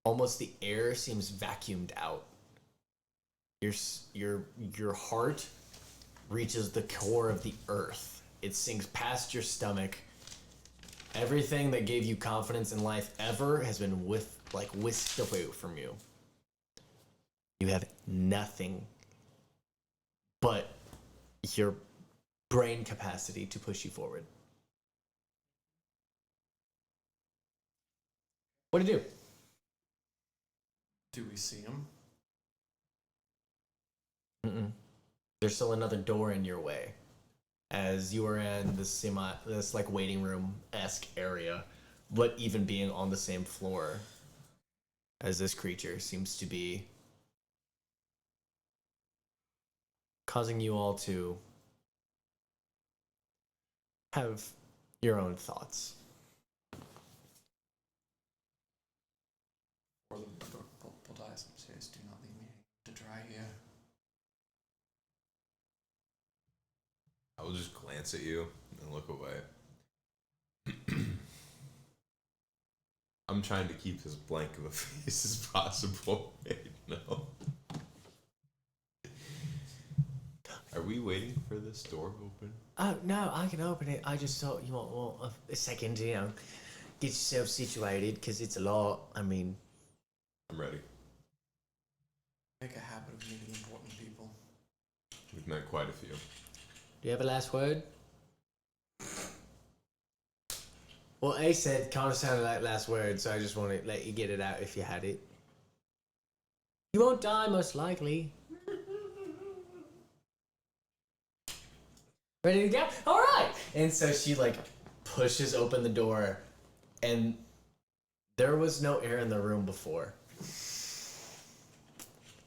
almost the air seems vacuumed out. Your heart reaches the core of the earth. It sinks past your stomach. Everything that gave you confidence in life ever has been whisked away from you. You have nothing but your brain capacity to push you forward. What do you do? Do we see him? Mm-mm. There's still another door in your way. As you are in this like waiting room-esque area, but even being on the same floor as this creature seems to be causing you all to have your own thoughts. Or the Boldaius says, do not leave me to dry here. I will just glance at you and look away. I'm trying to keep as blank of a face as possible right now. Are we waiting for this door to open? Oh, no, I can open it. I just thought you want a second, get yourself situated, because it's a lot. I mean... I'm ready. Make a habit of meeting important people. We've met quite a few. Do you have a last word? Well, A said kind of sounded like last word, so I just want to let you get it out if you had it. You won't die, most likely. Ready to go? All right. And so she pushes open the door, and there was no air in the room before.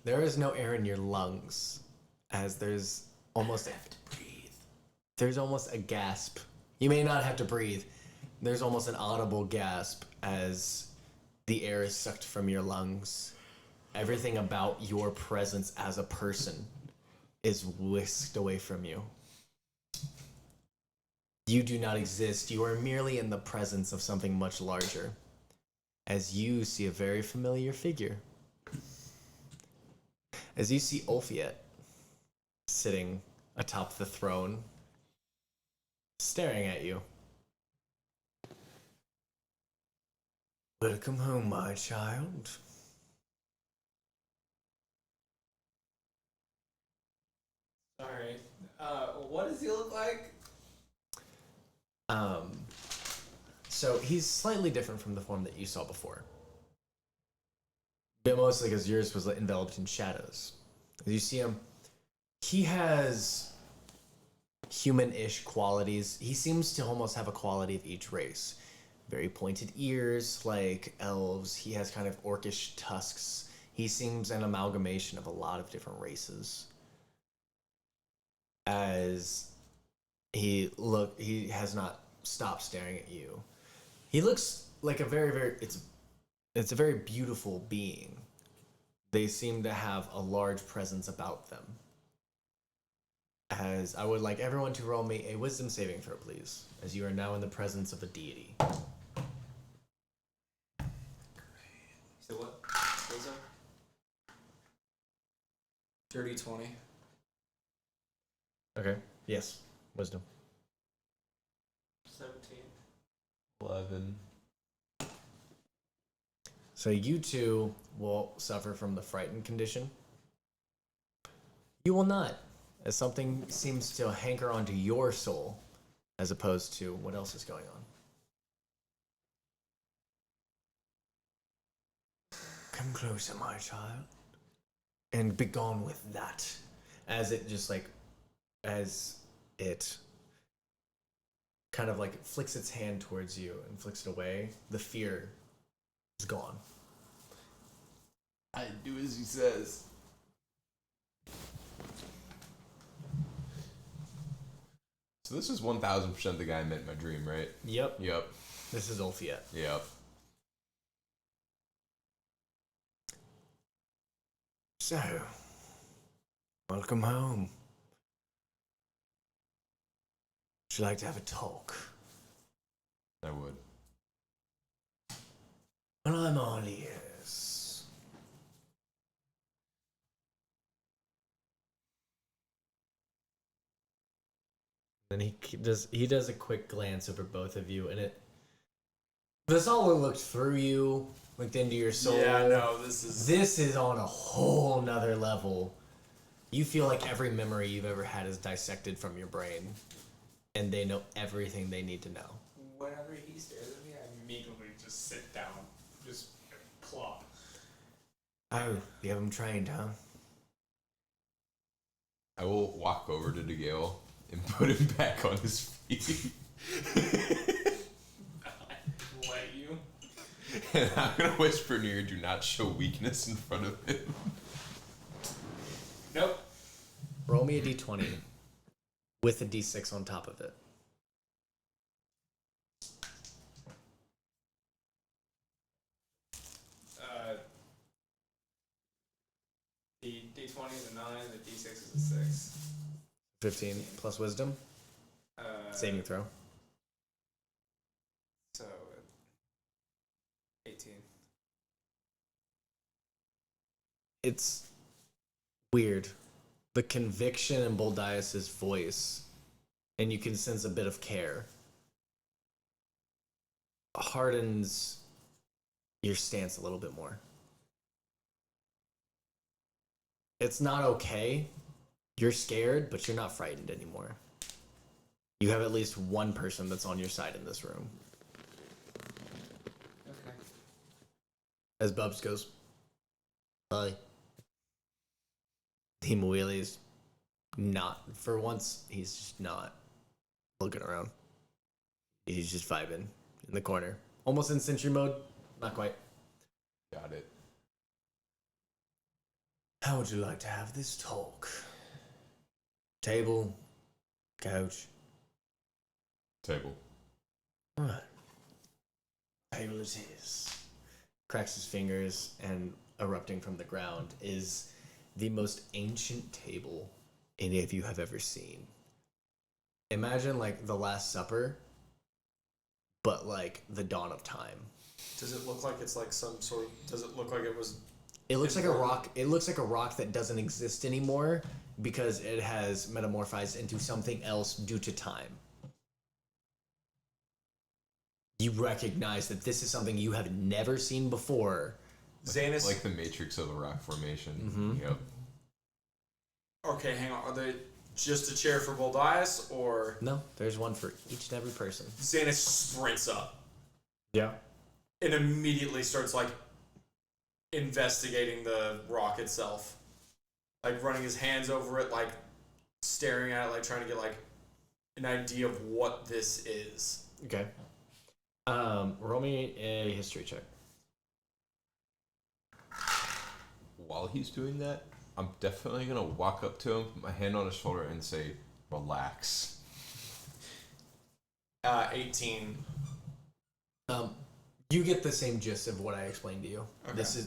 There is no air in your lungs, as there's almost there's almost a gasp. You may not have to breathe. There's almost an audible gasp as the air is sucked from your lungs. Everything about your presence as a person is whisked away from you. You do not exist. You are merely in the presence of something much larger, as you see a very familiar figure. As you see Ulfiet sitting atop the throne, staring at you. Welcome home, my child. Sorry. What does he look like? So he's slightly different from the form that you saw before. But mostly because yours was enveloped in shadows. As you see him, he has human-ish qualities. He seems to almost have a quality of each race. Very pointed ears, like elves. He has kind of orcish tusks. He seems an amalgamation of a lot of different races. As he has not stopped staring at you. He looks like a it's a very beautiful being. They seem to have a large presence about them. As I would like everyone to roll me a wisdom saving throw, please, as you are now in the presence of a deity. So what? Wisdom? Dirty 20. Okay. Yes. Wisdom. 17. 11. So you two will suffer from the frightened condition. You will not, as something seems to hanker onto your soul, as opposed to what else is going on. Come closer, my child, and be gone with that. As it kind of flicks its hand towards you and flicks it away, the fear is gone. I do as he says. So this is 1000% the guy I met in my dream, right? Yep. Yep. This is Ulfiet. Yep. So, welcome home. Would you like to have a talk? I would. Well, I'm all ears. Then he does a quick glance over both of you, and Vassalo looked through you, looked into your soul. Yeah, no, this is on a whole nother level. You feel like every memory you've ever had is dissected from your brain, and they know everything they need to know. Whenever he stares at me, I immediately just sit down, just plop. Oh, you have him trained, huh? I will walk over to DeGale and put him back on his feet. Let you. And I'm gonna whisper in your ear, do not show weakness in front of him. Nope. Roll me a d20 with a d6 on top of it. The D20 is a 9, the D6 is a 6. 15 plus wisdom. Saving throw. So, 18. It's weird. The conviction in Boldaius' voice, and you can sense a bit of care, hardens your stance a little bit more. It's not okay. You're scared, but you're not frightened anymore. You have at least one person that's on your side in this room. Okay. As Bubs goes, hi. Hemoili's not, for once, he's just not looking around. He's just vibing in the corner. Almost in sentry mode, not quite. Got it. How would you like to have this talk? Table? Couch? Table. Alright. Table it is. Cracks his fingers, and erupting from the ground is the most ancient table any of you have ever seen. Imagine like the Last Supper, but like the dawn of time. Does it look like it's like some sort of? Does it look like it was? It looks like a rock. It looks like a rock that doesn't exist anymore because it has metamorphized into something else due to time. You recognize that this is something you have never seen before. Zanis, Like the matrix of a rock formation. Mm-hmm. Yep. Okay, hang on. Are they just a chair for Boldaius, or No, there's one for each and every person. Zanis sprints up Yeah. and immediately starts like investigating the rock itself, like running his hands over it, like staring at it, like trying to get like an idea of what this is. Okay. Roll me a history check. While he's doing that, I'm definitely gonna walk up to him, put my hand on his shoulder, and say, "Relax." 18. You get the same gist of what I explained to you. Okay. This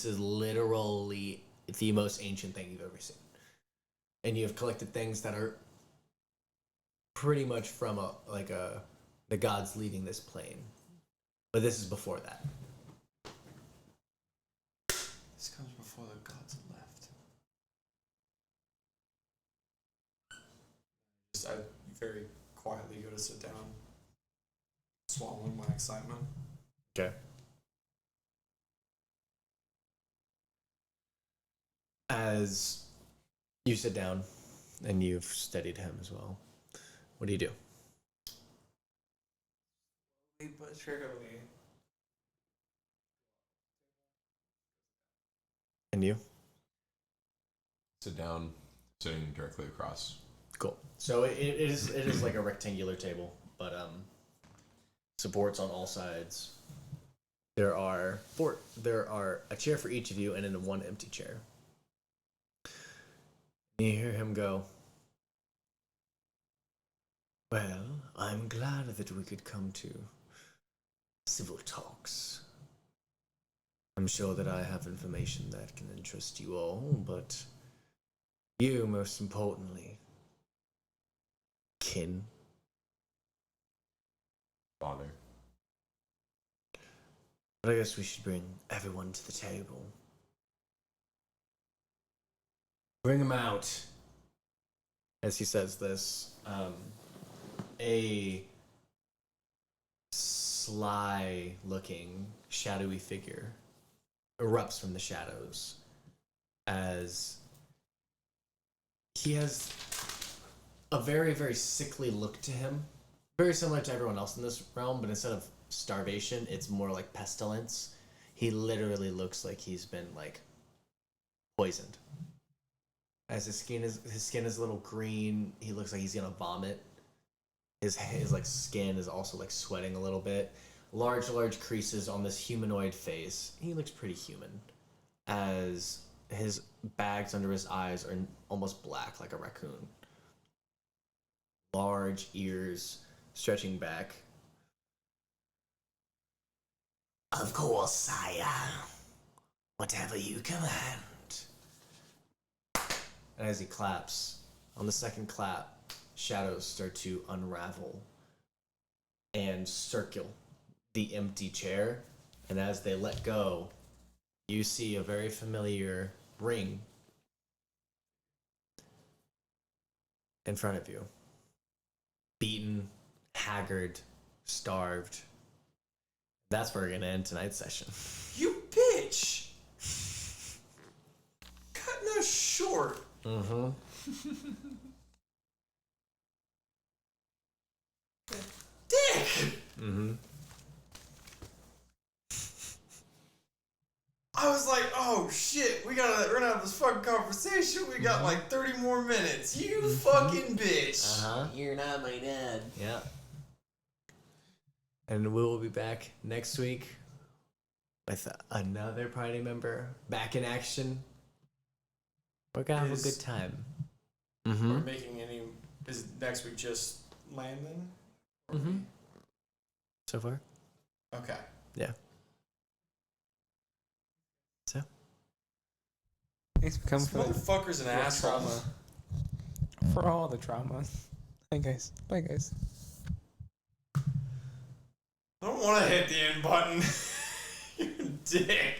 is literally the most ancient thing you've ever seen, and you have collected things that are pretty much from the gods leaving this plane, but this is before that. This comes before the gods left. I very quietly go to sit down, swallowing my excitement. Okay. As you sit down, and you've studied him as well, what do you do? But surely. And you? Sit down, sitting directly across. Cool. So it is like a rectangular table, but supports on all sides. There are a chair for each of you, and then one empty chair. And you hear him go, "Well, I'm glad that we could come to civil talks. I'm sure that I have information that can interest you all, but you, most importantly, kin." Father. But I guess we should bring everyone to the table. Bring them out. as he says this, a sly-looking, shadowy figure erupts from the shadows as he has a very, very sickly look to him. Very similar to everyone else in this realm, but instead of starvation, it's more like pestilence. He literally looks like he's been, like, poisoned. As his skin is a little green, he looks like he's gonna vomit. His like skin is also like sweating a little bit. Large creases on this humanoid face. He looks pretty human. As his bags under his eyes are almost black like a raccoon. Large ears stretching back. Of course, sire. Whatever you command. And as he claps, on the second clap, shadows start to unravel and circle the empty chair. And as they let go, you see a very familiar ring in front of you. Beaten, haggard, starved. That's where we're going to end tonight's session. You bitch! Cutting us short. Mm-hmm. Dick! Mm-hmm. I was like, oh shit, we're gonna have this fucking conversation. We got like 30 more minutes. You fucking bitch. Uh-huh. You're not my dad. Yeah. And we will be back next week with another party member back in action. We're gonna have a good time. Mm-hmm. We're making any. Is next week just Landan? Mm-hmm. So far? Okay. Yeah. So? Thanks for coming This for the motherfucker's an asshole. trauma. For all the trauma. Bye, guys. Bye, guys. I don't want to hit the end button. You're a dick.